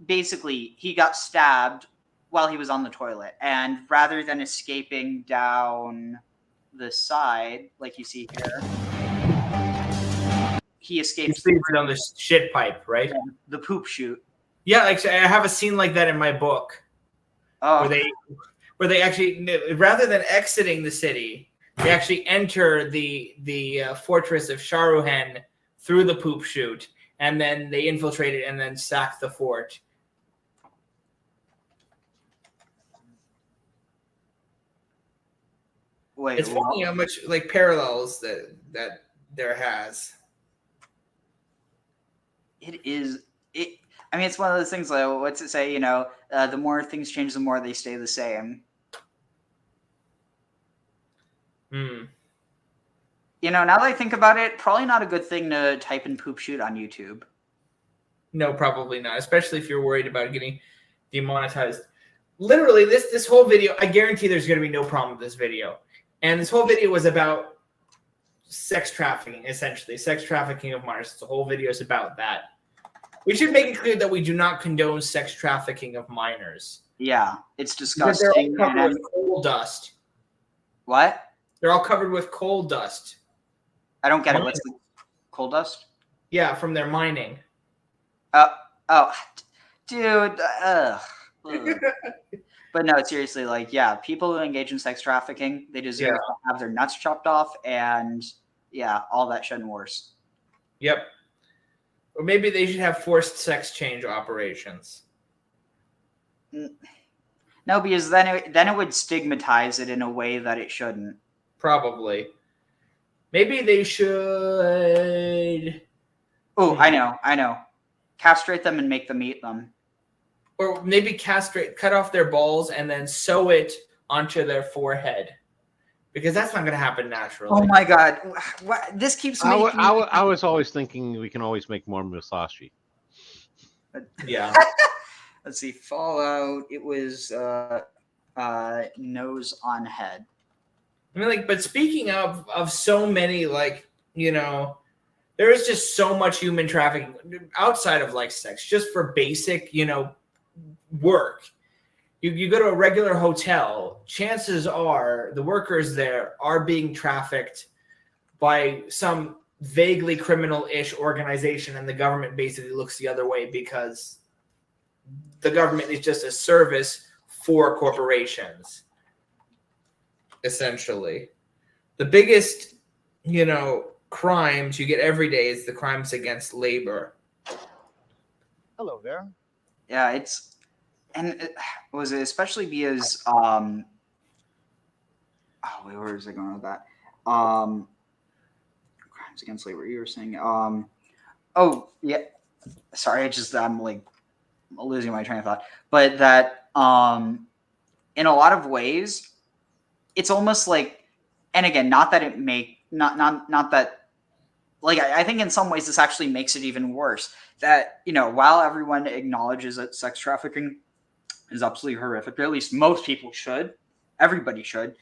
Basically, he got stabbed while he was on the toilet, and rather than escaping down the side, like you see here, he escapes down the shit pipe, right? The poop chute. Yeah, actually, I have a scene like that in my book. Oh. Where they actually, rather than exiting the city, they actually enter the fortress of Sharuhen through the poop chute, and then they infiltrate it and then sack the fort. Wait, it's funny how much like parallels that there has. It is. I mean, it's one of those things like, what's it say? The more things change, the more they stay the same. Hmm. Now that I think about it, probably not a good thing to type in poop chute on YouTube. No, probably not. Especially if you're worried about getting demonetized. literally this whole video, I guarantee there's going to be no problem with this video. And this whole video was about sex trafficking, essentially. Sex trafficking of minors. The whole video is about that. We should make it clear that we do not condone sex trafficking of minors. Yeah, it's Because disgusting. they're all covered with coal dust. What? They're all covered with coal dust. I don't get it. What's the coal dust? Yeah, from their mining. Oh, dude. Ugh. But no, seriously, like, yeah, people who engage in sex trafficking, they deserve to have their nuts chopped off, and yeah, all that shit and worse. Yep. Or maybe they should have forced sex change operations. No, because then it would stigmatize it in a way that it shouldn't. Probably. Maybe they should. Oh, I know. Castrate them and make them eat them. Or maybe cut off their balls and then sew it onto their forehead. Because that's not going to happen naturally. Oh my god. This keeps making... I was always thinking we can always make more Musashi. Yeah. Let's see. Fallout. It was nose on head. I mean, like, but speaking of so many, like, you know, there is just so much human trafficking outside of, like, sex, just for basic, you know, work. You go to a regular hotel, chances are the workers there are being trafficked by some vaguely criminal-ish organization, and the government basically looks the other way because the government is just a service for corporations, essentially. The biggest, you know, crimes you get every day is the crimes against labor. Hello there. Yeah, it was especially because where is it going with that? Crimes against labor. You were saying oh yeah. Sorry, I'm like losing my train of thought. But that in a lot of ways, it's almost like, and again, not that like, I think in some ways this actually makes it even worse. That, you know, while everyone acknowledges that sex trafficking is absolutely horrific, or at least most people should, everybody should,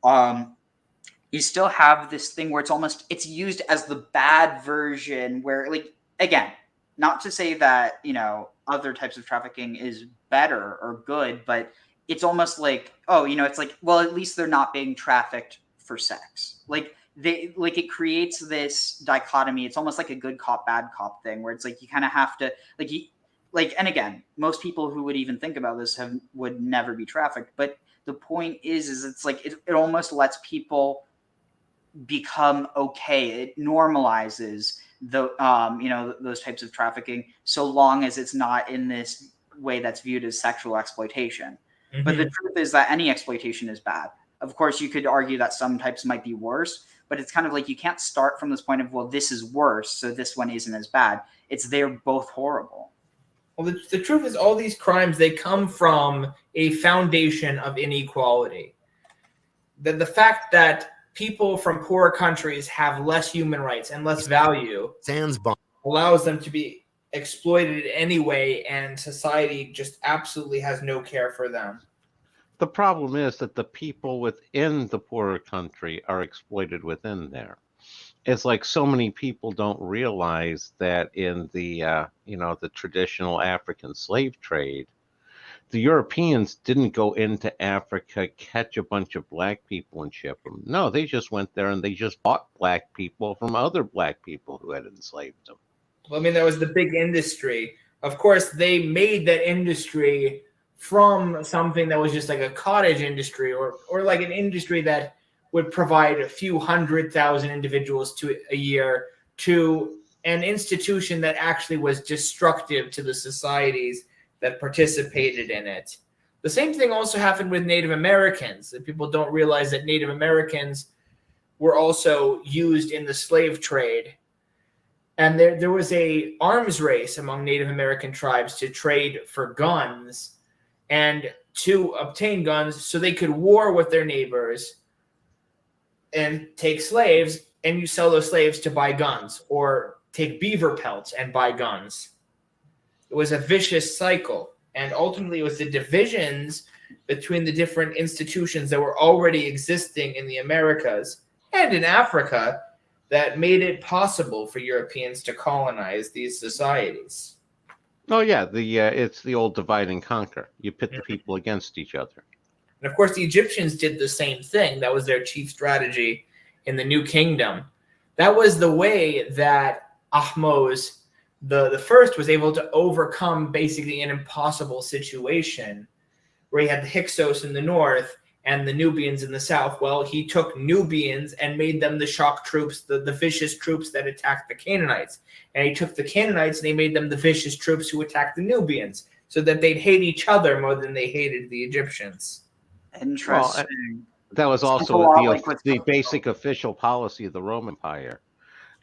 you still have this thing where it's used as the bad version where, like, again, not to say that, you know, other types of trafficking is better or good, but it's almost like, oh, you know, it's like, well, at least they're not being trafficked for sex. Like, it creates this dichotomy. It's almost like a good cop, bad cop thing where it's like you kind of have to, and again, most people who would even think about this would never be trafficked. But the point is it's like it almost lets people become okay. It normalizes those types of trafficking, so long as it's not in this way that's viewed as sexual exploitation. Mm-hmm. But the truth is that any exploitation is bad. Of course, you could argue that some types might be worse, but it's kind of like you can't start from this point of, well, this is worse, so this one isn't as bad. They're both horrible. Well, the truth is all these crimes, they come from a foundation of inequality. The fact that people from poorer countries have less human rights and less value allows them to be exploited anyway, and society just absolutely has no care for them. The problem is that the people within the poorer country are exploited within there. It's like so many people don't realize that in the the traditional African slave trade, the Europeans didn't go into Africa, catch a bunch of black people and ship them. No, they just went there and they just bought black people from other black people who had enslaved them. Well, I mean, that was the big industry. Of course, they made that industry from something that was just like a cottage industry or like an industry that would provide a few 100,000 individuals to a year to an institution that actually was destructive to the societies that participated in it. The same thing also happened with Native Americans. That people don't realize that Native Americans were also used in the slave trade. And there was a arms race among Native American tribes to trade for guns and to obtain guns so they could war with their neighbors and take slaves, and you sell those slaves to buy guns, or take beaver pelts and buy guns. It was a vicious cycle. And ultimately, it was the divisions between the different institutions that were already existing in the Americas and in Africa that made it possible for Europeans to colonize these societies. Oh yeah, it's the old divide and conquer. You pit the people against each other. And of course, the Egyptians did the same thing. That was their chief strategy in the New Kingdom. That was the way that Ahmose the first was able to overcome basically an impossible situation where he had the Hyksos in the north and the Nubians in the south. Well, he took Nubians and made them the shock troops, the vicious troops that attacked the Canaanites. And he took the Canaanites and he made them the vicious troops who attacked the Nubians, so that they'd hate each other more than they hated the Egyptians. Interesting. Well, that was also the basic official policy of the Roman Empire.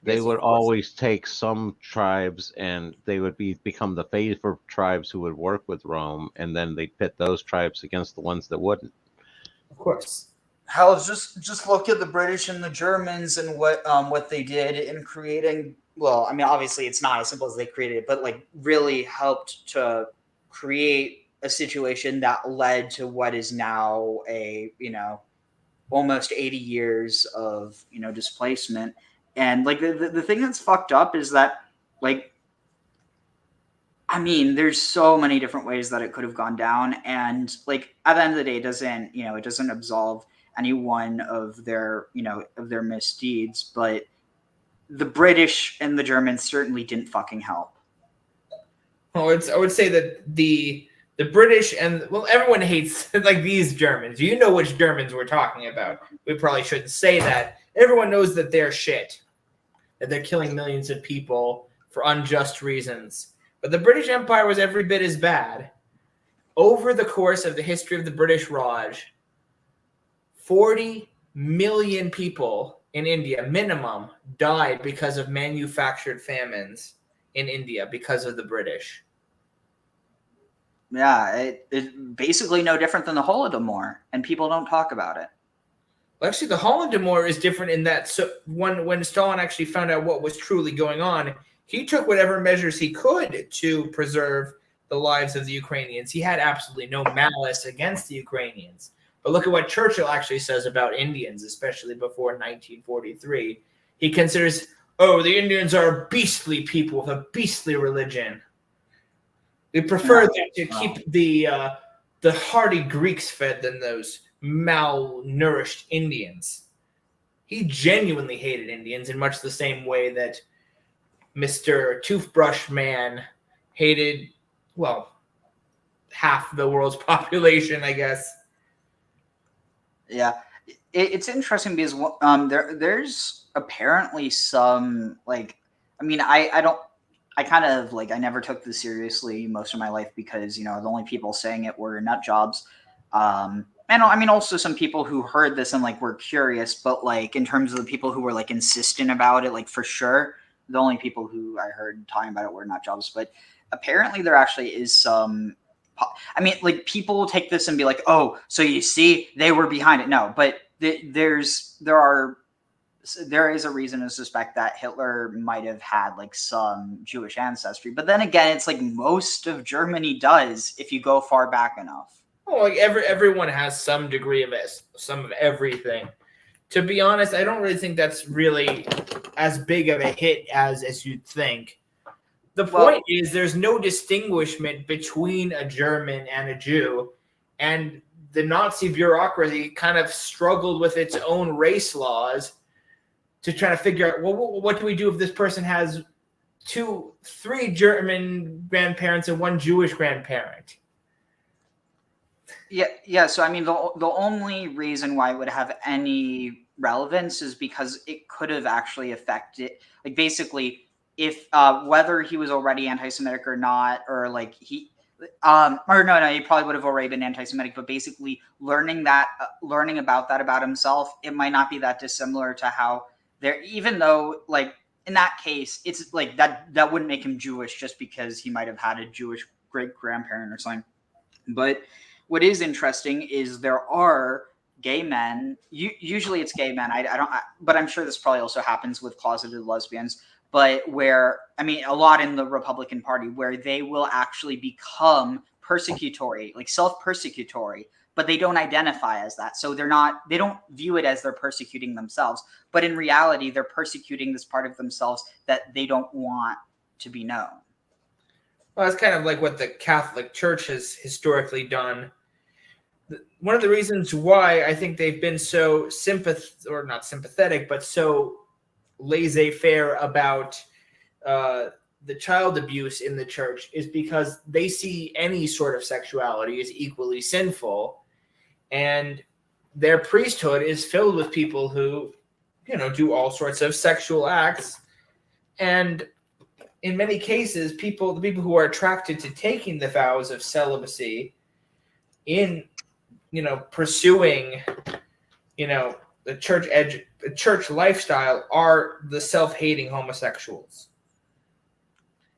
They would always take some tribes and they would become the favored tribes who would work with Rome, and then they'd pit those tribes against the ones that wouldn't. Of course. Hell, just look at the British and the Germans and what they did in creating. Well, I mean, obviously it's not as simple as they created it, but like really helped to create a situation that led to what is now a almost 80 years of displacement. And like the thing that's fucked up is that, like, I mean, there's so many different ways that it could have gone down, and like at the end of the day, it doesn't absolve any one of their misdeeds. But the British and the Germans certainly didn't fucking help. Oh, I would say that the British and everyone hates like these Germans. You know which Germans we're talking about. We probably shouldn't say that. Everyone knows that they're shit, that they're killing millions of people for unjust reasons. But the British Empire was every bit as bad. Over the course of the history of the British Raj, 40 million people in India, minimum, died because of manufactured famines in India because of the British. Yeah, it's basically no different than the Holodomor, and people don't talk about it. Well, actually, the Holodomor is different in that when Stalin actually found out what was truly going on, he took whatever measures he could to preserve the lives of the Ukrainians. He had absolutely no malice against the Ukrainians. But look at what Churchill actually says about Indians, especially before 1943. He considers, the Indians are a beastly people with a beastly religion. We prefer to keep the hardy Greeks fed than those malnourished Indians. He genuinely hated Indians in much the same way that Mr. Toothbrush Man hated, half the world's population, I guess. Yeah, it's interesting because there's apparently some I never took this seriously most of my life because the only people saying it were nut jobs. And I mean, also some people who heard this and were curious, but in terms of the people who were insistent about it, for sure, the only people who I heard talking about it were nut jobs. But apparently there actually is some, people will take this and be like, oh, so you see, they were behind it. No, but there is a reason to suspect that Hitler might have had some Jewish ancestry. But then again, it's most of Germany does if you go far back enough. Oh, everyone has some degree of some of everything. To be honest, I don't really think that's really as big of a hit as you'd think. The point is there's no distinguishment between a German and a Jew, and the Nazi bureaucracy kind of struggled with its own race laws to try to figure out, what do we do if this person has 3 German grandparents and 1 Jewish grandparent? Yeah. So I mean, the only reason why it would have any relevance is because it could have actually affected, basically, if whether he was already anti-Semitic or not, or he probably would have already been anti-Semitic. But basically, learning about that about himself, it might not be that dissimilar to how there, even though in that case, it's that wouldn't make him Jewish just because he might have had a Jewish great grandparent or something. But what is interesting is there are gay men. Usually it's gay men. But I'm sure this probably also happens with closeted lesbians. But a lot in the Republican Party where they will actually become persecutory, like self-persecutory, but they don't identify as that. So they don't view it as they're persecuting themselves, but in reality, they're persecuting this part of themselves that they don't want to be known. Well, that's kind of like what the Catholic Church has historically done. One of the reasons why I think they've been so not sympathetic, but so laissez-faire about the child abuse in the church is because they see any sort of sexuality as equally sinful, and their priesthood is filled with people who, do all sorts of sexual acts, and in many cases, the people who are attracted to taking the vows of celibacy in, pursuing, the church lifestyle are the self-hating homosexuals.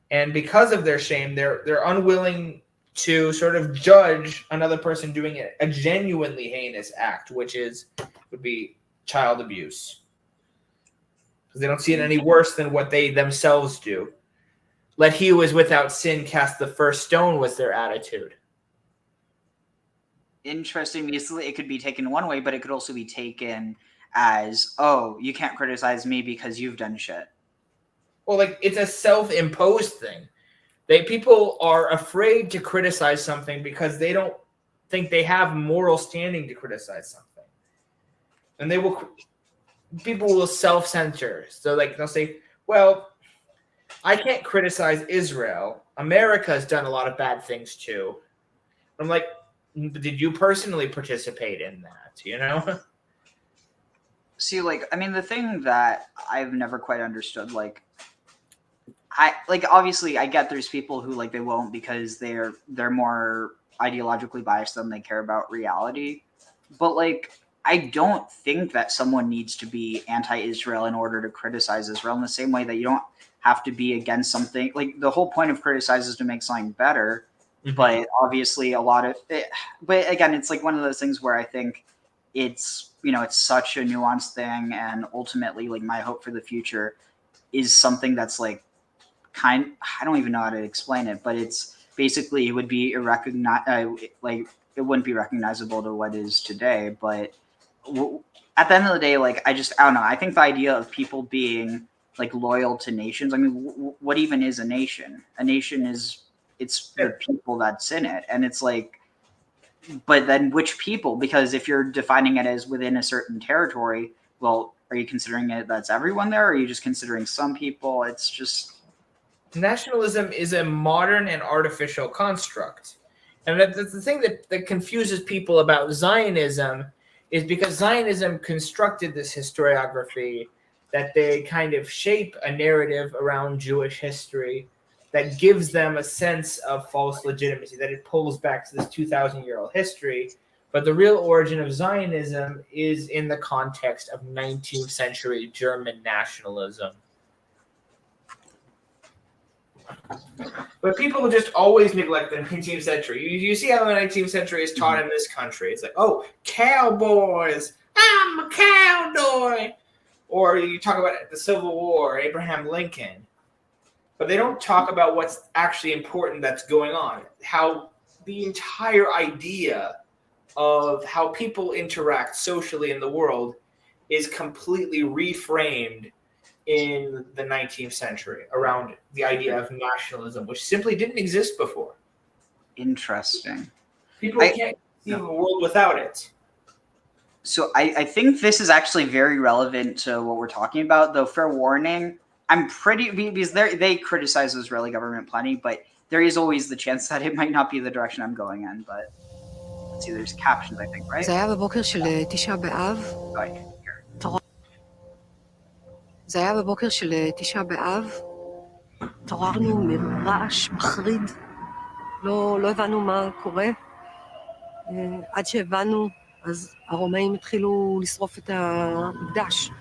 And because of their shame, they're unwilling to sort of judge another person doing a genuinely heinous act, which would be child abuse. Because they don't see it any worse than what they themselves do. Let he who is without sin cast the first stone was their attitude. Interesting. It could be taken one way, but it could also be taken as, oh, you can't criticize me because you've done shit. Well, it's a self-imposed thing. People are afraid to criticize something because they don't think they have moral standing to criticize something. And people will self-censor. So they'll say, well, I can't criticize Israel. America has done a lot of bad things too. I'm like, did you personally participate in that? See, the thing that I've never quite understood, obviously I get there's people who they won't because they're more ideologically biased than they care about reality. But I don't think that someone needs to be anti-Israel in order to criticize Israel, in the same way that you don't have to be against something. The whole point of criticize is to make something better. Mm-hmm. But obviously a lot of it, but again, it's one of those things where I think it's, it's such a nuanced thing. And ultimately, my hope for the future is something that's I don't even know how to explain it, but it's basically, it would be it wouldn't be recognizable to what is today. But at the end of the day, I don't know. I think the idea of people being loyal to nations, what even is a nation? A nation it's the people that's in it. And it's but then which people? Because if you're defining it as within a certain territory, well, are you considering it that's everyone there? Or are you just considering some people? It's just... Nationalism is a modern and artificial construct. And the thing that confuses people about Zionism is because Zionism constructed this historiography that they kind of shape a narrative around Jewish history that gives them a sense of false legitimacy, that it pulls back to this 2,000-year-old history. But the real origin of Zionism is in the context of 19th century German nationalism. But people just always neglect the 19th century. You see how the 19th century is taught in this country. It's oh, cowboys, I'm a cowboy. Or you talk about the Civil War, Abraham Lincoln. But they don't talk about what's actually important that's going on. How the entire idea of how people interact socially in the world is completely reframed in the 19th century around the idea of nationalism, which simply didn't exist before. Interesting. People can't see a world without it. So I think this is actually very relevant to what we're talking about, though fair warning, because they criticize the Israeli government plenty, but there is always the chance that it might not be the direction I'm going in, but let's see, there's captions, I think, right? זה היה בבוקר של תשעה באב. זה היה בבוקר של תשעה באב. התעוררנו מרעש מחריד. לא הבנו מה קורה. עד שהבנו, אז הרומאים התחילו לשרוף את המקדש.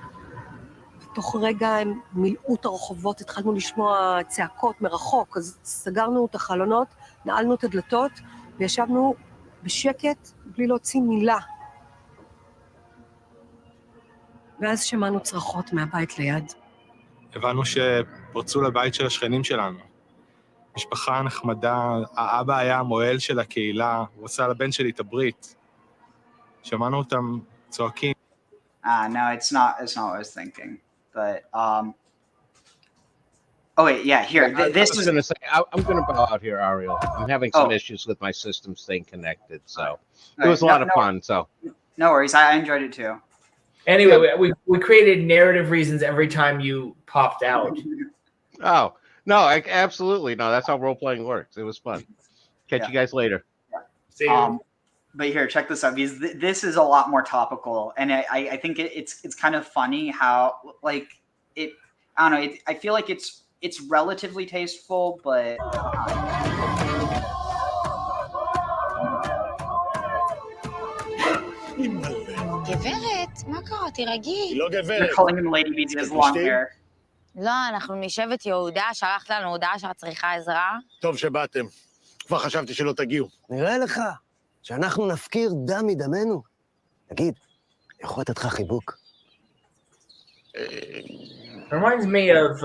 תוך רגע הם מילאו את הרחובות, התחלנו לשמוע צעקות מרחוק, אז סגרנו את החלונות, נעלנו את הדלתות, וישבנו בשקט, בלי להוציא מילה. ואז שמענו צרחות מהבית ליד. הבנו שפרצו לבית של השכנים שלנו. משפחה נחמדה, האבא היה המוהל של הקהילה, הוא עשה לבן שלי את הברית. שמענו אותם צועקים. No, it's not what I was thinking. But, oh wait, yeah, here, this was going to say, I'm going to bow out here, Ariel. I'm having some issues with my system staying connected, so it was a lot of fun, so. No worries, I enjoyed it too. Anyway, we created narrative reasons every time you popped out. Oh, no, absolutely. No, that's how role-playing works. It was fun. Catch you guys later. See you. But here, check this out, because this is a lot more topical, and I think it's kind of funny how, like, I don't know, I feel like it's relatively tasteful, but... גברת, מה קרה? תירגעי. היא לא גברת. They're calling him Lady because he has long hair. לא, אנחנו משבט יהודה, שלחת לנו הודעה שאת צריכה עזרה. טוב שבאתם. כבר חשבתי שלא תגיעו. נראה לך שאנחנו נפקיר דם מדמנו? תגיד, יכול לתת לך חיבוק? Reminds me of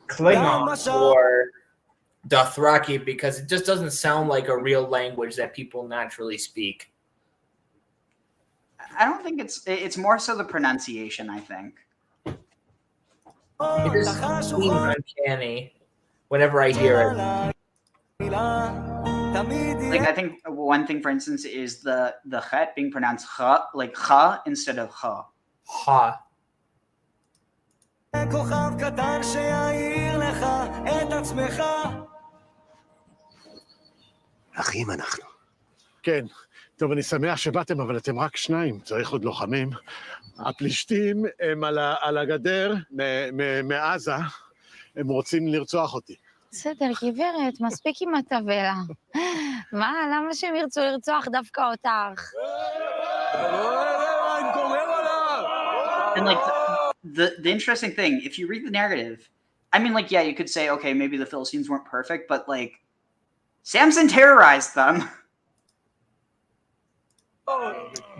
Klingon or Dothraki because it just doesn't sound like a real language that people naturally speak. I don't think it's more so the pronunciation, I think. It just seems uncanny whenever I hear it. Like, I think one thing, for instance, is the chet being pronounced cha, like cha instead of ha. Ha. אחים אנחנו. כן, טוב, אני שמח שבאתם, אבל אתם רק שניים, צריך עוד לוחמים. הפלישתים הם על הגדר מעזה, הם רוצים לרצוח אותי. בסדר, גברת, מספיק עם הטבלה. מה, למה שהם ירצו לרצוח דווקא אותך? And like the interesting thing, if you read the narrative, I mean, like, yeah, you could say, okay, maybe the Philistines weren't perfect, but like, Samson terrorized them.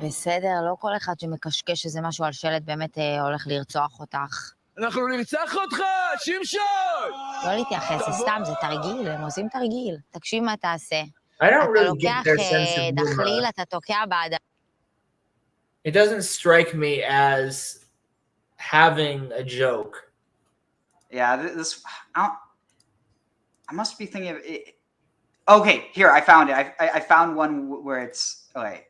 בסדר, לא כל אחד שמקשקש שזה משהו על שלט באמת הולך לרצוח אותך. אנחנו נרצח אותך, שמשון! לא להתייחס, זה סתם, זה תרגיל, הם עושים תרגיל. תקשיב מה תעשה. I don't אתה really get לוקח their sense of humor. דחליל, אתה תוקע באדם. It doesn't strike me as having a joke. Yeah, this I must be thinking of it. Okay, here, I found it. I found one where it's okay.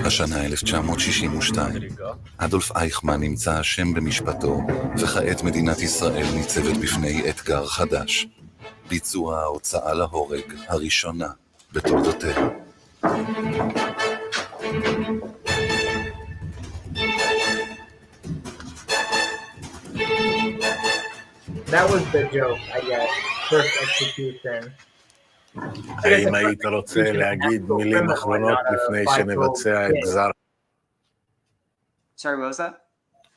השנה 1962, אדולף אייכמן נמצא אשם במשפטו, וכעת מדינת ישראל ניצבת בפני אתגר חדש. ביצוע ההוצאה להורג הראשונה בתולדותיה. That was the joke, I guess. First execution. האם היית רוצה להגיד מילים אחרונות לפני שנבצע את גזר? Sorry, what was that?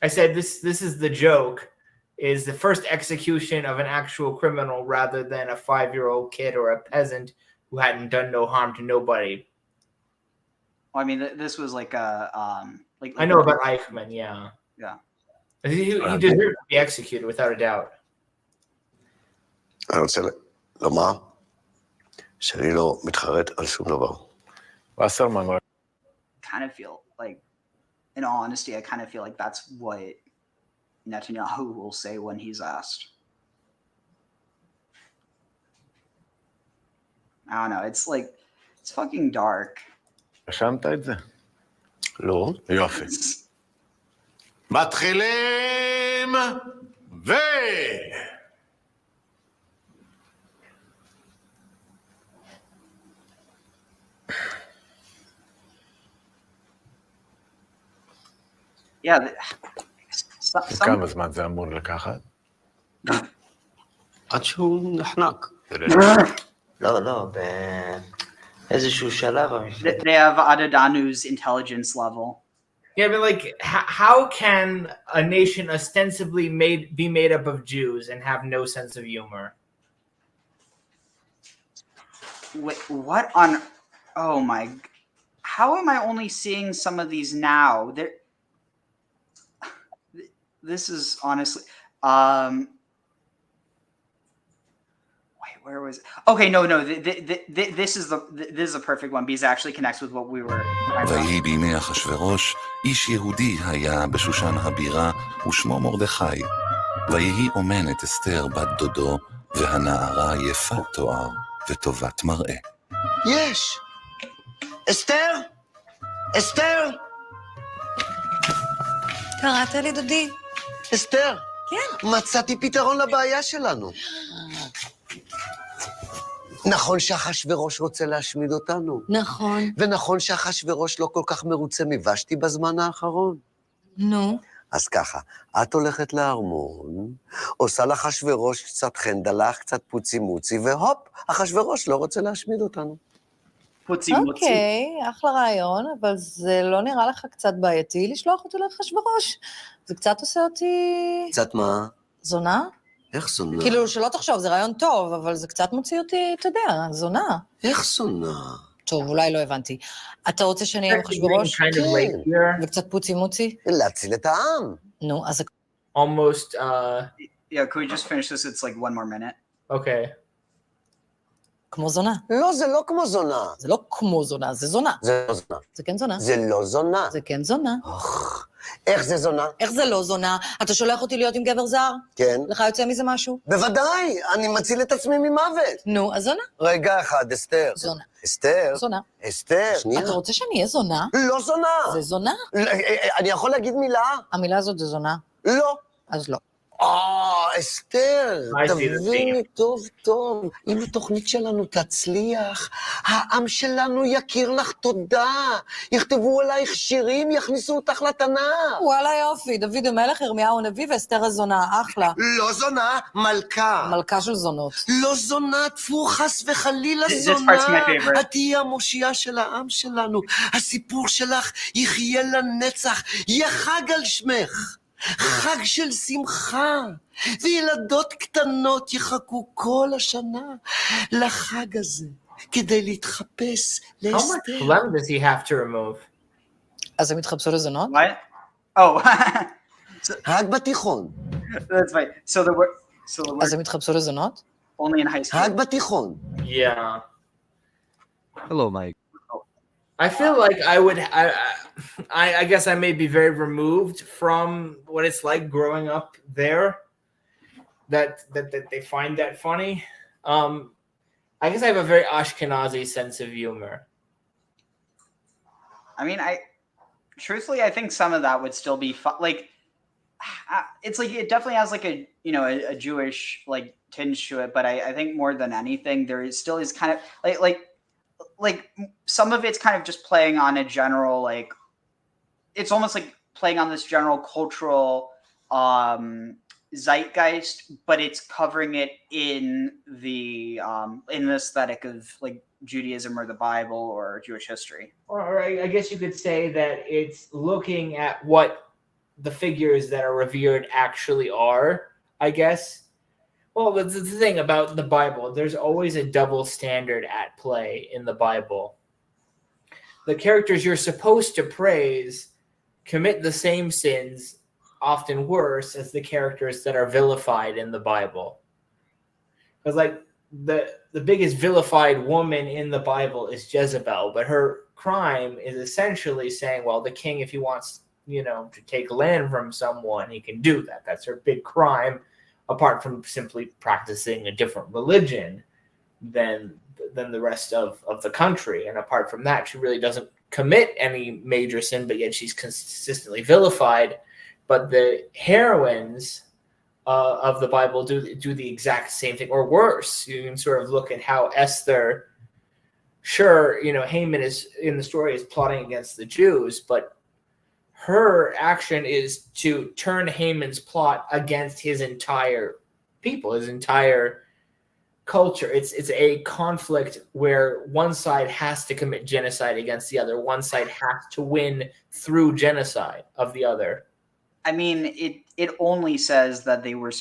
I said this is the joke, is the first execution of an actual criminal rather than a 5-year-old kid or a peasant who hadn't done no harm to nobody. Well, I mean, this was like a like. I know about Eichmann, yeah. Yeah. He deserved to be executed without a doubt. אני רוצה לומר שאני לא מתחרט על שום דבר. וסרמן. Kind of feel like, in all honesty, I kind of feel like that's what Netanyahu will say when he's asked. I don't know. It's like, it's fucking dark. רשמת את זה? לא. יופי. מתחילים ו... Yeah. כמה זמן זה אמור לקחת? עד שהוא נחנק. לא, באיזשהו שלב. They have Adadanu's intelligence level. Yeah, but like, how can a nation ostensibly be made up of Jews and have no sense of humor? Wait, what on? Oh my! How am I only seeing some of these now? This is honestly. where was it? Okay, no. This is the perfect one because it actually connects with what we were. ויהי בימי אחשוורוש, איש יהודי היה בשושן הבירה, ושמו מרדכי. ויהי אומן את אסתר בת דודו, והנערה יפת תואר וטובת מראה. יש! אסתר? אסתר? קראת לי, דודי? אסתר? כן. מצאתי פתרון לבעיה שלנו. נכון שאחשוורוש רוצה להשמיד אותנו. נכון. ונכון שאחשוורוש לא כל כך מרוצה מבשתי בזמן האחרון. נו. אז ככה, את הולכת לארמון, עושה לאחשוורוש קצת חנדלח, קצת פוצי מוצי, והופ, אחשוורוש לא רוצה להשמיד אותנו. פוצי מוצי. אוקיי, אחלה רעיון, אבל זה לא נראה לך קצת בעייתי לשלוח אותי לאחשוורוש? זה קצת עושה אותי... קצת מה? זונה? איך זונה? כאילו, שלא תחשוב, זה רעיון טוב, אבל זה קצת מוציא אותי, אתה יודע, זונה. איך זונה? טוב, אולי לא הבנתי. אתה רוצה שאני אהיה אחשוורוש? וקצת פוצי מוצי? להציל את העם. נו, אז... Almost, Yeah, could we just finish this? It's like one more minute. Okay. כמו זונה. לא, זה לא כמו זונה. זה לא כמו זונה, זה זונה. זה לא זונה. זה כן זונה. זה לא זונה. זה כן זונה. איך זה זונה? איך זה לא זונה? אתה שולח אותי להיות עם גבר זר? כן. לך יוצא מזה משהו? בוודאי, אני מציל את עצמי ממוות. נו, אז זונה. רגע אחד, אסתר. זונה. אסתר. זונה. אסתר. שנייה. אתה רוצה שאני אהיה זונה? לא זונה. זה זונה. אני יכול להגיד מילה? המילה הזאת זה זונה. לא. אז לא. אסתר, תביני טוב טוב, אם התוכנית שלנו תצליח, העם שלנו יכיר לך תודה, יכתבו עלייך שירים, יכניסו אותך לתנ"ך. וואלה יופי, דוד המלך, ירמיהו הנביא ואסתר הזונה, אחלה. לא זונה, מלכה. מלכה של זונות. לא זונה, תפו חס וחלילה זונה. את תהיי המושיעה של העם שלנו, הסיפור שלך יחיה לנצח, יהיה חג על שמך. חג של שמחה, וילדות קטנות יחכו כל השנה לחג הזה, כדי להתחפש לאסתר. How much lemon does he have to remove? אז הם התחפשו לזונות? What? Oh. רק בתיכון. That's right. So the word... אז הם התחפשו לזונות? Only in high school. רק בתיכון. Yeah. Hello, Mike. I feel like I guess I may be very removed from what it's like growing up there. That they find that funny. I guess I have a very Ashkenazi sense of humor. I mean, truthfully, I think some of that would still be fun. Like, it's like it definitely has like a Jewish like tinge to it, but I think more than anything, there still is kind of like some of it's kind of just playing on a general, like, it's almost like playing on this general cultural zeitgeist, but it's covering it in the aesthetic of like Judaism or the Bible or Jewish history. Or I guess you could say that it's looking at what the figures that are revered actually are, I guess. Well, the thing about the Bible, there's always a double standard at play in the Bible. The characters you're supposed to praise commit the same sins, often worse, as the characters that are vilified in the Bible. Because like the biggest vilified woman in the Bible is Jezebel, but her crime is essentially saying, well, the king, if he wants, to take land from someone, he can do that. That's her big crime. Apart from simply practicing a different religion than the rest of the country. And apart from that, she really doesn't commit any major sin, but yet she's consistently vilified. But the heroines of the Bible do the exact same thing, or worse. You can sort of look at how Esther, sure, Haman is in the story is plotting against the Jews, but her action is to turn Haman's plot against his entire people, his entire culture. It's a conflict where one side has to commit genocide against the other. One side has to win through genocide of the other. I mean, it only says that they were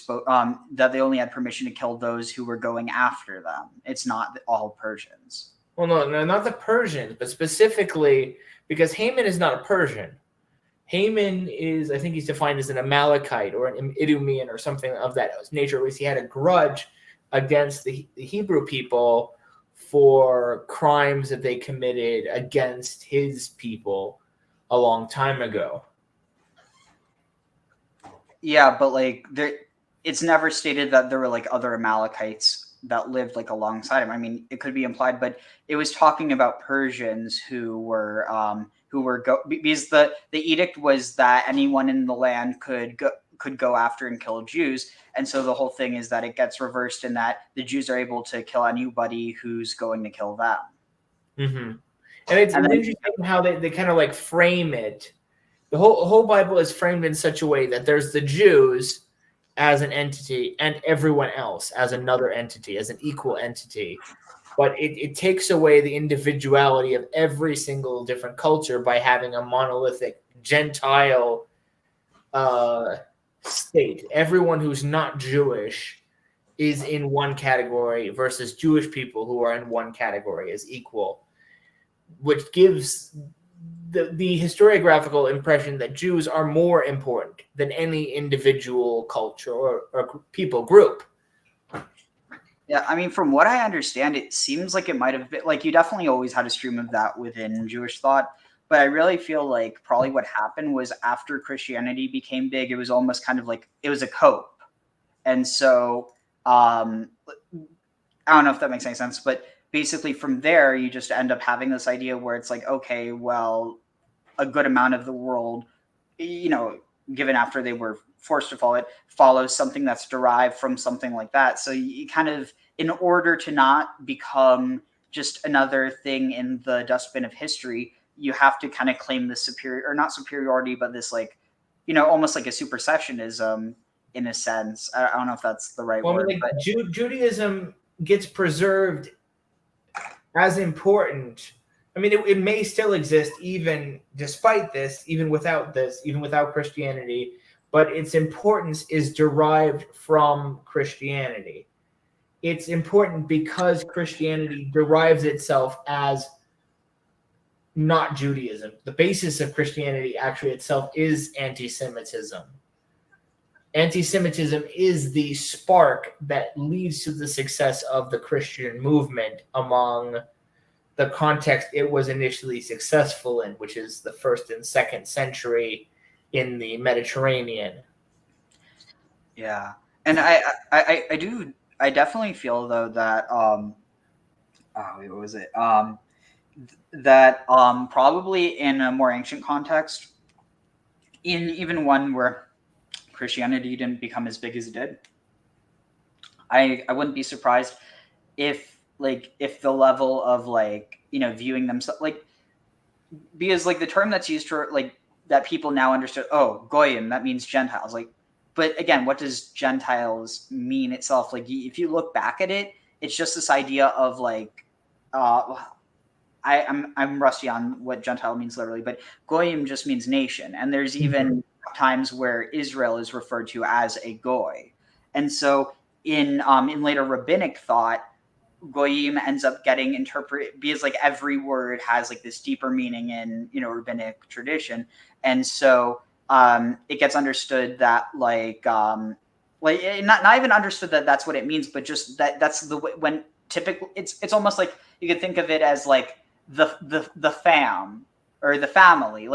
that they only had permission to kill those who were going after them. It's not all Persians. Well, no, not the Persians, but specifically because Haman is not a Persian. Haman is, I think he's defined as an Amalekite or an Idumean or something of that nature, where he had a grudge against the Hebrew people for crimes that they committed against his people a long time ago. Yeah, but like it's never stated that there were like other Amalekites that lived like alongside him. I mean, it could be implied, but it was talking about Persians who were because the edict was that anyone in the land could go after and kill Jews, and so the whole thing is that it gets reversed in that the Jews are able to kill anybody who's going to kill them. Mm-hmm. And it's interesting how they kind of like frame it. The whole Bible is framed in such a way that there's the Jews as an entity and everyone else as another entity, as an equal entity. But it takes away the individuality of every single different culture by having a monolithic Gentile state. Everyone who's not Jewish is in one category versus Jewish people who are in one category as equal, which gives the historiographical impression that Jews are more important than any individual culture or people group. Yeah, I mean, from what I understand, it seems like it might have been like you definitely always had a stream of that within Jewish thought, but I really feel like probably what happened was after Christianity became big, it was almost kind of like it was a cope, and so I don't know if that makes any sense, but basically from there you just end up having this idea where it's like, okay, well, a good amount of the world, given after they were forced to follow it, follows something that's derived from something like that. So you kind of, in order to not become just another thing in the dustbin of history, you have to kind of claim this not superiority, but this like, almost like a supersessionism in a sense. I don't know if that's the right word. But Judaism gets preserved as important. I mean, it may still exist even despite this, even without Christianity, but its importance is derived from Christianity. It's important because Christianity derives itself as not Judaism. The basis of Christianity actually itself is anti-Semitism. Anti-Semitism is the spark that leads to the success of the Christian movement among the context it was initially successful in, which is the 1st and 2nd century in the Mediterranean. Yeah, and I definitely feel though that what was it? That probably in a more ancient context, in even one where Christianity didn't become as big as it did, I wouldn't be surprised if the level of viewing themselves because the term that's used for that people now understood, oh, goyim, that means Gentiles. But again, what does Gentiles mean itself? If you look back at it, it's just this idea of I'm rusty on what Gentile means literally, but goyim just means nation. And there's even times where Israel is referred to as a goy. And so in later rabbinic thought, goyim ends up getting interpreted because every word has this deeper meaning in rabbinic tradition, and so it gets understood that not even understood that that's what it means, but just that's the way when typically it's almost like you could think of it as the fam or the family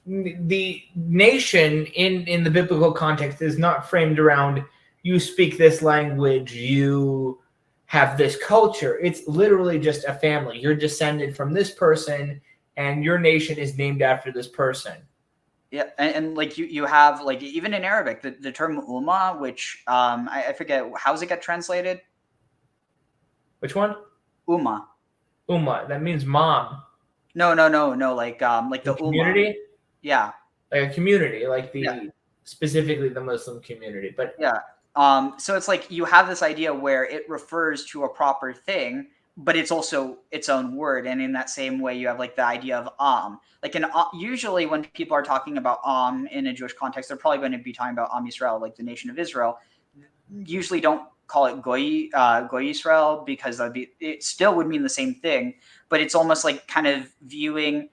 the nation in the biblical context is not framed around you speak this language, you have this culture. It's literally just a family. You're descended from this person and your nation is named after this person. Yeah, and you have even in Arabic the term Ummah, which I forget how's it get translated. Which one? Ummah. Ummah. That means mom. No. The community. Ummah. Yeah. Like a community, specifically the Muslim community. But yeah. So it's you have this idea where it refers to a proper thing, but it's also its own word. And in that same way, you have the idea of usually when people are talking about in a Jewish context, they're probably going to be talking about Yisrael, the nation of Israel. Usually don't call it Goy Yisrael because it still would mean the same thing, but it's almost kind of viewing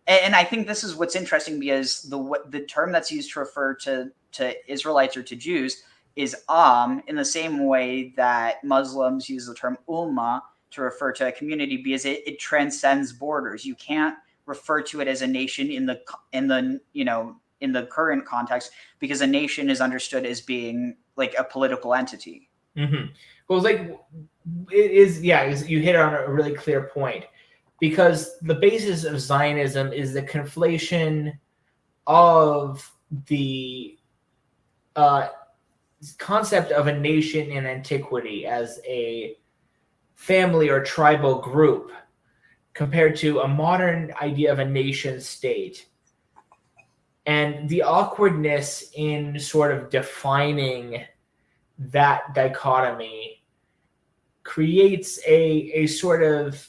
and I think this is what's interesting because the term that's used to refer to Israelites or to Jews is in the same way that Muslims use the term ummah to refer to a community, because it transcends borders. You can't refer to it as a nation in the current context, because a nation is understood as being like a political entity. Mm-hmm. Well, like it is, yeah. You hit on a really clear point, because the basis of Zionism is the conflation of the concept of a nation in antiquity as a family or tribal group compared to a modern idea of a nation state. And the awkwardness in sort of defining that dichotomy creates a sort of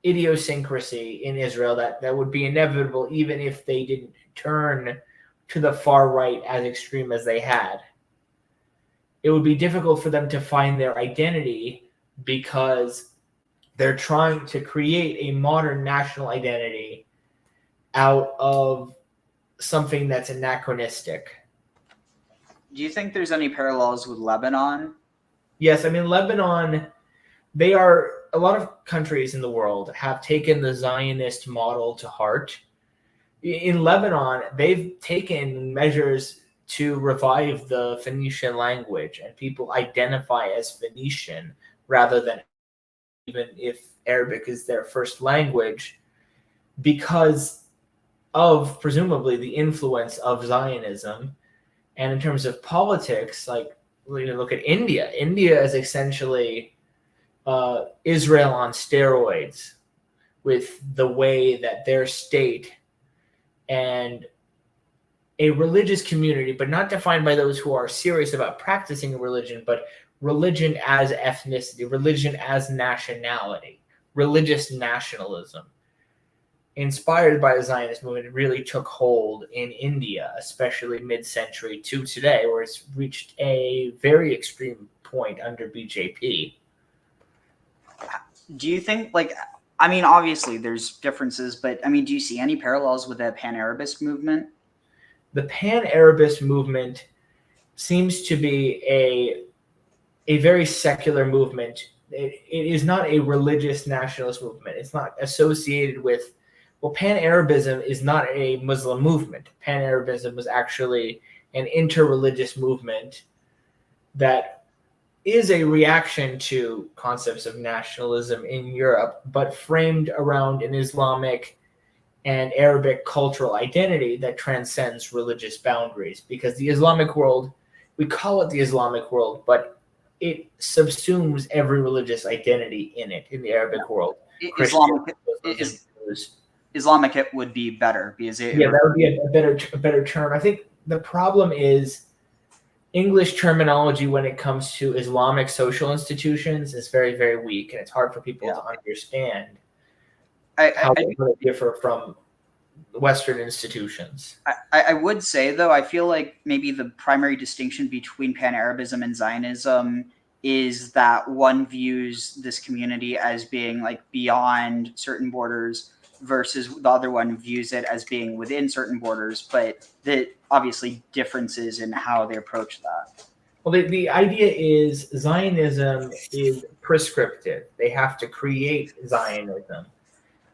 idiosyncrasy in Israel that would be inevitable even if they didn't turn to the far right as extreme as they had. It would be difficult for them to find their identity because they're trying to create a modern national identity out of something that's anachronistic. Do you think there's any parallels with Lebanon? Yes, I mean, Lebanon, a lot of countries in the world have taken the Zionist model to heart. In Lebanon, they've taken measures to revive the Phoenician language, and people identify as Phoenician rather than, even if Arabic is their first language, because of presumably the influence of Zionism. And in terms of politics, like, look at India. India is essentially Israel on steroids, with the way that their state and a religious community, but not defined by those who are serious about practicing religion, but religion as ethnicity, religion as nationality, religious nationalism, inspired by the Zionist movement, really took hold in India, especially mid-century to today, where it's reached a very extreme point under BJP. Do you think, like, I mean, obviously there's differences, but I mean, do you see any parallels with the Pan-Arabist movement? The Pan-Arabist movement seems to be a very secular movement. It is not a religious nationalist movement. It's not associated with, well, Pan-Arabism is not a Muslim movement. Pan-Arabism was actually an interreligious movement that is a reaction to concepts of nationalism in Europe, but framed around an Islamic and Arabic cultural identity that transcends religious boundaries. Because the Islamic world, we call it the Islamic world, but it subsumes every religious identity in it, in the Arabic world. Islamic it would be better, because that would be a better term. I think the problem is English terminology when it comes to Islamic social institutions is very, very weak, and it's hard for people to understand how they differ from Western institutions. I would say, though, I feel like maybe the primary distinction between Pan-Arabism and Zionism is that one views this community as being like beyond certain borders, versus the other one views it as being within certain borders, but the obviously differences in how they approach that. Well, the idea is Zionism is prescriptive. They have to create Zionism.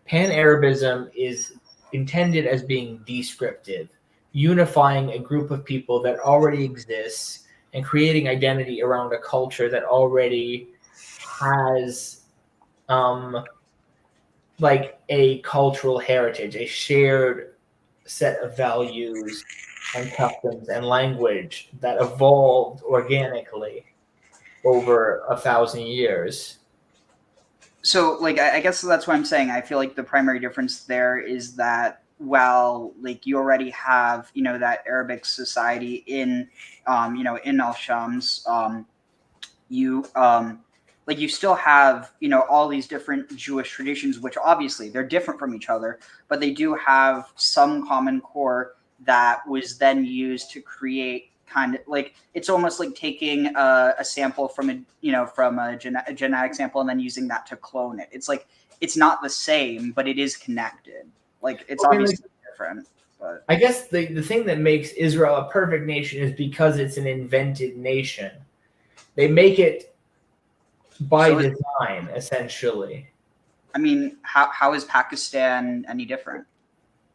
Pan-Arabism is intended as being descriptive, unifying a group of people that already exists and creating identity around a culture that already has like a cultural heritage, a shared set of values and customs and language that evolved organically over 1,000 years. So, like, I guess that's what I'm saying. I feel like the primary difference there is that while, like, you already have, that Arabic society in, in Al-Shams, you still have, all these different Jewish traditions, which obviously they're different from each other, but they do have some common core that was then used to create kind of like, it's almost like taking a sample from a genetic sample and then using that to clone it. It's like, it's not the same, but it is connected. Like, it's obviously different. But I guess the thing that makes Israel a perfect nation is because it's an invented nation. They make it by design, essentially. I mean, how is Pakistan any different?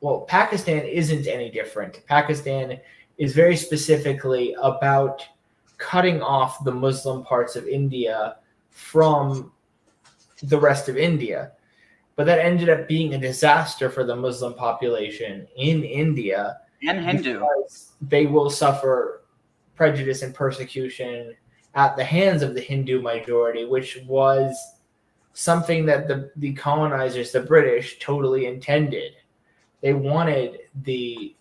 Well, Pakistan isn't any different. Pakistan is very specifically about cutting off the Muslim parts of India from the rest of India. But that ended up being a disaster for the Muslim population in India. And Hindu. Because they will suffer prejudice and persecution at the hands of the Hindu majority, which was something that the colonizers, the British, totally intended. They wanted the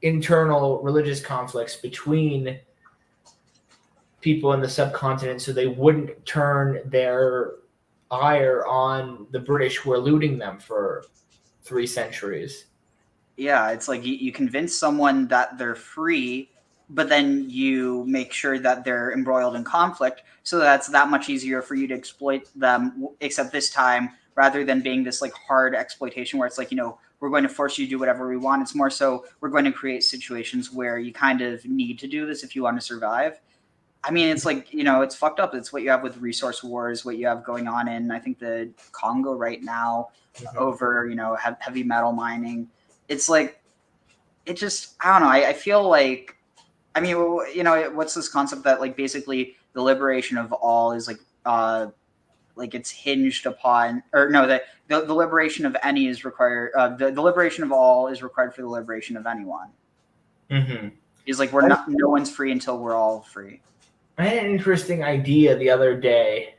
internal religious conflicts between people in the subcontinent so they wouldn't turn their ire on the British who are looting them for 3 centuries. Yeah, it's like you convince someone that they're free, but then you make sure that they're embroiled in conflict, so that's that much easier for you to exploit them, except this time, rather than being this like hard exploitation where it's like, we're going to force you to do whatever we want. It's more so we're going to create situations where you kind of need to do this if you want to survive. I mean, it's like, it's fucked up. It's what you have with resource wars, what you have going on in, I think, the Congo right now over, heavy metal mining. It's like, it just, I don't know. I feel like, I mean, what's this concept that like basically the liberation of all is like it's hinged upon, or no, the liberation of any is required. The liberation of all is required for the liberation of anyone. Mm-hmm. It's like no one's free until we're all free. I had an interesting idea the other day,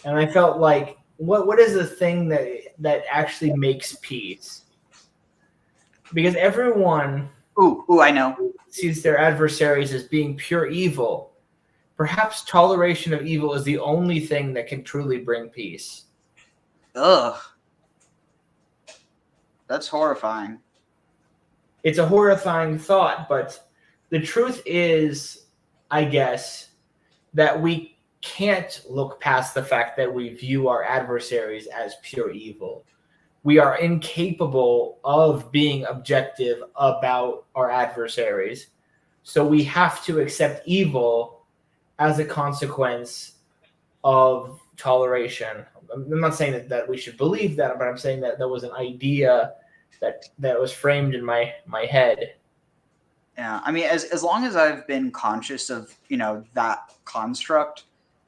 and I felt like, what is the thing that actually makes peace? Because everyone I know, sees their adversaries as being pure evil. Perhaps toleration of evil is the only thing that can truly bring peace. Ugh. That's horrifying. It's a horrifying thought, but the truth is, I guess, that we can't look past the fact that we view our adversaries as pure evil. We are incapable of being objective about our adversaries. So we have to accept evil as a consequence of toleration. I'm not saying that we should believe that, but I'm saying that there was an idea that was framed in my head. Yeah, I mean, as long as I've been conscious of, that construct,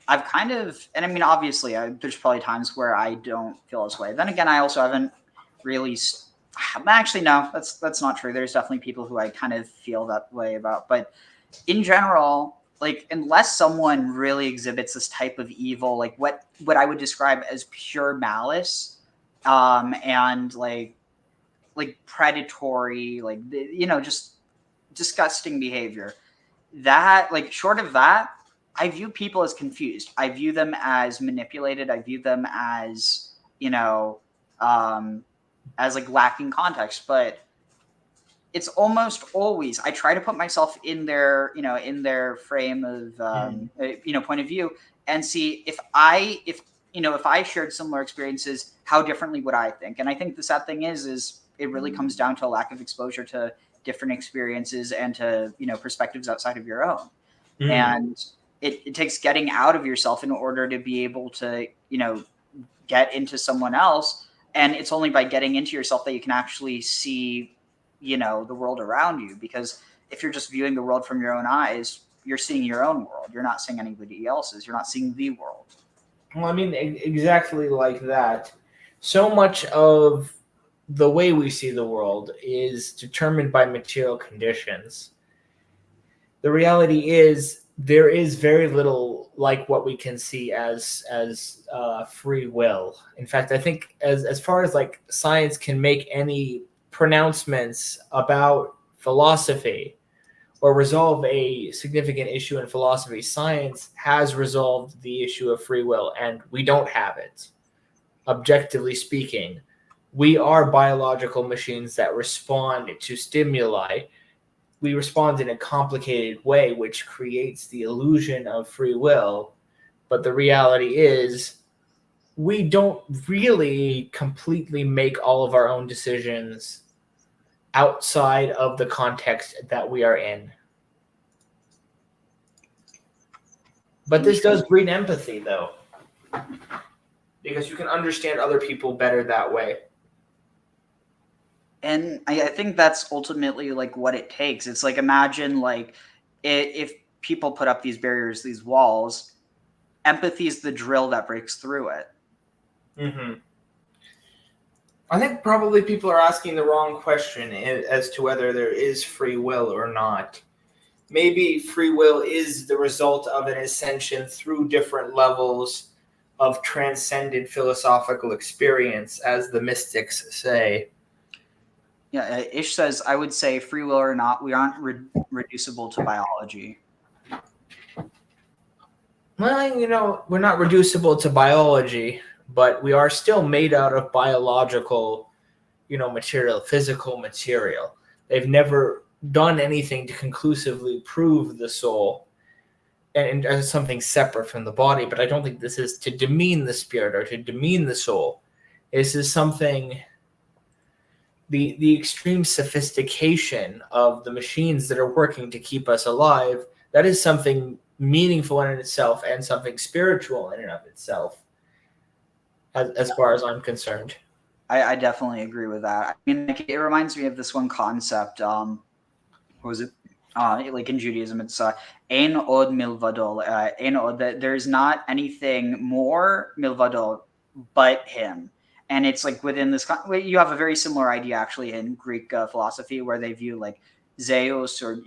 I've kind of, and I mean, obviously, there's probably times where I don't feel this way. Then again, I also haven't really, actually, no, that's not true. There's definitely people who I kind of feel that way about. But in general, like, unless someone really exhibits this type of evil, like what I would describe as pure malice, and like predatory, like, just disgusting behavior, that, like, short of that, I view people as confused. I view them as manipulated. I view them as, as like lacking context. But it's almost always, I try to put myself in their, in their frame of, point of view, and see if I shared similar experiences, how differently would I think? And I think the sad thing is it really comes down to a lack of exposure to different experiences and to, perspectives outside of your own. And it takes getting out of yourself in order to be able to, get into someone else. And it's only by getting into yourself that you can actually see, the world around you. Because if you're just viewing the world from your own eyes, you're seeing your own world. You're not seeing anybody else's. You're not seeing the world. Well, I mean, exactly like that. So much of the way we see the world is determined by material conditions. The reality is there is very little like what we can see as free will. In fact, I think as far as like science can make any pronouncements about philosophy or resolve a significant issue in philosophy, science has resolved the issue of free will, and we don't have it. Objectively speaking, we are biological machines that respond to stimuli. We respond in a complicated way, which creates the illusion of free will. But the reality is we don't really completely make all of our own decisions outside of the context that we are in. But this does breed empathy, though, because you can understand other people better that way. And I think that's ultimately like what it takes. It's like, imagine like if people put up these barriers, these walls, empathy is the drill that breaks through it. Mm-hmm. I think probably people are asking the wrong question as to whether there is free will or not. Maybe free will is the result of an ascension through different levels of transcendent philosophical experience, as the mystics say. Yeah, Ish says, I would say free will or not, we aren't reducible to biology. Well, we're not reducible to biology, but we are still made out of biological, material, physical material. They've never done anything to conclusively prove the soul and as something separate from the body, but I don't think this is to demean the spirit or to demean the soul. This is something, the extreme sophistication of the machines that are working to keep us alive, that is something meaningful in itself and something spiritual in and of itself, as far as I'm concerned. I definitely agree with that. I mean, it reminds me of this one concept. What was it? Like in Judaism, it's ein od milvado. Ein od, that there's not anything more milvado but him. And it's like within this, you have a very similar idea actually in Greek philosophy, where they view like Zeus or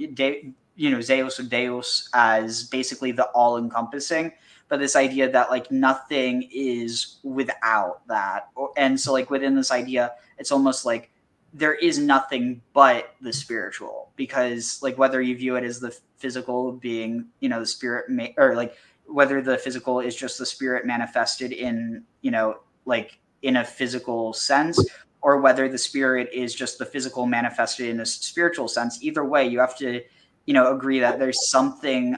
Zeus or Deus as basically the all-encompassing. But this idea that like nothing is without that, and so like within this idea, it's almost like there is nothing but the spiritual, because like whether you view it as the physical being, the spirit, or like whether the physical is just the spirit manifested in, like in a physical sense, or whether the spirit is just the physical manifested in a spiritual sense, either way, you have to, agree that there's something,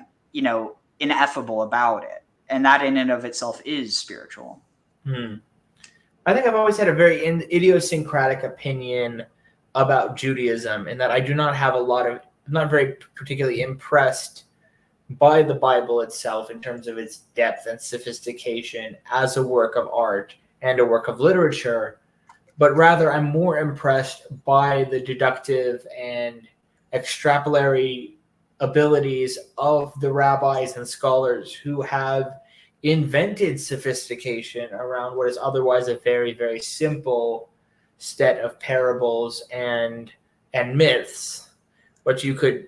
ineffable about it. And that in and of itself is spiritual. I think I've always had a very idiosyncratic opinion about Judaism, in that I do not have I'm not very particularly impressed by the Bible itself in terms of its depth and sophistication as a work of art and a work of literature, but rather I'm more impressed by the deductive and extrapolatory abilities of the rabbis and scholars who have invented sophistication around what is otherwise a very, very simple set of parables and myths. But you could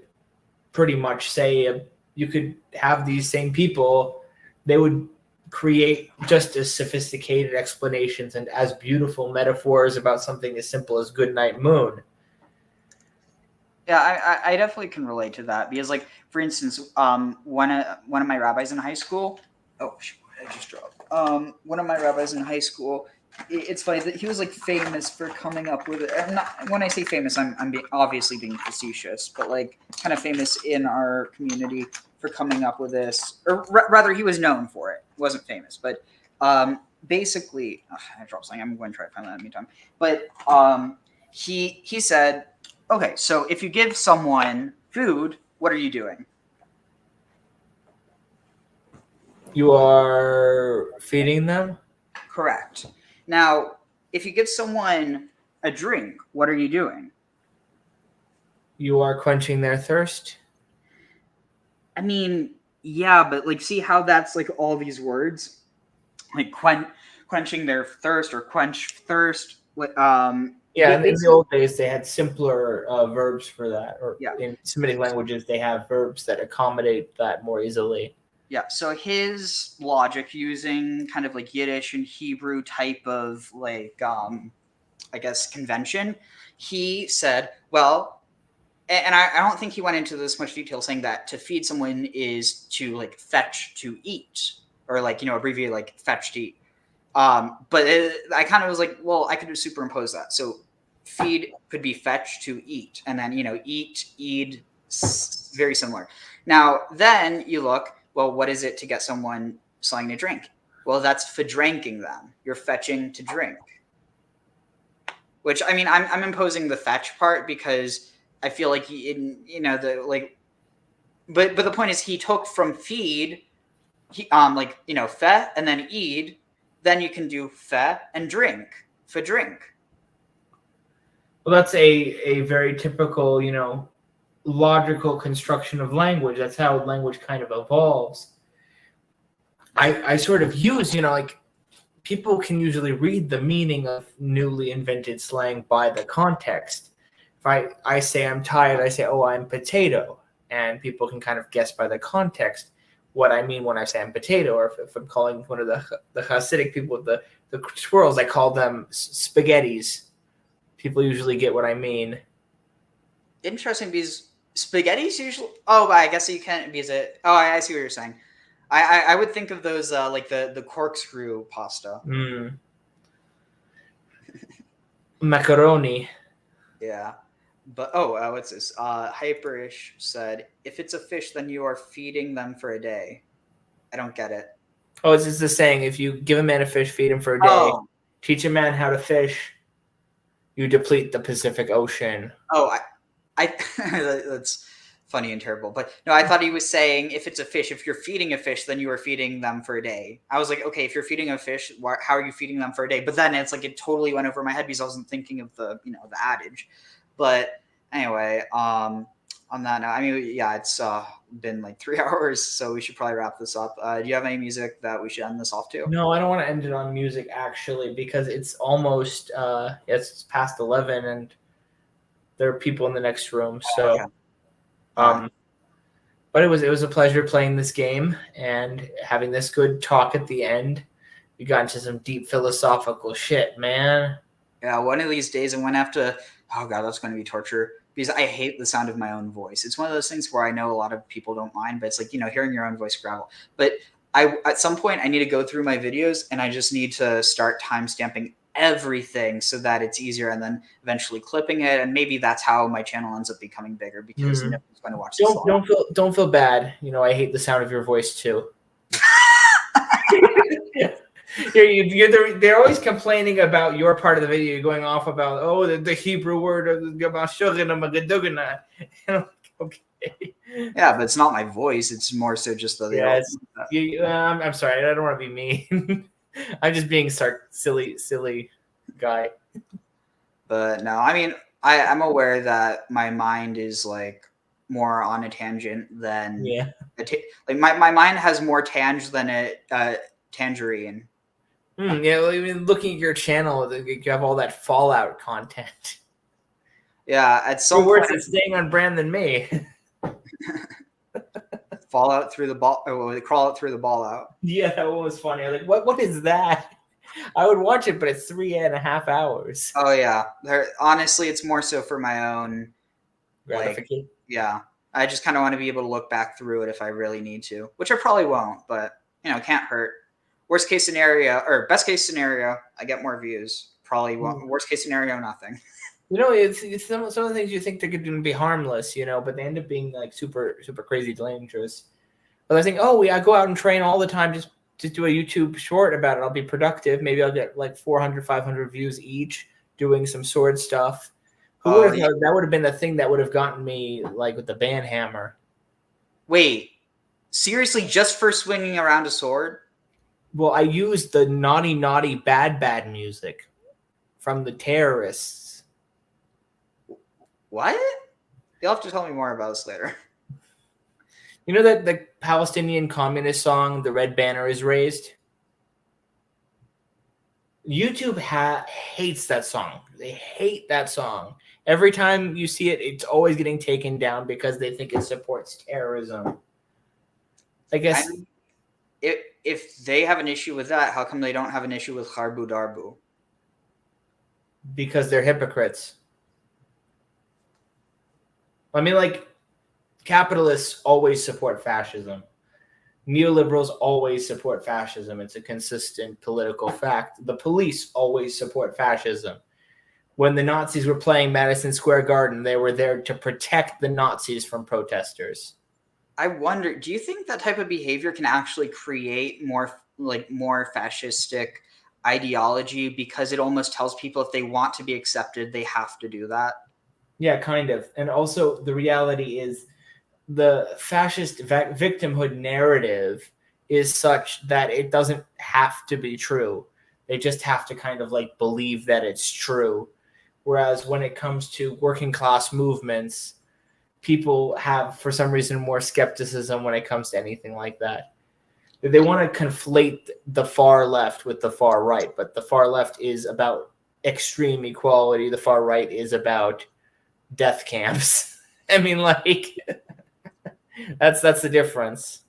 pretty much say, you could have these same people, they would create just as sophisticated explanations and as beautiful metaphors about something as simple as good night moon. Yeah, I definitely can relate to that, because like, for instance, one of my rabbis in high school, I just dropped. One of my rabbis in high school, it's funny that he was like famous for coming up with it. When I say famous, I'm obviously being facetious, but like kind of famous in our community for coming up with this, or rather he was known for it. He wasn't famous, but basically, I dropped something. I'm going to try to find that in the meantime. But he said, okay, so if you give someone food, what are you doing? You are feeding them? Correct. Now, if you give someone a drink, what are you doing? You are quenching their thirst? I mean, yeah, but like, see how that's like all these words? Like quenching their thirst or quench thirst. Yeah, in the old days, they had simpler verbs for that. Or yeah. In Semitic languages, they have verbs that accommodate that more easily. Yeah, so his logic, using kind of like Yiddish and Hebrew type of like, I guess, convention, he said, well, and I don't think he went into this much detail, saying that to feed someone is to like fetch to eat, or like, abbreviate like fetch to eat. But I kind of was like, well, I could just superimpose that. So feed could be fetch to eat, and then, eat, very similar. Now, then you look, well, what is it to get someone something to drink? Well, that's verdrinking them. You're fetching to drink. Which, I mean, I'm imposing the fetch part because I feel like but the point is he took from feed, fe, and then eed, then you can do fe and drink, for drink. Well, that's a very typical, logical construction of language. That's how language kind of evolves. I sort of use, people can usually read the meaning of newly invented slang by the context. If I say I'm tired, I say, oh, I'm potato. And people can kind of guess by the context what I mean when I say I'm potato. Or if I'm calling one of the Hasidic people, the squirrels, I call them spaghettis. People usually get what I mean. Interesting, because spaghettis usually... Oh, I guess you can't, because it... Oh, I see what you're saying. I would think of those like the corkscrew pasta. Macaroni. Yeah. But, what's this? Hyperish said, if it's a fish, then you are feeding them for a day. I don't get it. Oh, it's just the saying, if you give a man a fish, feed him for a day. Teach a man how to fish, you deplete the Pacific Ocean. Oh, I that's funny and terrible. But no, I thought he was saying if it's a fish, if you're feeding a fish, then you are feeding them for a day. I was like, okay, if you're feeding a fish, how are you feeding them for a day? But then it's like it totally went over my head because I wasn't thinking of the adage. But anyway, on that note, I mean, yeah, it's been like 3 hours, so we should probably wrap this up. Do you have any music that we should end this off to? No, I don't want to end it on music actually, because it's almost it's past 11 and there are people in the next room. So, but it was a pleasure playing this game and having this good talk at the end. We got into some deep philosophical shit, man. Yeah, one of these days I'm gonna have to. Oh god, that's going to be torture because I hate the sound of my own voice. It's one of those things where I know a lot of people don't mind, but it's like hearing your own voice gravel. But at some point I need to go through my videos and I just need to start timestamping everything so that it's easier, and then eventually clipping it, and maybe that's how my channel ends up becoming bigger because no one's going to watch this. Don't feel bad. I hate the sound of your voice too. They're always complaining about your part of the video. You're going off about the Hebrew word about shugana. Okay. Yeah, but it's not my voice. It's more so just the. I'm sorry. I don't want to be mean. I'm just being silly guy. But no, I mean, I'm aware that my mind is like more on a tangent than my mind has more tange than a tangerine. Yeah, well, even looking at your channel, you have all that Fallout content. Yeah, at some point, it's staying on brand than me. Fallout through the ball, or crawl out through the ball out. Yeah, that one was funny. I was like, what is that? I would watch it, but it's 3.5 hours. Oh yeah, honestly, it's more so for my own gratification. Yeah, I just kind of want to be able to look back through it if I really need to, which I probably won't, but can't hurt. Worst case scenario, or best case scenario, I get more views. Probably won't. Worst case scenario, nothing. It's some of the things you think they're going to be harmless, but they end up being like super, super crazy dangerous. But I think, I go out and train all the time, just do a YouTube short about it. I'll be productive. Maybe I'll get like 400, 500 views each doing some sword stuff. That would have been the thing that would have gotten me like with the band hammer. Wait, seriously, just for swinging around a sword? Well, I used the naughty, naughty, bad music from the terrorists. What? You'll have to tell me more about this later. You know that the Palestinian communist song, The Red Banner is Raised? YouTube hates that song. They hate that song. Every time you see it, it's always getting taken down because they think it supports terrorism. I guess... If they have an issue with that, how come they don't have an issue with Harbu Darbu? Because they're hypocrites. I mean, like, capitalists always support fascism. Neoliberals always support fascism. It's a consistent political fact. The police always support fascism. When the Nazis were playing Madison Square Garden, they were there to protect the Nazis from protesters. I wonder, do you think that type of behavior can actually create more like more fascistic ideology because it almost tells people if they want to be accepted, they have to do that. Yeah, kind of. And also the reality is the fascist victimhood narrative is such that it doesn't have to be true. They just have to kind of like believe that it's true. Whereas when it comes to working class movements, people have, for some reason, more skepticism when it comes to anything like that. They want to conflate the far left with the far right, but the far left is about extreme equality. The far right is about death camps. I mean, like, that's the difference.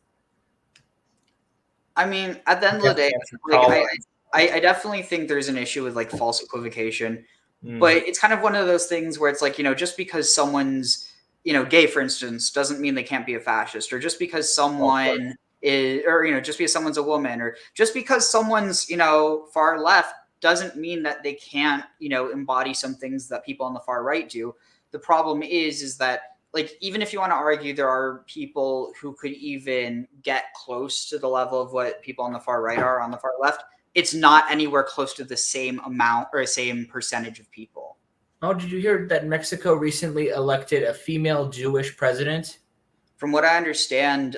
I mean, at the end of the day, like, I definitely think there's an issue with like false equivocation, but it's kind of one of those things where it's like, you know, just because someone's, you know, gay, for instance, doesn't mean they can't be a fascist, or just because someone is, or, you know, just because someone's a woman, or just because someone's, you know, far left doesn't mean that they can't, you know, embody some things that people on the far right do. The problem is that, like, even if you want to argue there are people who could even get close to the level of what people on the far right are on the far left, it's not anywhere close to the same amount or same percentage of people. Oh, did you hear that Mexico recently elected a female Jewish president? From what I understand,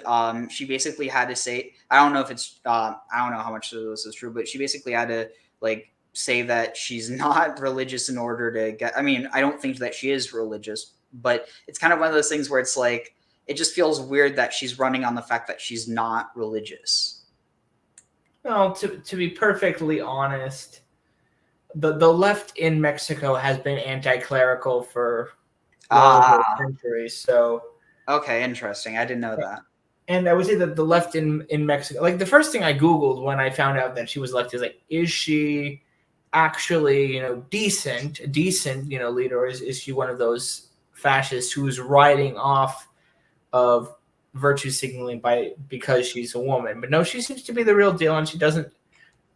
she basically had to say, I don't know if it's, I don't know how much of this is true, but she basically had to like say that she's not religious in order to get, I mean, I don't think that she is religious, but it's kind of one of those things where it's like, it just feels weird that she's running on the fact that she's not religious. Well, to be perfectly honest, the left in Mexico has been anti-clerical for centuries. So okay, interesting. I didn't know that. And I would say that the left in Mexico, like the first thing I Googled when I found out that she was elected is like, is she actually, you know, decent, you know, leader, or is she one of those fascists who's riding off of virtue signaling because she's a woman? But no, she seems to be the real deal, and she doesn't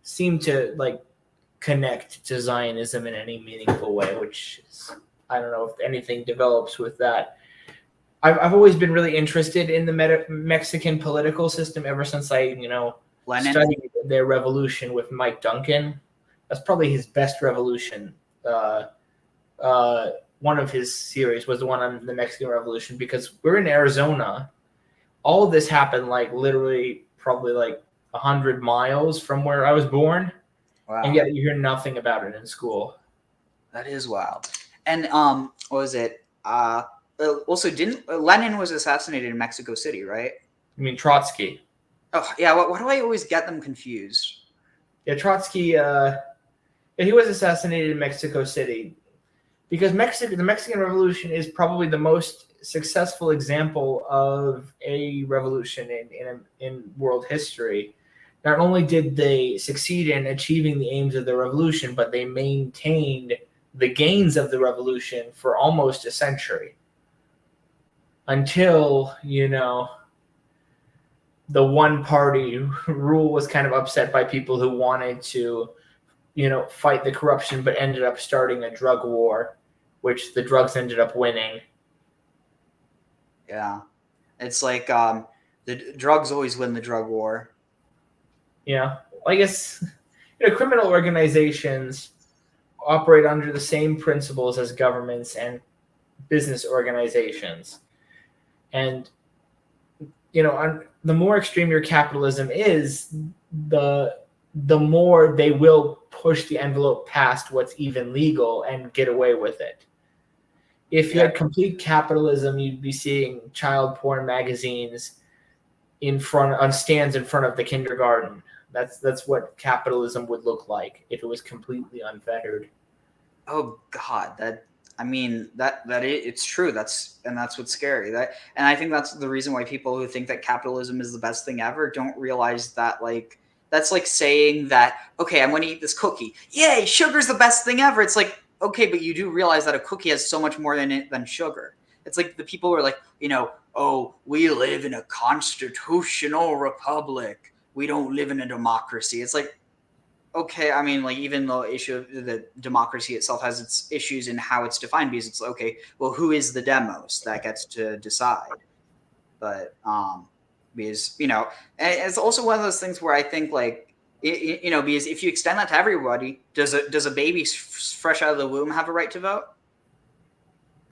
seem to like connect to Zionism in any meaningful way, which is, I don't know if anything develops with that. I've always been really interested in the Mexican political system ever since I, you know, studied their revolution with Mike Duncan. That's probably his best revolution. One of his series was the one on the Mexican Revolution, because we're in Arizona. All of this happened like literally probably like 100 miles from where I was born. Wow. And yet you hear nothing about it in school. That is wild. And what was it? Also, didn't Lenin was assassinated in Mexico City, right? I mean Trotsky. Oh yeah. Why do I always get them confused? Yeah, Trotsky. He was assassinated in Mexico City because the Mexican Revolution is probably the most successful example of a revolution in world history. Not only did they succeed in achieving the aims of the revolution, but they maintained the gains of the revolution for almost a century. Until, you know, the one party rule was kind of upset by people who wanted to, you know, fight the corruption, but ended up starting a drug war, which the drugs ended up winning. Yeah. It's like the drugs always win the drug war. Yeah. I guess, you know, criminal organizations operate under the same principles as governments and business organizations. And, you know, the more extreme your capitalism is, the more they will push the envelope past what's even legal and get away with it. If you had complete capitalism, you'd be seeing child porn magazines on stands in front of the kindergarten. That's what capitalism would look like if it was completely unfettered. Oh God, it's true. That's what's scary. And I think that's the reason why people who think that capitalism is the best thing ever don't realize that, like, that's like saying that, okay, I'm going to eat this cookie. Yay, sugar's the best thing ever. It's like, okay, but you do realize that a cookie has so much more in it than sugar. It's like the people who are like, you know, oh, we live in a constitutional republic. We don't live in a democracy. It's like, okay, I mean, like, even the issue of the democracy itself has its issues in how it's defined, because it's okay, well, who is the demos that gets to decide? But because, you know, and it's also one of those things where I think, like, because if you extend that to everybody, does a baby fresh out of the womb have a right to vote?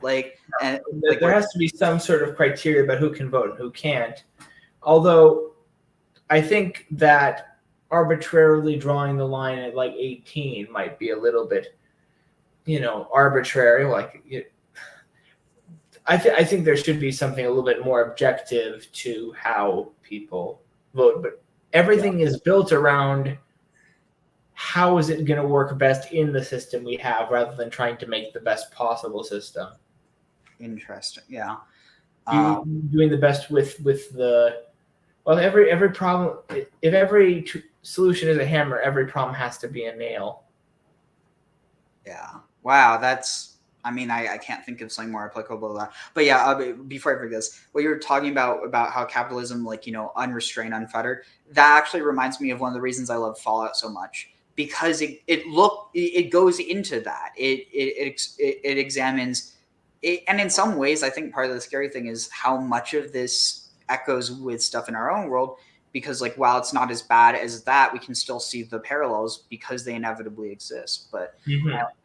There has to be some sort of criteria about who can vote and who can't. Although I think that arbitrarily drawing the line at like 18 might be a little bit, arbitrary. I think there should be something a little bit more objective to how people vote, but everything is built around how is it going to work best in the system we have, rather than trying to make the best possible system. Interesting. Yeah. Doing the best with every problem. If every solution is a hammer, every problem has to be a nail. Yeah. Wow. I can't think of something more applicable to that. But yeah, before I forget this, what you were talking about how capitalism, unrestrained, unfettered, that actually reminds me of one of the reasons I love Fallout so much, because it goes into that. It examines it, and in some ways, I think part of the scary thing is how much of this echoes with stuff in our own world. Because while it's not as bad as that, we can still see the parallels because they inevitably exist. But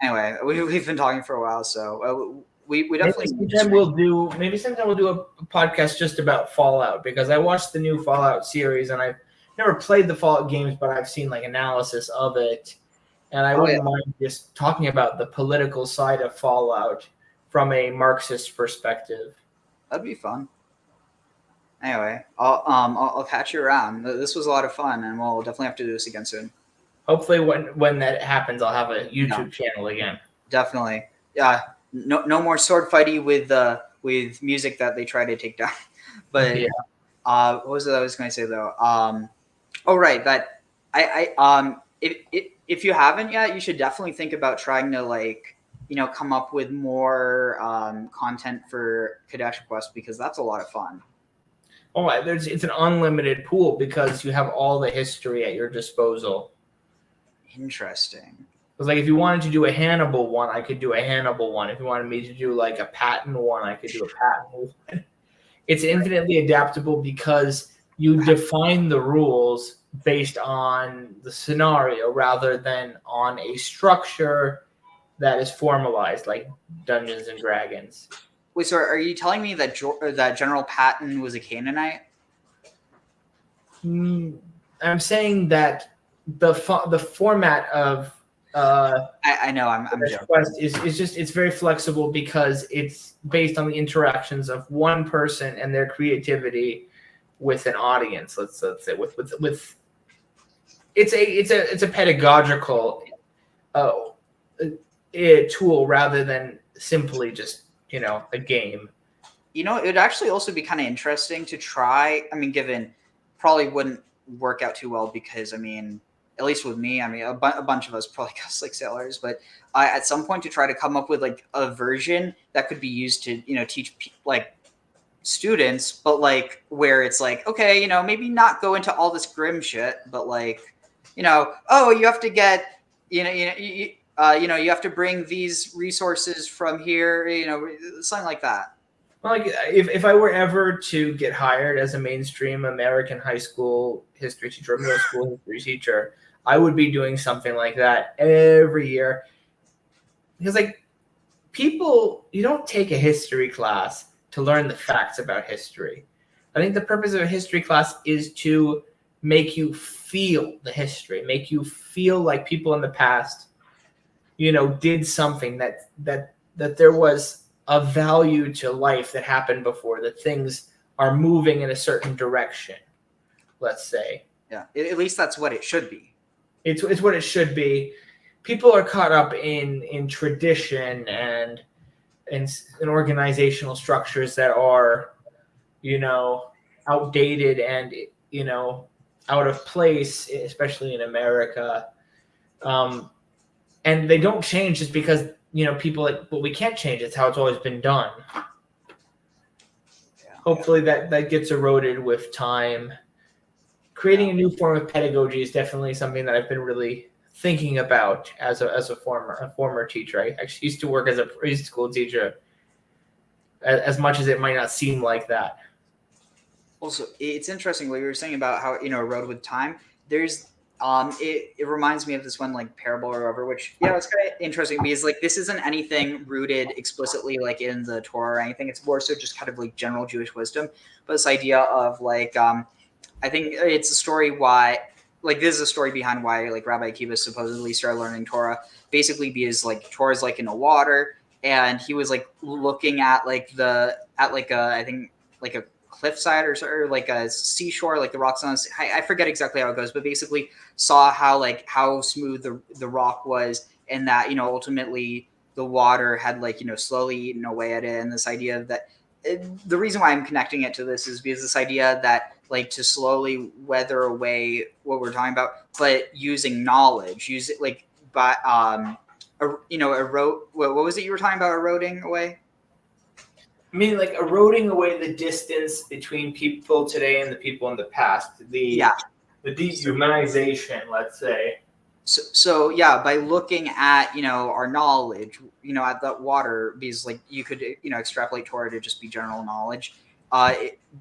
anyway, we've been talking for a while, so we definitely. Maybe sometime we'll do a podcast just about Fallout, because I watched the new Fallout series and I've never played the Fallout games, but I've seen analysis of it, and I wouldn't mind just talking about the political side of Fallout from a Marxist perspective. That'd be fun. Anyway, I'll catch you around. This was a lot of fun, and we'll definitely have to do this again soon. Hopefully, when that happens, I'll have a YouTube channel again. Definitely. Yeah. No more sword fighting with music that they try to take down. But what was it I was going to say though? That if you haven't yet, you should definitely think about trying to come up with more content for Qadesh Quest, because that's a lot of fun. Oh, it's an unlimited pool because you have all the history at your disposal. Interesting. Because if you wanted to do a Hannibal one, I could do a Hannibal one. If you wanted me to do a Patton one, I could do a Patton one. It's infinitely adaptable because you define the rules based on the scenario rather than on a structure that is formalized, like Dungeons and Dragons. Wait, so are you telling me that General Patton was a Canaanite? I'm saying that the format of I know I'm Quest it's very flexible because it's based on the interactions of one person and their creativity with an audience. Let's say with it's a pedagogical tool rather than simply just a game. It would actually also be kind of interesting to try. Given probably wouldn't work out too well because at least with me, a bunch of us probably cuss like sailors, but at some point to try to come up with a version that could be used to teach students, but where it's okay, maybe not go into all this grim shit, but you have to get you have to bring these resources from here, something like that. Well, if I were ever to get hired as a mainstream American high school history teacher or middle school history teacher, I would be doing something like that every year. Because people, you don't take a history class to learn the facts about history. I think the purpose of a history class is to make you feel the history, make you feel like people in the past did something that there was a value to life that happened before, that things are moving in a certain direction, let's say. Yeah, at least that's what it should be. It's what it should be. People are caught up in tradition and in organizational structures that are, outdated and, out of place, especially in America. And they don't change just because, people we can't change. It's how it's always been done. Yeah. Hopefully that gets eroded with time. Creating a new form of pedagogy is definitely something that I've been really thinking about as a former teacher. I actually used to work as a preschool teacher, as much as it might not seem like that. Also, it's interesting what you were saying about how, erode with time. There's it reminds me of this one like parable or whatever, which it's kind of interesting because like this isn't anything rooted explicitly like in the Torah or anything. It's more so just kind of like general Jewish wisdom. But this idea of like I think it's a story why like this is a story behind why like Rabbi Akiva supposedly started learning Torah, basically because like Torah is like in the water, and he was like looking at like I think like a cliffside or like a seashore, like the rocks on I forget exactly how it goes, but basically saw how smooth the rock was, and that ultimately the water had like slowly eaten away at it. And this idea that the reason why I'm connecting it to this is because this idea that like to slowly weather away what we're talking about, but using knowledge, use it like by erode. What was it you were talking about? Eroding away. I mean, like eroding away the distance between people today and the people in the past. The dehumanization, let's say. So by looking at our knowledge, at that water, because like you could extrapolate Torah to just be general knowledge.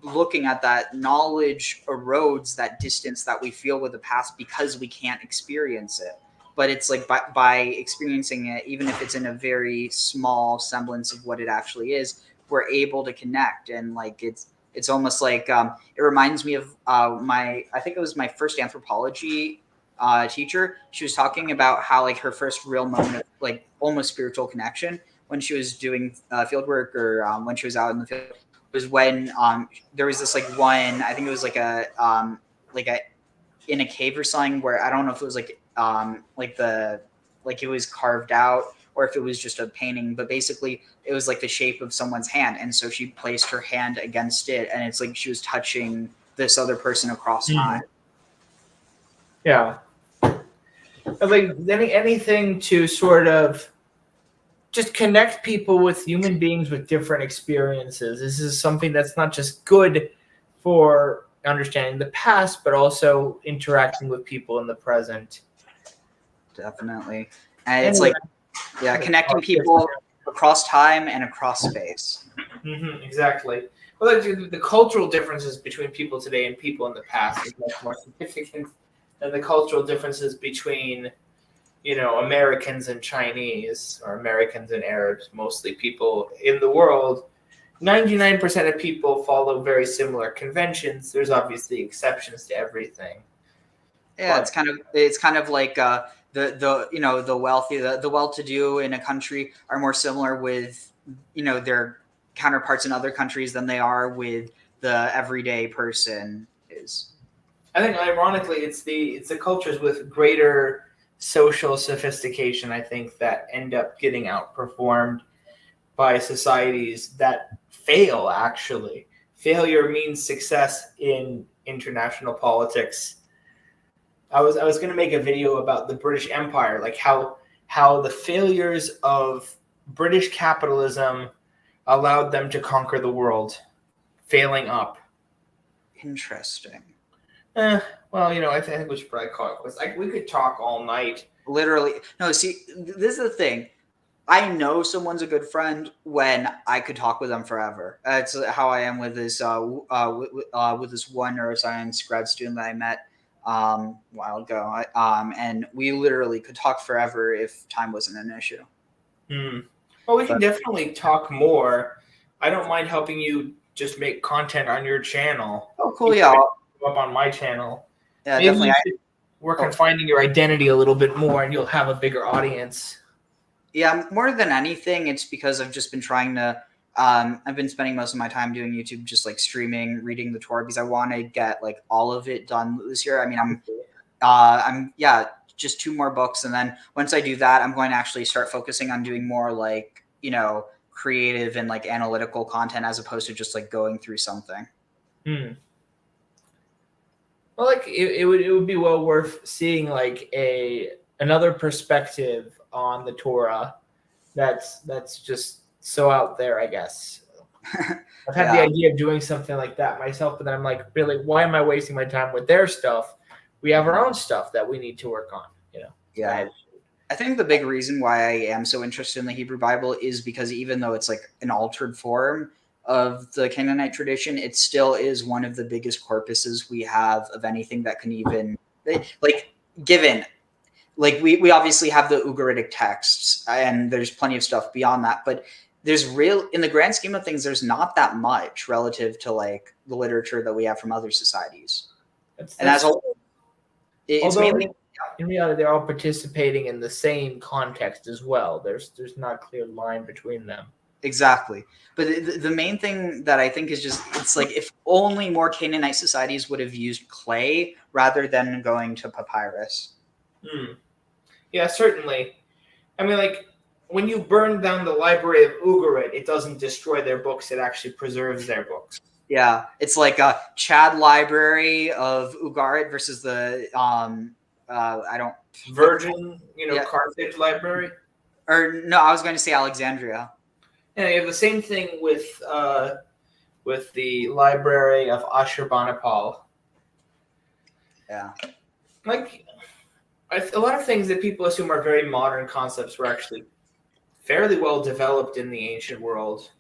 Looking at that knowledge erodes that distance that we feel with the past because we can't experience it. But it's like by experiencing it, even if it's in a very small semblance of what it actually is, we're able to connect. And like it's almost like it reminds me of I think it was my first anthropology teacher. She was talking about how like her first real moment of like almost spiritual connection when she was doing field work or when she was out in the field was when there was this like one, I think it was like a in a cave or something, where I don't know if it was like it was carved out or if it was just a painting, but basically it was like the shape of someone's hand. And so she placed her hand against it, and it's like she was touching this other person across time. Yeah. Like anything to sort of just connect people with human beings with different experiences. This is something that's not just good for understanding the past, but also interacting with people in the present. Definitely. And it's like, connecting people across time and across space. Mm-hmm, exactly. Well, the cultural differences between people today and people in the past is much more significant than the cultural differences between, Americans and Chinese, or Americans and Arabs. Mostly people in the world, 99% of people follow very similar conventions. There's obviously exceptions to everything. Yeah, but it's kind of like the wealthy, the well-to-do in a country are more similar with their counterparts in other countries than they are with the everyday person is. I think ironically it's the cultures with greater social sophistication, I think, that end up getting outperformed by societies that fail. Actually, failure means success in international politics. I was going to make a video about the British Empire, like how the failures of British capitalism allowed them to conquer the world, failing up. Interesting. Well, I think we should probably call it quits. Like, we could talk all night. Literally. No, see, this is the thing. I know someone's a good friend when I could talk with them forever. That's how I am with this with this one neuroscience grad student that I met a while ago. And we literally could talk forever if time wasn't an issue. Well, we can definitely talk more. I don't mind helping you just make content on your channel. Oh, cool. Yeah. Up on my channel. Yeah, maybe definitely. Work on finding your identity a little bit more, and you'll have a bigger audience. Yeah, more than anything, it's because I've just been trying to. I've been spending most of my time doing YouTube, just like streaming, reading the Torah, because I want to get like all of it done this year. I mean, I'm just 2 more books, and then once I do that, I'm going to actually start focusing on doing more like creative and like analytical content as opposed to just like going through something. Well, like it would be well worth seeing like another perspective on the Torah that's just so out there, I guess. I've had the idea of doing something like that myself, but then I'm like, really, why am I wasting my time with their stuff? We have our own stuff that we need to work on, Yeah. I think the big reason why I am so interested in the Hebrew Bible is because even though it's like an altered form of the Canaanite tradition, it still is one of the biggest corpuses we have of anything that can even like given, like we obviously have the Ugaritic texts, and there's plenty of stuff beyond that, but there's in the grand scheme of things, there's not that much relative to like the literature that we have from other societies. It's mainly in reality they're all participating in the same context as well. There's not a clear line between them. Exactly. But the main thing that I think is just, it's like if only more Canaanite societies would have used clay rather than going to papyrus. Yeah, certainly. I mean, like, when you burn down the library of Ugarit, it doesn't destroy their books, it actually preserves their books. Yeah, it's like a Chad library of Ugarit versus the, Virgin, Carthage library? Or, no, I was going to say Alexandria. Yeah, you have the same thing with the library of Ashurbanipal. Yeah. Like, a lot of things that people assume are very modern concepts were actually fairly well developed in the ancient world.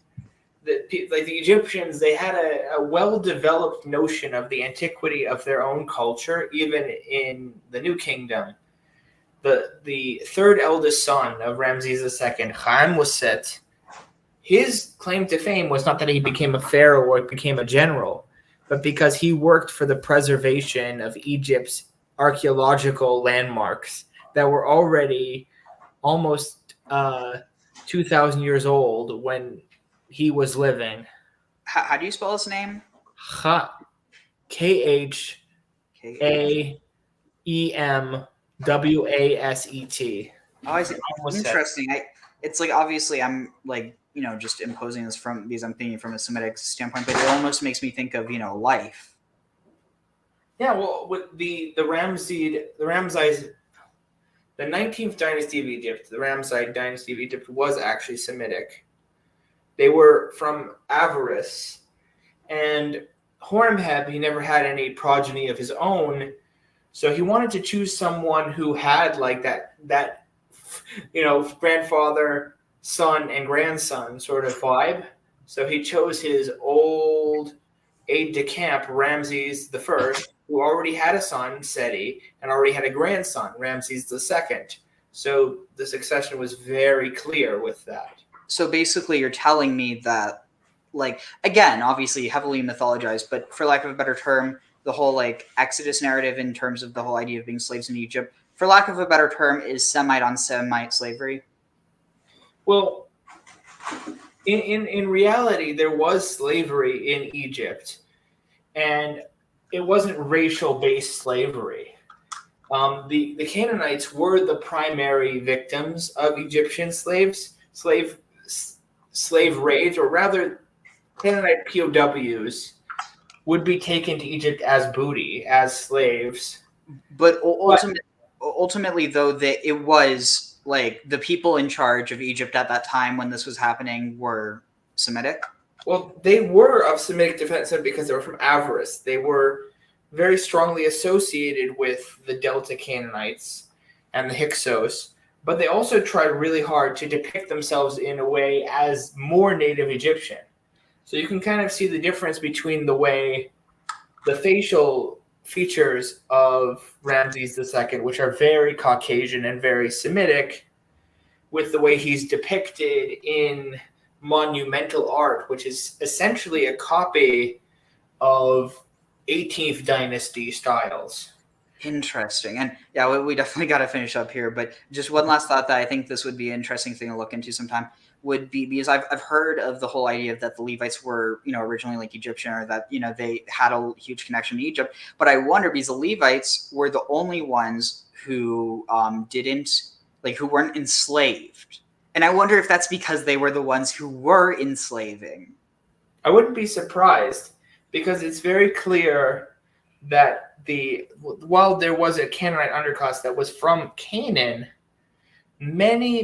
Like the Egyptians, they had a well-developed notion of the antiquity of their own culture, even in the New Kingdom. The third eldest son of Ramses II, Khan-Muset, his claim to fame was not that he became a pharaoh or became a general, but because he worked for the preservation of Egypt's archaeological landmarks that were already almost 2,000 years old when he was living. How do you spell his name? Khaemwaset. Oh, I see. Interesting. It's like, obviously I'm like, just imposing this because I'm thinking from a Semitic standpoint, but it almost makes me think of, life. Yeah, well, with the 19th dynasty of Egypt, the Ramesside dynasty of Egypt was actually Semitic. They were from Avaris, and Horemheb, he never had any progeny of his own, so he wanted to choose someone who had like that grandfather, son, and grandson sort of vibe. So he chose his old aide-de-camp, Ramses I, who already had a son, Seti, and already had a grandson, Ramses II. So the succession was very clear with that. So basically you're telling me that, like, again, obviously heavily mythologized, but for lack of a better term, the whole like Exodus narrative in terms of the whole idea of being slaves in Egypt, for lack of a better term, is Semite on Semite slavery. Well, in reality, there was slavery in Egypt, and it wasn't racial-based slavery. The Canaanites were the primary victims of Egyptian slave raids, or rather, Canaanite POWs would be taken to Egypt as booty, as slaves. But ultimately, though, that it was like the people in charge of Egypt at that time when this was happening were Semitic. Well, they were of Semitic descent because they were from Avaris. They were very strongly associated with the Delta Canaanites and the Hyksos, but they also tried really hard to depict themselves in a way as more native Egyptian. So you can kind of see the difference between the way the facial features of Ramses II, which are very Caucasian and very Semitic, with the way he's depicted in monumental art, which is essentially a copy of 18th dynasty styles. Interesting. And yeah, we definitely got to finish up here, but just one last thought that I think this would be an interesting thing to look into sometime would be, because I've heard of the whole idea that the Levites were, originally like Egyptian, or that, they had a huge connection to Egypt. But I wonder, because the Levites were the only ones who who weren't enslaved. And I wonder if that's because they were the ones who were enslaving. I wouldn't be surprised, because it's very clear that while there was a Canaanite underclass that was from Canaan, many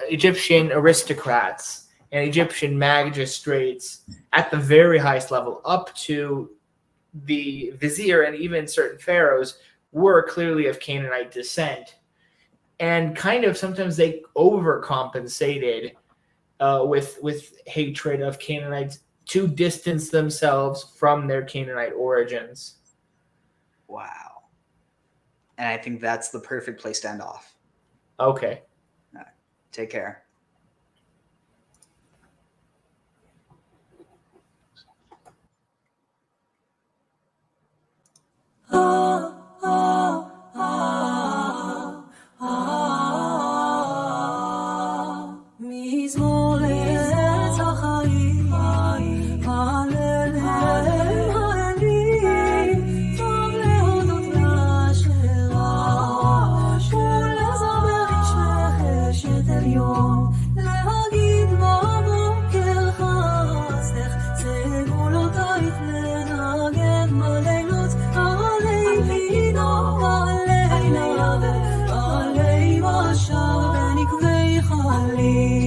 Egyptian aristocrats and Egyptian magistrates at the very highest level, up to the vizier and even certain pharaohs, were clearly of Canaanite descent. And kind of sometimes they overcompensated with hatred of Canaanites to distance themselves from their Canaanite origins. Wow. And I think that's the perfect place to end off. Okay. Take care. מזמור לארץ החיים, הלל הם האלים, טוב להודות לאשרה, ולזמר עם שמך אשת עליון, להגיד בבוקר חסדך, סגולותייך לנגן בלילות, עלי לינוק, עלי נעבר, עלי משב, ונקבי חלים.